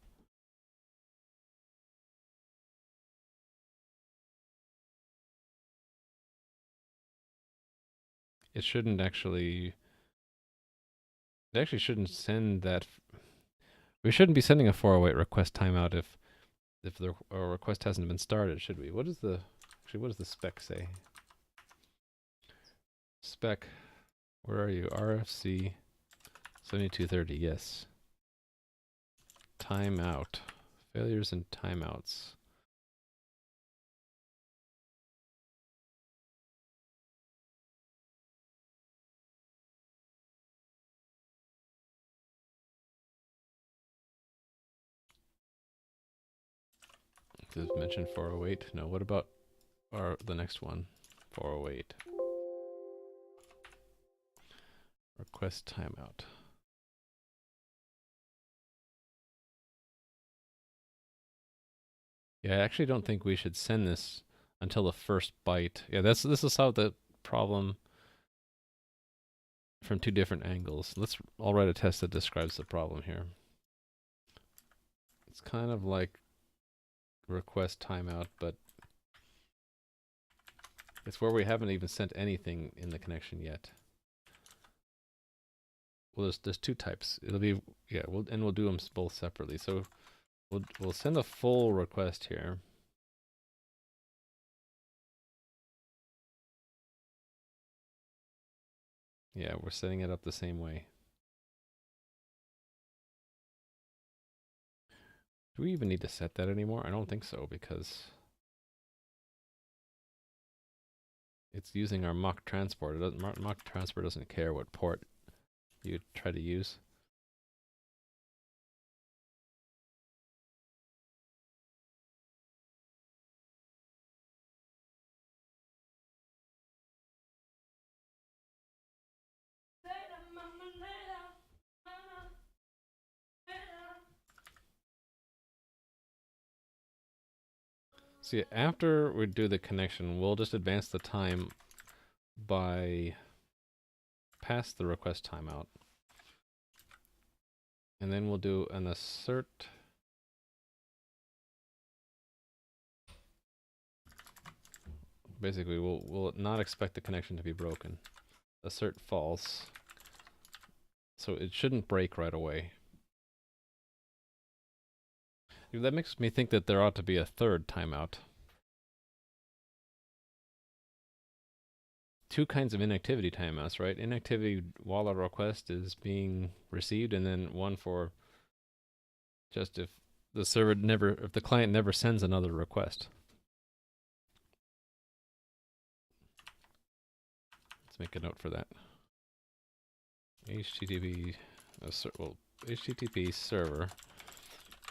it shouldn't actually. It actually shouldn't send that. We shouldn't be sending a 408 request timeout if the request hasn't been started, should we? What does the spec say? Spec, where are you? RFC 7230, yes. Timeout. Failures and timeouts. Does it mention 408? No, what about the next one? 408. Request timeout. Yeah, I actually don't think we should send this until the first byte. Yeah, this is how the problem from two different angles. I'll write a test that describes the problem here. It's kind of like request timeout, but it's where we haven't even sent anything in the connection yet. Well, there's two types. It'll be we'll do them both separately. So we'll send a full request here. Yeah, we're setting it up the same way. Do we even need to set that anymore? I don't think so, because it's using our mock transport. Mock transport doesn't care what port you try to use. See, after we do the connection, we'll just advance the time by past the request timeout. And then we'll do an assert. Basically, we'll not expect the connection to be broken. Assert false. So it shouldn't break right away. That makes me think that there ought to be a third timeout. two kinds of inactivity timeouts, right? Inactivity while a request is being received, and then one for just if the client never sends another request. Let's make a note for that. HTTP server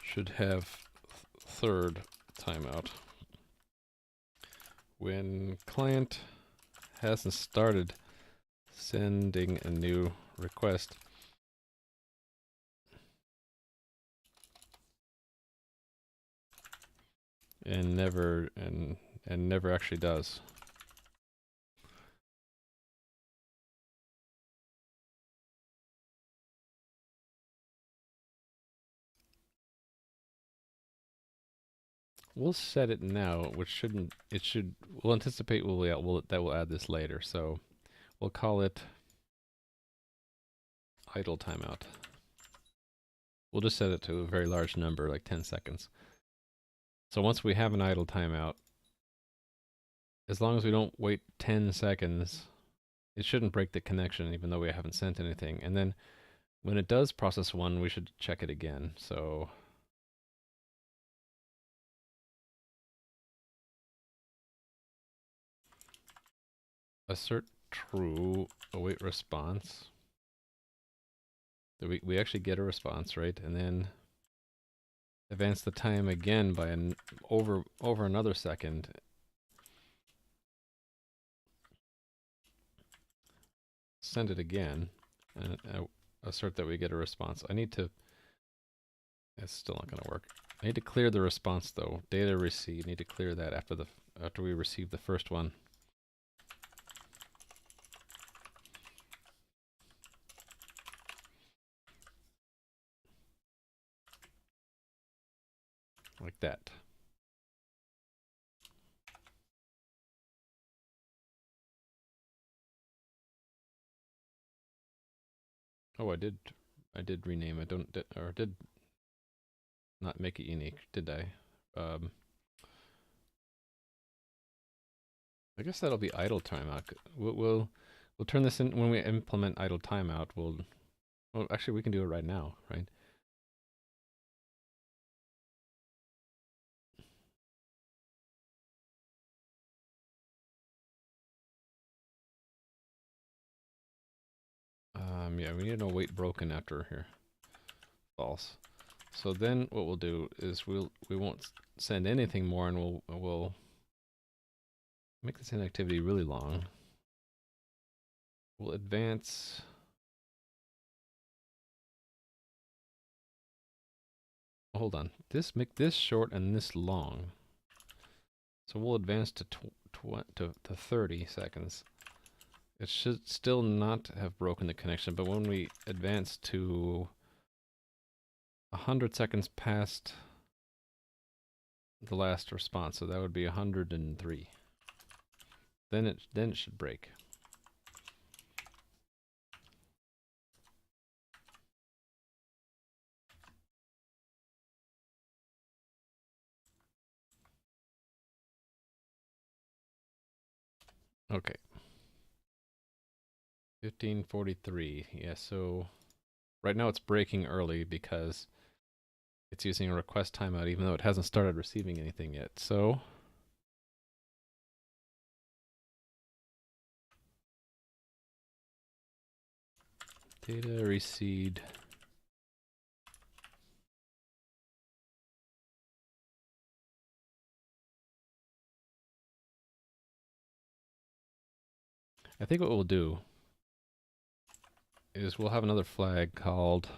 should have third timeout when client hasn't started sending a new request and never actually does. We'll set it now, which shouldn't, it should, we'll anticipate that will add this later. So we'll call it idle timeout. We'll just set it to a very large number, like 10 seconds. So once we have an idle timeout, as long as we don't wait 10 seconds, it shouldn't break the connection even though we haven't sent anything. And then when it does process one, we should check it again. So assert true, await response. We actually get a response, right? And then advance the time again by over another second. Send it again, and assert that we get a response. It's still not going to work. I need to clear the response though. Data received, need to clear that after we receive the first one. Like that. Oh, I did rename it. Did not make it unique, did I? I guess that'll be idle timeout. We'll turn this in when we implement idle timeout. Well, actually, we can do it right now, right? Yeah, we need to await broken after here. False. So then what we'll do is we won't send anything more, and we'll make this inactivity really long. We'll advance. Hold on. Make this short and this long. So we'll advance to 30 seconds. It should still not have broken the connection, but when we advance to 100 seconds past the last response, so that would be 103. Then it should break. Okay. 1543. Yeah, so right now it's breaking early because it's using a request timeout even though it hasn't started receiving anything yet. So data received. I think what we'll do is we'll have another flag called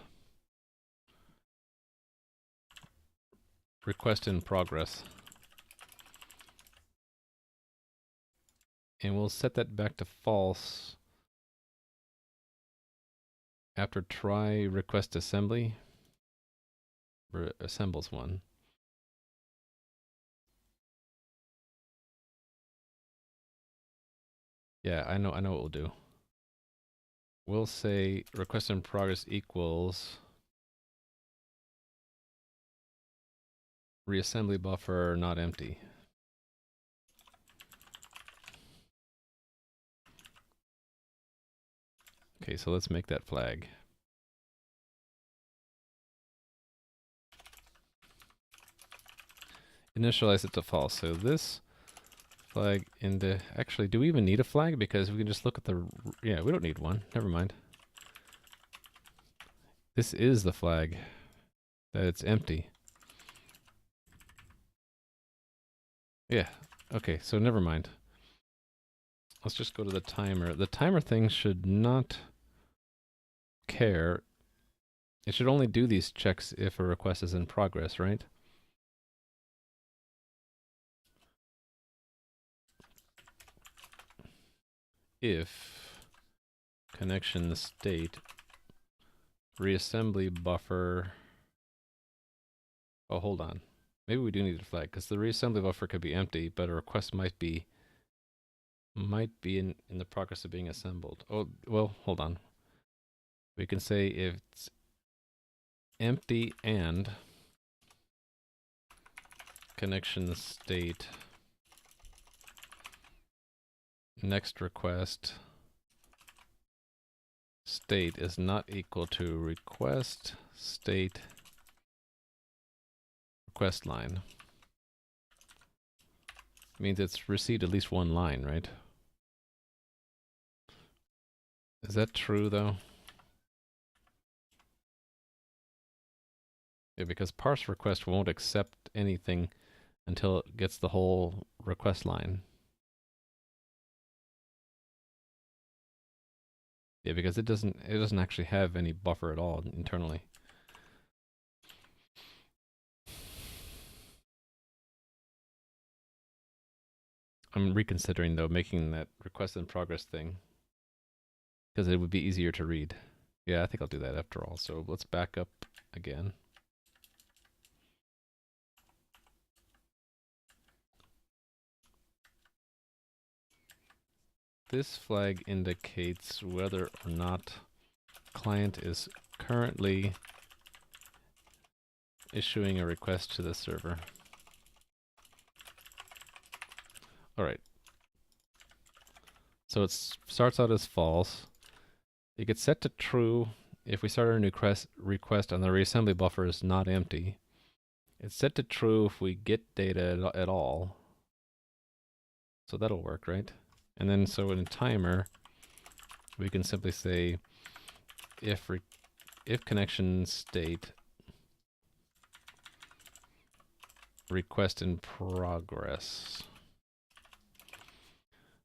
request in progress. And we'll set that back to false after try request assembly assembles one. Yeah, I know what we'll do. We'll say request in progress equals reassembly buffer not empty. Okay, so let's make that flag. Initialize it to false. So this flag actually, do we even need a flag? Because we can just look at yeah, we don't need one. Never mind. This is the flag that it's empty. Yeah. Okay, so never mind. Let's just go to the timer. The timer thing should not care. It should only do these checks if a request is in progress, right? If connection state reassembly buffer. Oh, hold on. Maybe we do need a flag because the reassembly buffer could be empty, but a request might be in the progress of being assembled. Oh, well, hold on. We can say if it's empty and connection state next request state is not equal to request state request line. Means it's received at least one line, right? Is that true though? Yeah, because parse request won't accept anything until it gets the whole request line. Yeah, because it doesn't actually have any buffer at all internally. I'm reconsidering though making that request in progress thing because it would be easier to read. Yeah, I think I'll do that after all. So let's back up again. This flag indicates whether or not client is currently issuing a request to the server. All right. So it starts out as false. It gets set to true if we start a new request and the reassembly buffer is not empty. It's set to true if we get data at all. So that'll work, right? And then so in a timer, we can simply say if connection state request in progress,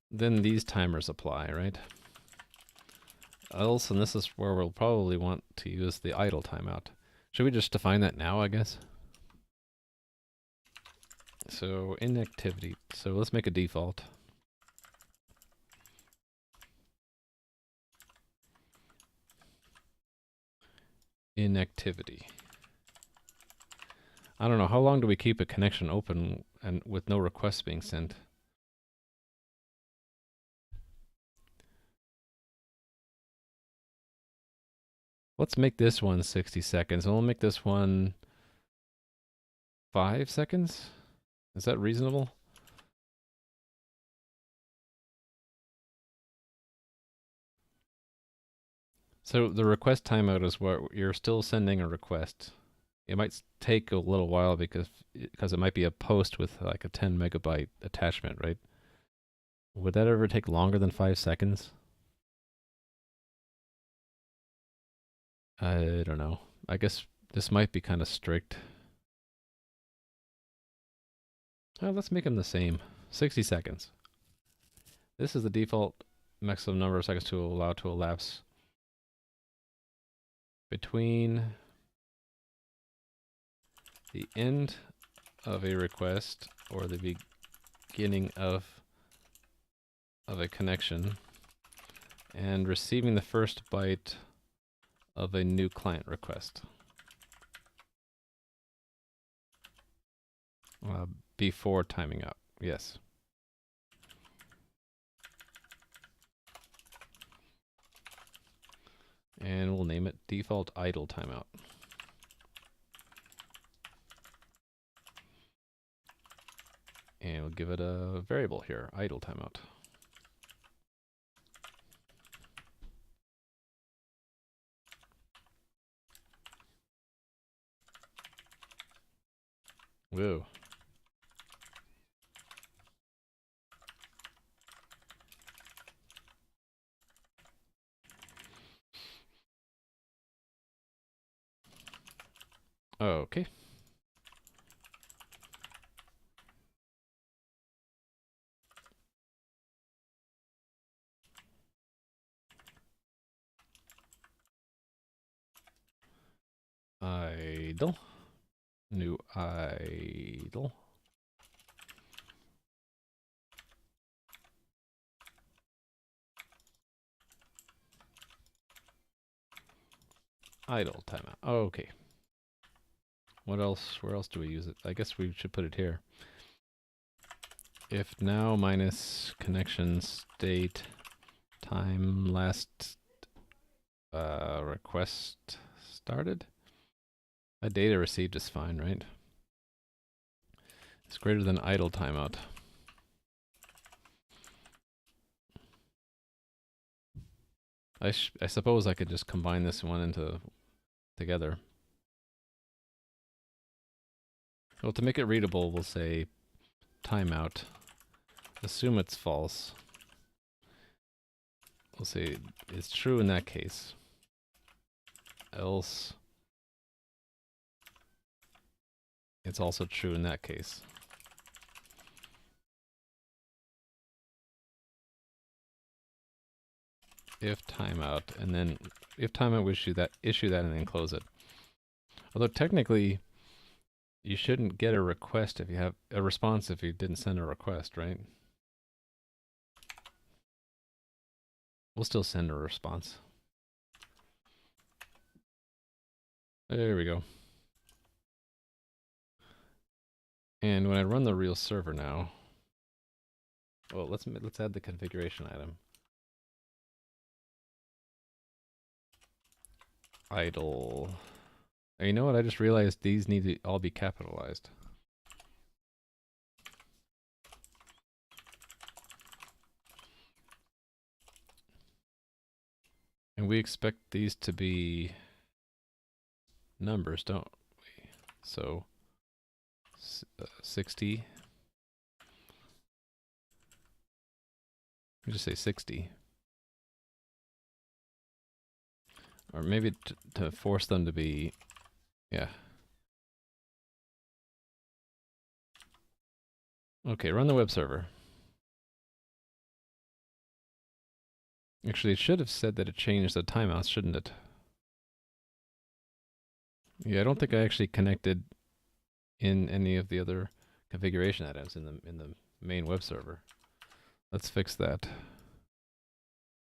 then these timers apply, right? Else, and this is where we'll probably want to use the idle timeout. Should we just define that now, I guess? So inactivity. So let's make a default. Inactivity. I don't know, how long do we keep a connection open and with no requests being sent? Let's make this one 60 seconds, and we'll make this one 5 seconds? Is that reasonable? So the request timeout is where you're still sending a request. It might take a little while because it might be a post with like a 10 megabyte attachment, right? Would that ever take longer than 5 seconds? I don't know. I guess this might be kind of strict. Let's make them the same. 60 seconds. This is the default maximum number of seconds to allow to elapse between the end of a request or the beginning of a connection and receiving the first byte of a new client request. Before timing out, yes. And we'll name it default idle timeout. And we'll give it a variable here, idle timeout. Whoa. Okay. Idle. New idle. Idle timeout. Okay. What else? Where else do we use it? I guess we should put it here. If now minus connection state time last request started. A data received is fine, right? It's greater than idle timeout. I suppose I could just combine this one into together. Well, to make it readable, we'll say timeout. Assume it's false. We'll say it's true in that case. Else, it's also true in that case. If timeout, and then if timeout, we issue that and then close it. Although technically, you shouldn't get a request if you have a response if you didn't send a request, right? We'll still send a response. There we go. And when I run the real server now, well, let's add the configuration item. Idle. And you know what? I just realized these need to all be capitalized. And we expect these to be numbers, don't we? So 60. We just say 60. Or maybe to force them to be, yeah. Okay, run the web server. Actually, it should have said that it changed the timeouts, shouldn't it? Yeah, I don't think I actually connected in any of the other configuration items in the main web server. Let's fix that.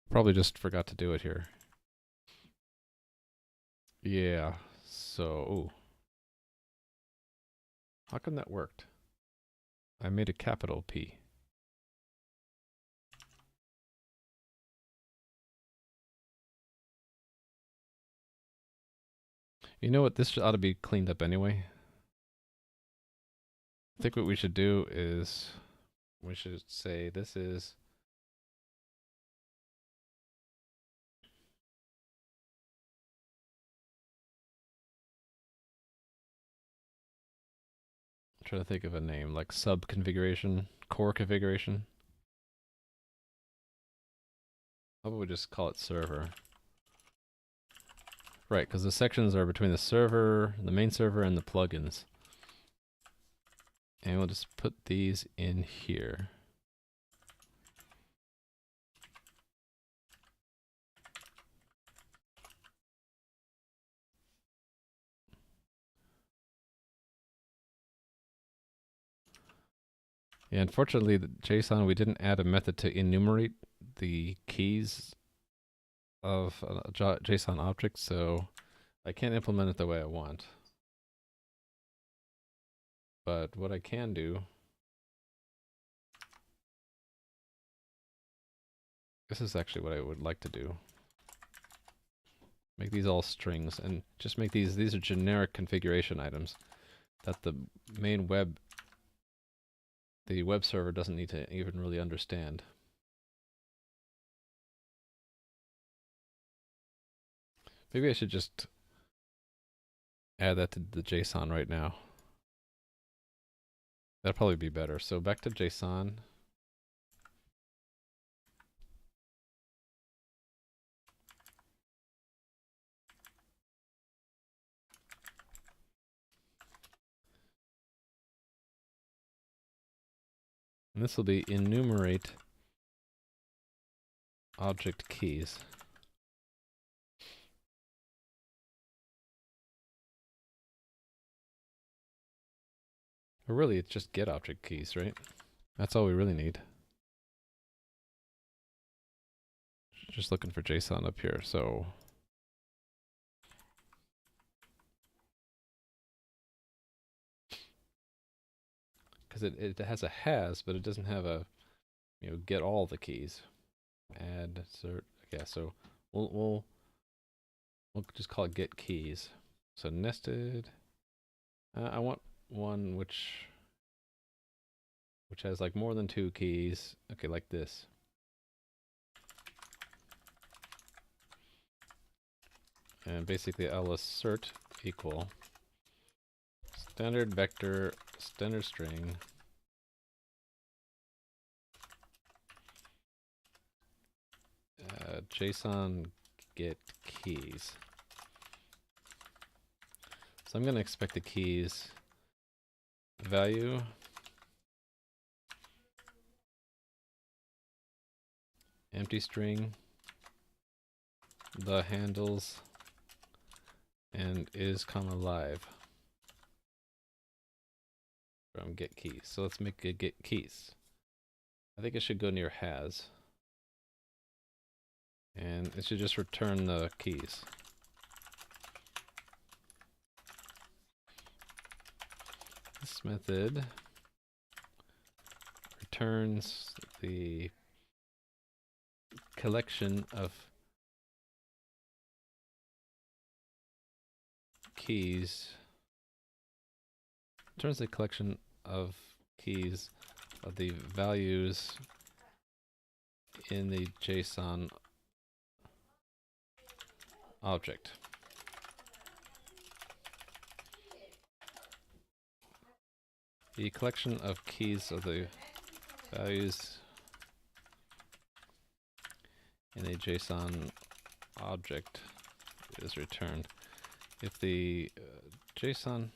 Probably just forgot to do it here. Yeah, so, ooh. How come that worked? I made a capital P. You know what? This ought to be cleaned up anyway. I think what we should do is we should say this is I'm trying to think of a name like sub configuration, core configuration. How about we just call it server? Right, because the sections are between the server, the main server, and the plugins. And we'll just put these in here. Yeah, unfortunately, the JSON, we didn't add a method to enumerate the keys of a JSON object, so I can't implement it the way I want. But what I can do, this is actually what I would like to do. Make these all strings and just make these are generic configuration items that the main web server doesn't need to even really understand. Maybe I should just add that to the JSON right now. That'd probably be better. So back to JSON. And this will be enumerate object keys. Or really, it's just get object keys, right? That's all we really need. Just looking for JSON up here, so. Because it has a has, but it doesn't have a, get all the keys. Add, cert, yeah, so we'll just call it get keys. So nested, I want one which has like more than 2 keys. Okay, like this. And basically I'll assert equal standard vector, standard string, JSON get keys. So I'm going to expect the keys value, empty string, the handles, and is comma live from get keys. So let's make it get keys. I think it should go near has. And it should just return the keys. This method returns the collection of keys. Returns the collection of keys of the values in the JSON object. The collection of keys of the values in a JSON object is returned. If the JSON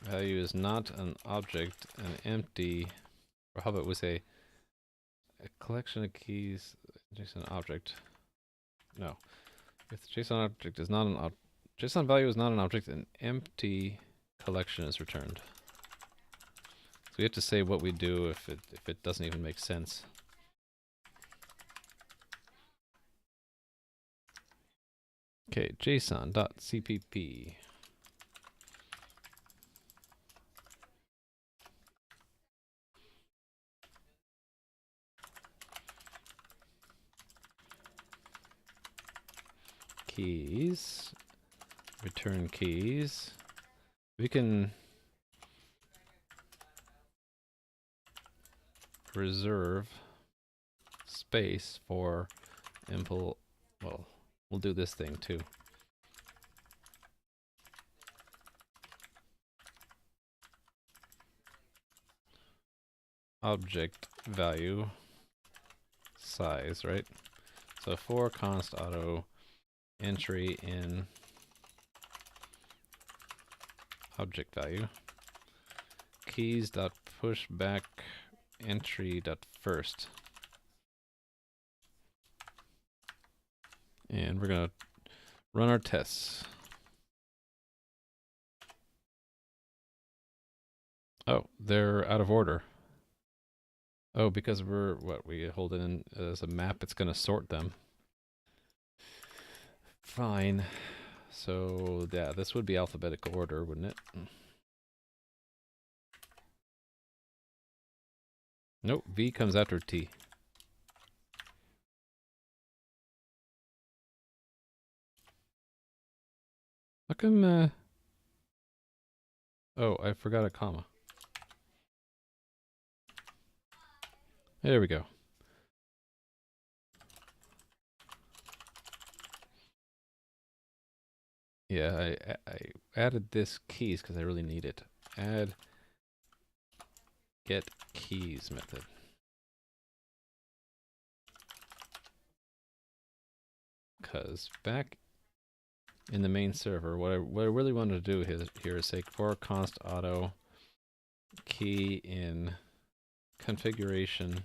value is not an object, an empty, or how about we say a collection of keys, JSON object. No. If the JSON object is not an JSON value is not an object, an empty collection is returned. So we have to say what we do if it doesn't even make sense. Okay, JSON.cpp. Keys, return keys. We can reserve space for well, we'll do this thing too. Object value size, right? So for const auto entry in object value keys dot push back entry dot first, and we're gonna run our tests. Oh, they're out of order. Oh, because we hold it in as a map, it's gonna sort them. Fine. So yeah, this would be alphabetical order, wouldn't it? Nope, V comes after T. How come, oh, I forgot a comma. There we go. Yeah, I added this keys because I really need it. Add get keys method. Because back in the main server, what I really wanted to do here is say for const auto key in configuration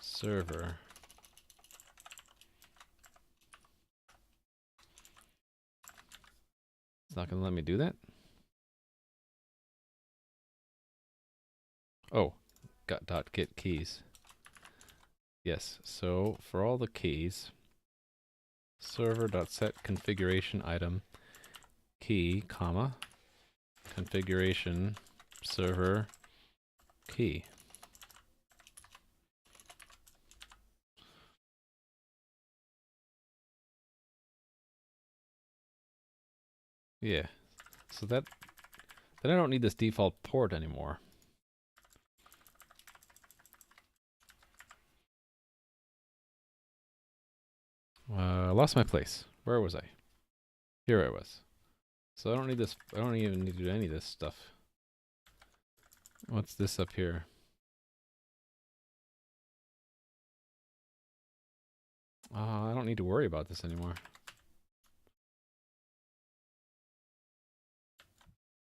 server. It's not going to let me do that. Oh, get keys. Yes, so for all the keys, server.set configuration item key, comma, configuration server key. Yeah, so then I don't need this default port anymore. I lost my place. Where was I? Here I was. So I don't need this. I don't even need to do any of this stuff. What's this up here? I don't need to worry about this anymore.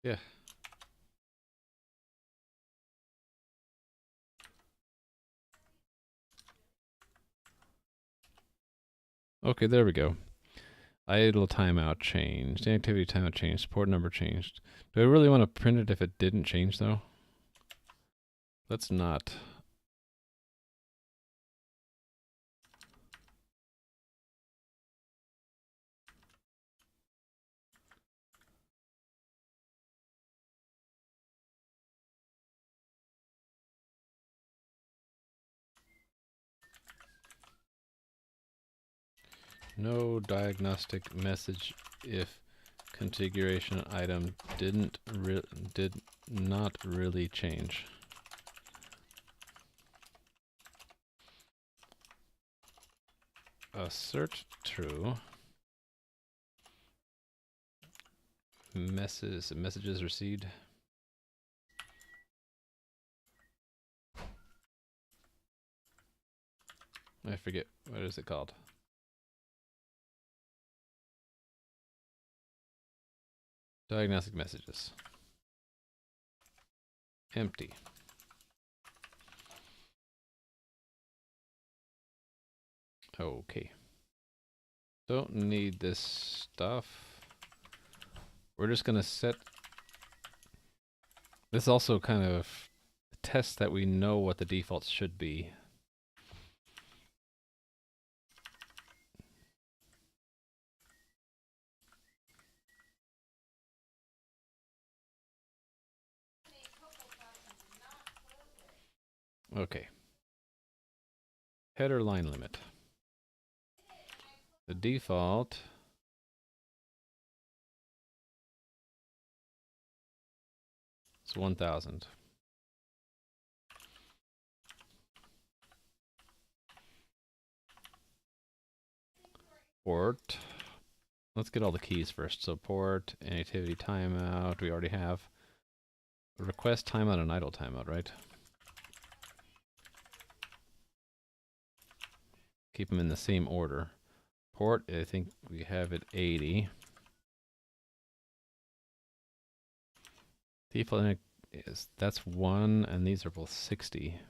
Yeah. Okay, there we go. Idle timeout changed. Activity timeout changed. Port number changed. Do I really want to print it if it didn't change though? Let's not. No diagnostic message if configuration item did not really change. Assert true. Messages received. I forget, what is it called? Diagnostic messages. Empty. Okay. Don't need this stuff. We're just gonna set. This also kind of tests that we know what the defaults should be. Okay. Header line limit. The default is 1000. Port. Let's get all the keys first. So port, activity timeout, we already have. Request timeout and idle timeout, right? Keep them in the same order. Port, I think we have it 80. Default is, that's 1, and these are both 60.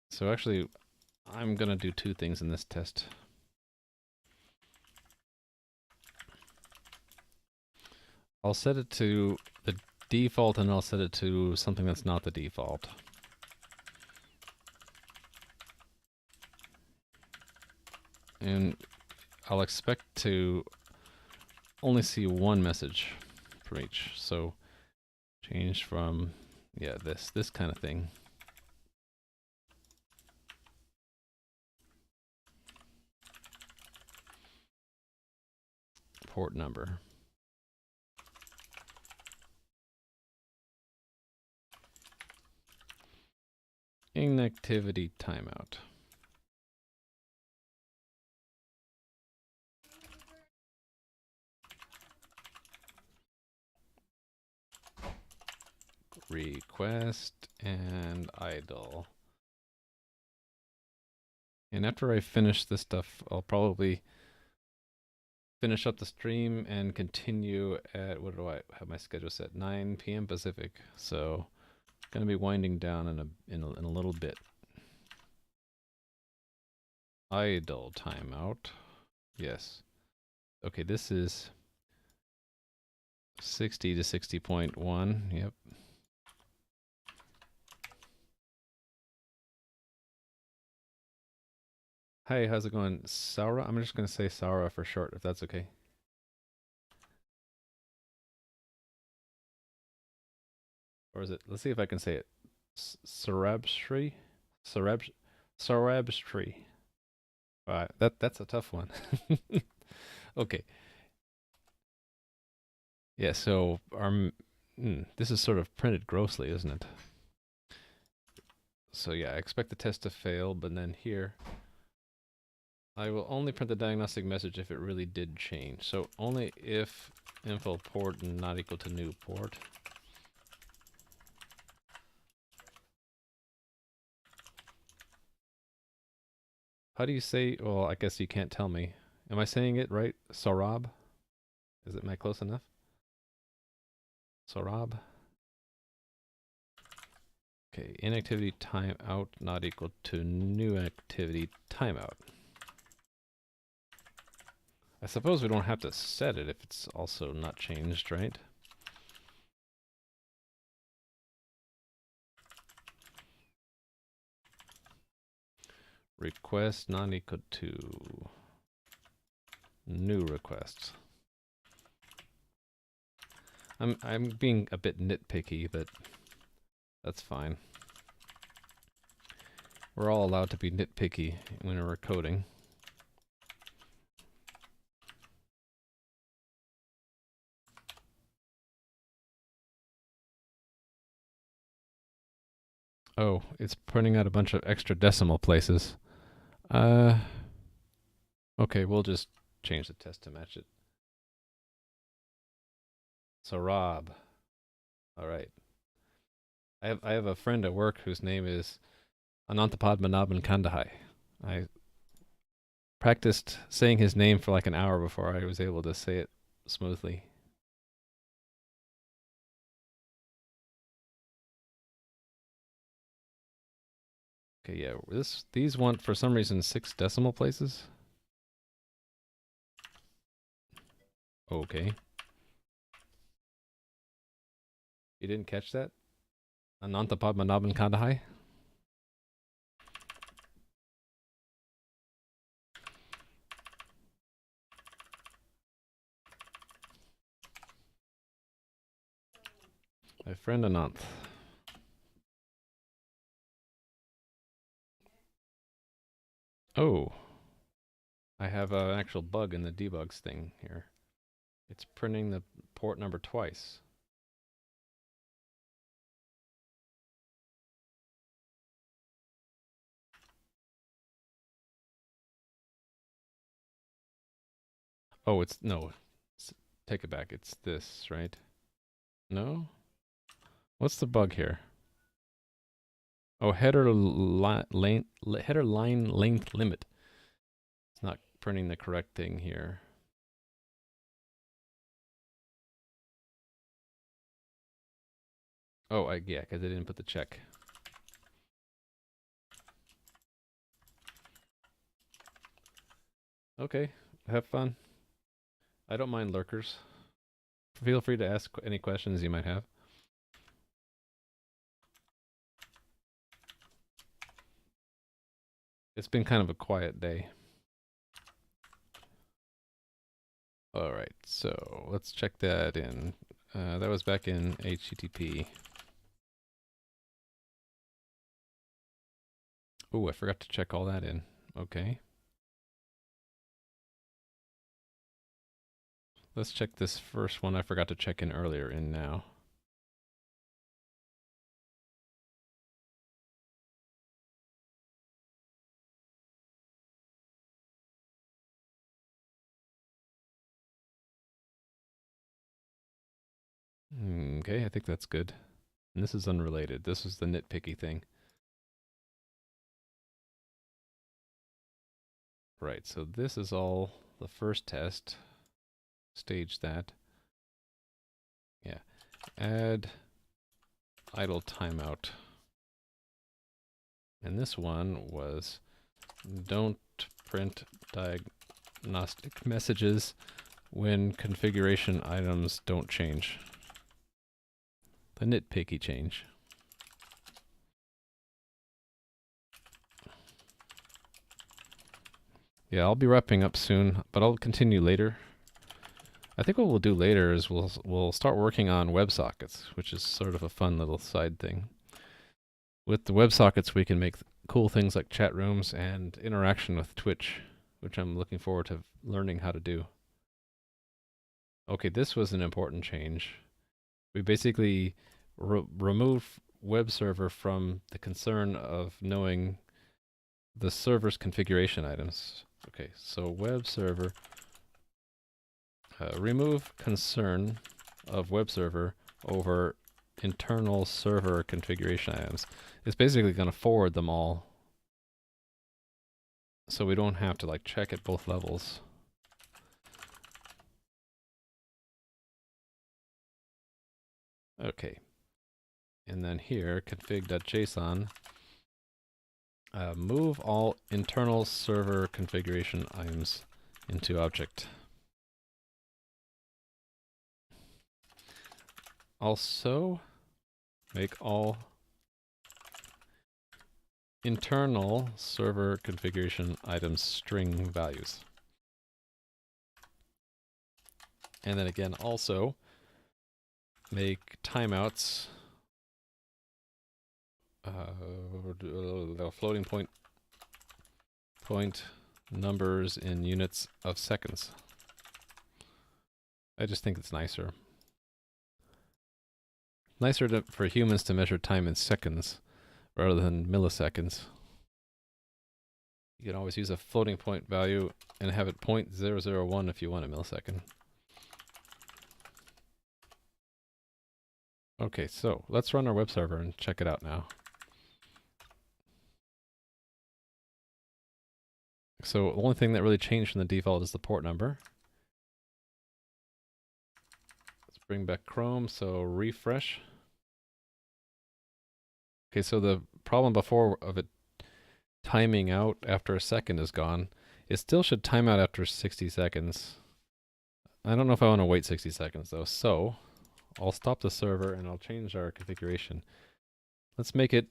So actually, I'm gonna do two things in this test. I'll set it to the default, and I'll set it to something that's not the default. And I'll expect to only see one message from each. So change from, yeah, this kind of thing. Port number. Inactivity timeout. Request and idle. And after I finish this stuff, I'll probably finish up the stream and continue at, what do I have my schedule set? 9 p.m. Pacific. So gonna be winding down in a little bit. Idle timeout. Yes. Okay, this is 60 to 60.1. Yep. Hey, how's it going? Saura? I'm just going to say Saura for short, if that's okay. Or is it? Let's see if I can say it. Sarabshri? Sarabshri. That's a tough one. Okay. Yeah, so this is sort of printed grossly, isn't it? So yeah, I expect the test to fail, but then here, I will only print the diagnostic message if it really did change. So only if info port not equal to new port. How do you say, well, I guess you can't tell me. Am I saying it right? Sorab? Is it, am I close enough? Sorab? Okay, inactivity timeout not equal to new activity timeout. I suppose we don't have to set it if it's also not changed, right? Request not equal to new requests. I'm being a bit nitpicky, but that's fine. We're all allowed to be nitpicky when we're coding. Oh, it's printing out a bunch of extra decimal places. Okay, we'll just change the test to match it. So Rob. All right. I have a friend at work whose name is Anantapadmanabhan Kandahai. I practiced saying his name for like an hour before I was able to say it smoothly. Okay, yeah, these want for some reason 6 decimal places. Okay. You didn't catch that? Anantapadmanabhan Kandahai? My friend Anant. Oh. I have an actual bug in the debugs thing here. It's printing the port number twice. Oh, it's, no. Take it back. It's this, right? No? What's the bug here? Oh, header line length limit. It's not printing the correct thing here. Oh, yeah, because I didn't put the check. Okay, have fun. I don't mind lurkers. Feel free to ask any questions you might have. It's been kind of a quiet day. All right, so let's check that in. That was back in HTTP. Oh, I forgot to check all that in. Okay. Let's check this first one I forgot to check in earlier in now. Okay, I think that's good. And this is unrelated. This is the nitpicky thing. Right, so this is all the first test. Stage that. Yeah. Add idle timeout. And this one was don't print diagnostic messages when configuration items don't change. The nitpicky change. Yeah, I'll be wrapping up soon, but I'll continue later. I think what we'll do later is we'll start working on WebSockets, which is sort of a fun little side thing. With the WebSockets, we can make cool things like chat rooms and interaction with Twitch, which I'm looking forward to learning how to do. Okay, this was an important change. We basically remove web server from the concern of knowing the server's configuration items. Okay, so web server, remove concern of web server over internal server configuration items. It's basically going to forward them all, so we don't have to like check at both levels. Okay, and then here config.json, move all internal server configuration items into object. Also, make all internal server configuration items string values. And then again, also make timeouts floating point numbers in units of seconds. I just think it's nicer. Nicer for humans to measure time in seconds rather than milliseconds. You can always use a floating point value and have it 0.001 if you want a millisecond. Okay, so let's run our web server and check it out now. So the only thing that really changed from the default is the port number. Let's bring back Chrome, so refresh. Okay, so the problem before of it timing out after a second is gone. It still should time out after 60 seconds. I don't know if I want to wait 60 seconds though, so I'll stop the server and I'll change our configuration. Let's make it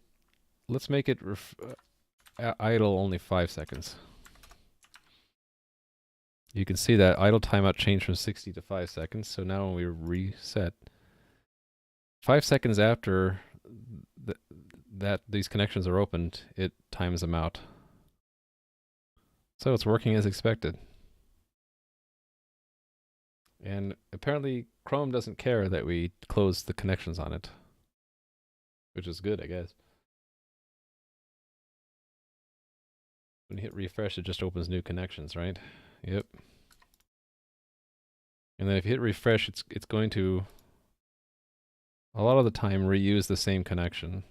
idle only 5 seconds. You can see that idle timeout changed from 60 to 5 seconds. So now when we reset, 5 seconds after that these connections are opened, it times them out. So it's working as expected. And apparently Chrome doesn't care that we close the connections on it, which is good, I guess. When you hit refresh, it just opens new connections, right? Yep. And then if you hit refresh, it's going to, a lot of the time, reuse the same connection.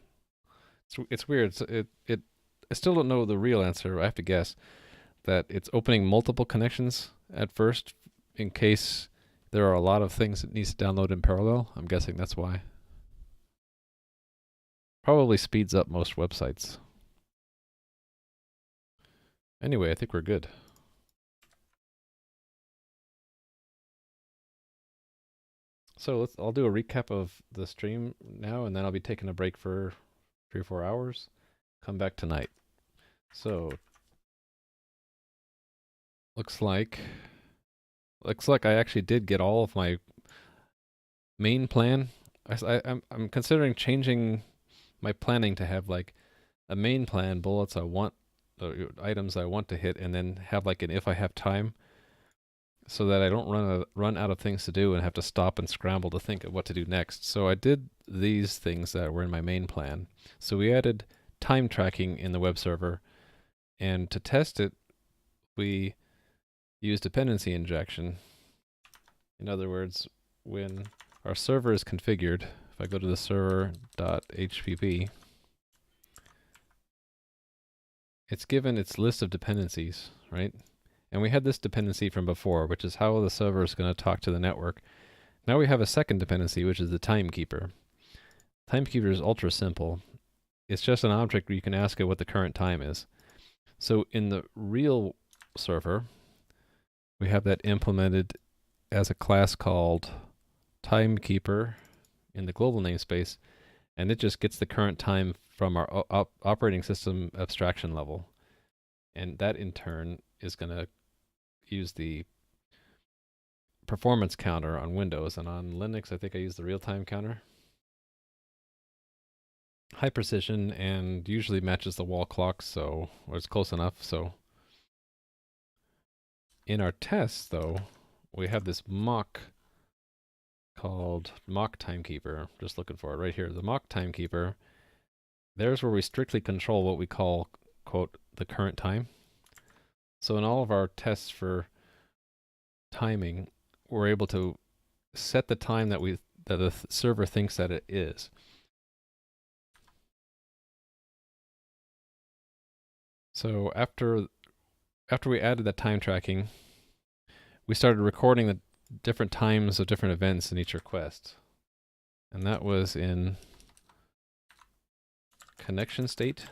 It's weird. I still don't know the real answer. I have to guess that it's opening multiple connections at first in case there are a lot of things it needs to download in parallel. I'm guessing that's why. Probably speeds up most websites. Anyway, I think we're good. So I'll do a recap of the stream now, and then I'll be taking a break for 3 or 4 hours. Come back tonight. So looks like I actually did get all of my main plan. I'm considering changing my planning to have like a main plan, bullets I want, items I want to hit, and then have like an if I have time, so that I don't run out of things to do and have to stop and scramble to think of what to do next. So I did these things that were in my main plan. So we added time tracking in the web server, and to test it, we used dependency injection. In other words, when our server is configured, if I go to the server.hpp, it's given its list of dependencies, right? And we had this dependency from before, which is how the server is going to talk to the network. Now we have a second dependency, which is the timekeeper. Timekeeper is ultra simple. It's just an object where you can ask it what the current time is. So in the real server, we have that implemented as a class called Timekeeper in the global namespace, and it just gets the current time from our operating system abstraction level. And that in turn is going to use the performance counter on Windows, and on Linux I think I use the real-time counter. High precision and usually matches the wall clock, so, or it's close enough. So in our tests though, we have this mock called mock timekeeper. Just looking for it right here. The mock timekeeper, there's where we strictly control what we call, quote, the current time. So in all of our tests for timing, we're able to set the time that the server thinks that it is. So after we added that time tracking, we started recording the different times of different events in each request. And that was in connection state.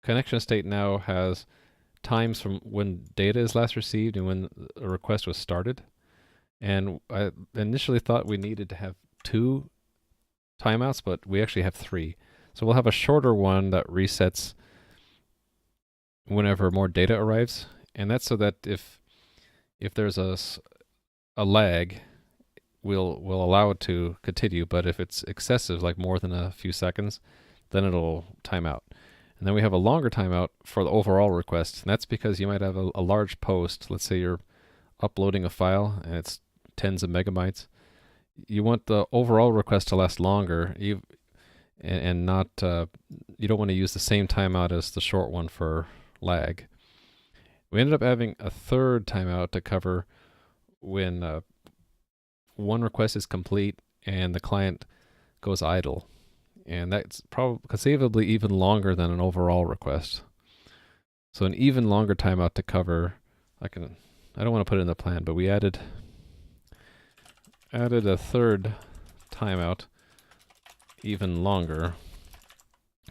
Connection state now has times from when data is last received and when a request was started. And I initially thought we needed to have 2 timeouts, but we actually have 3. So we'll have a shorter one that resets whenever more data arrives. And that's so that if there's a lag, we'll allow it to continue, but if it's excessive, like more than a few seconds, then it'll time out. And then we have a longer timeout for the overall request, and that's because you might have a large post. Let's say you're uploading a file and it's tens of megabytes. You want the overall request to last longer, and not you don't want to use the same timeout as the short one for lag. We ended up having a third timeout to cover when one request is complete and the client goes idle. And that's probably conceivably even longer than an overall request. So an even longer timeout to cover, I don't want to put it in the plan, but we added a third timeout, even longer,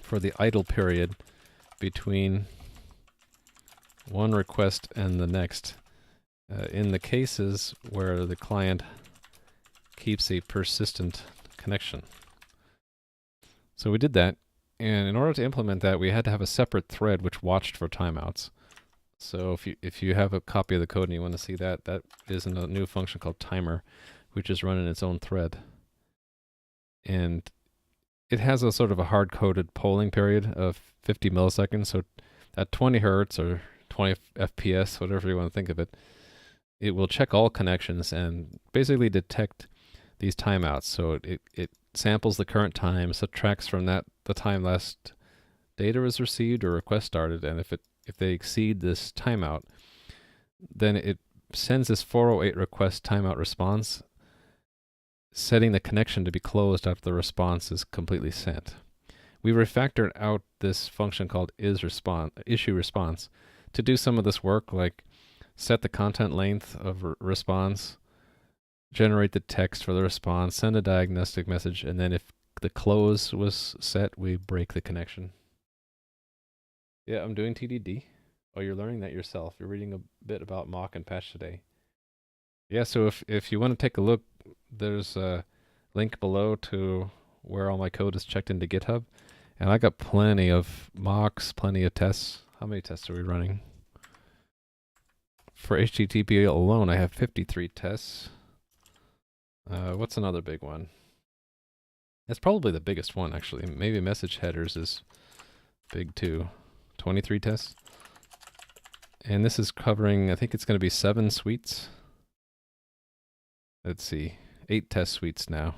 for the idle period between one request and the next, in the cases where the client keeps a persistent connection. So we did that, and in order to implement that, we had to have a separate thread which watched for timeouts. So if you have a copy of the code and you want to see that, that is in a new function called timer, which is run in its own thread. And it has a sort of a hard-coded polling period of 50 milliseconds. So at 20 hertz or 20 FPS, whatever you want to think of it, it will check all connections and basically detect these timeouts. So it samples the current time, subtracts from that the time last data was received or request started, and if they exceed this timeout, then it sends this 408 request timeout response, setting the connection to be closed after the response is completely sent. We refactored out this function called issue response to do some of this work, like set the content length of response, generate the text for the response, send a diagnostic message, and then if the close was set, we break the connection. Yeah, I'm doing TDD. Oh, you're learning that yourself. You're reading a bit about mock and patch today. Yeah, so if you want to take a look, there's a link below to where all my code is checked into GitHub. And I got plenty of mocks, plenty of tests. How many tests are we running? For HTTP alone, I have 53 tests. What's another big one? That's probably the biggest one, actually. Maybe message headers is big too. 23 tests. And this is covering, I think it's going to be 7 suites. Let's see, 8 test suites now.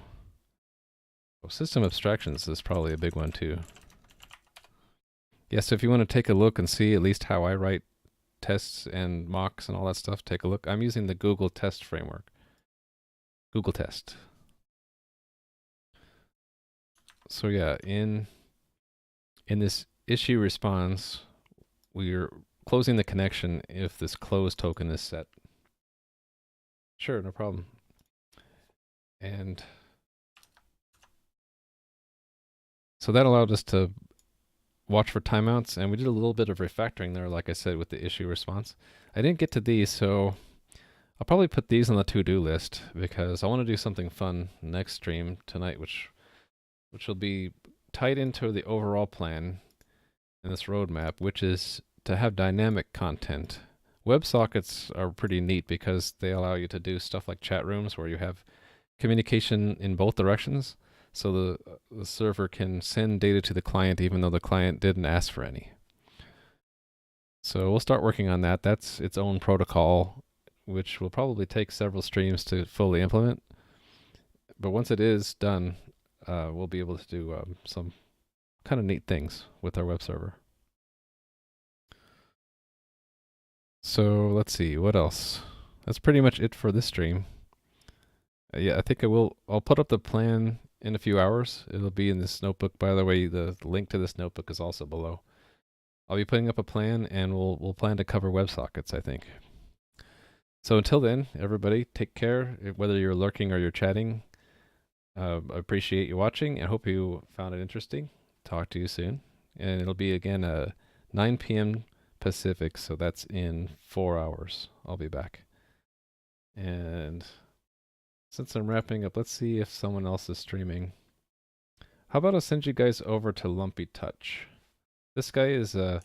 Oh, system abstractions is probably a big one too. Yes, so if you want to take a look and see at least how I write tests and mocks and all that stuff, take a look. I'm using the Google test framework. Google test. So yeah, in this issue response, we're closing the connection if this close token is set. Sure, no problem. And so that allowed us to watch for timeouts, and we did a little bit of refactoring there, like I said, with the issue response. I didn't get to these, so I'll probably put these on the to-do list because I want to do something fun next stream tonight, which will be tied into the overall plan in this roadmap, which is to have dynamic content. WebSockets are pretty neat because they allow you to do stuff like chat rooms where you have communication in both directions. So the server can send data to the client even though the client didn't ask for any. So we'll start working on that. That's its own protocol, which will probably take several streams to fully implement. But once it is done, we'll be able to do some kind of neat things with our web server. So let's see, what else? That's pretty much it for this stream. Yeah, I think I'll put up the plan in a few hours. It'll be in this notebook. By the way, the link to this notebook is also below. I'll be putting up a plan, and we'll plan to cover WebSockets, I think. So until then, everybody, take care, whether you're lurking or you're chatting. I appreciate you watching. I hope you found it interesting. Talk to you soon. And it'll be, again, 9 p.m. Pacific, so that's in 4 hours. I'll be back. And since I'm wrapping up, let's see if someone else is streaming. How about I send you guys over to Lumpy Touch? This guy is a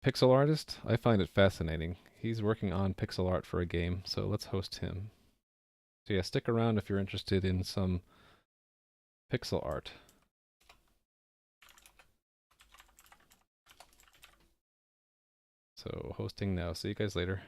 pixel artist. I find it fascinating. He's working on pixel art for a game, so let's host him. So yeah, stick around if you're interested in some pixel art. So hosting now. See you guys later.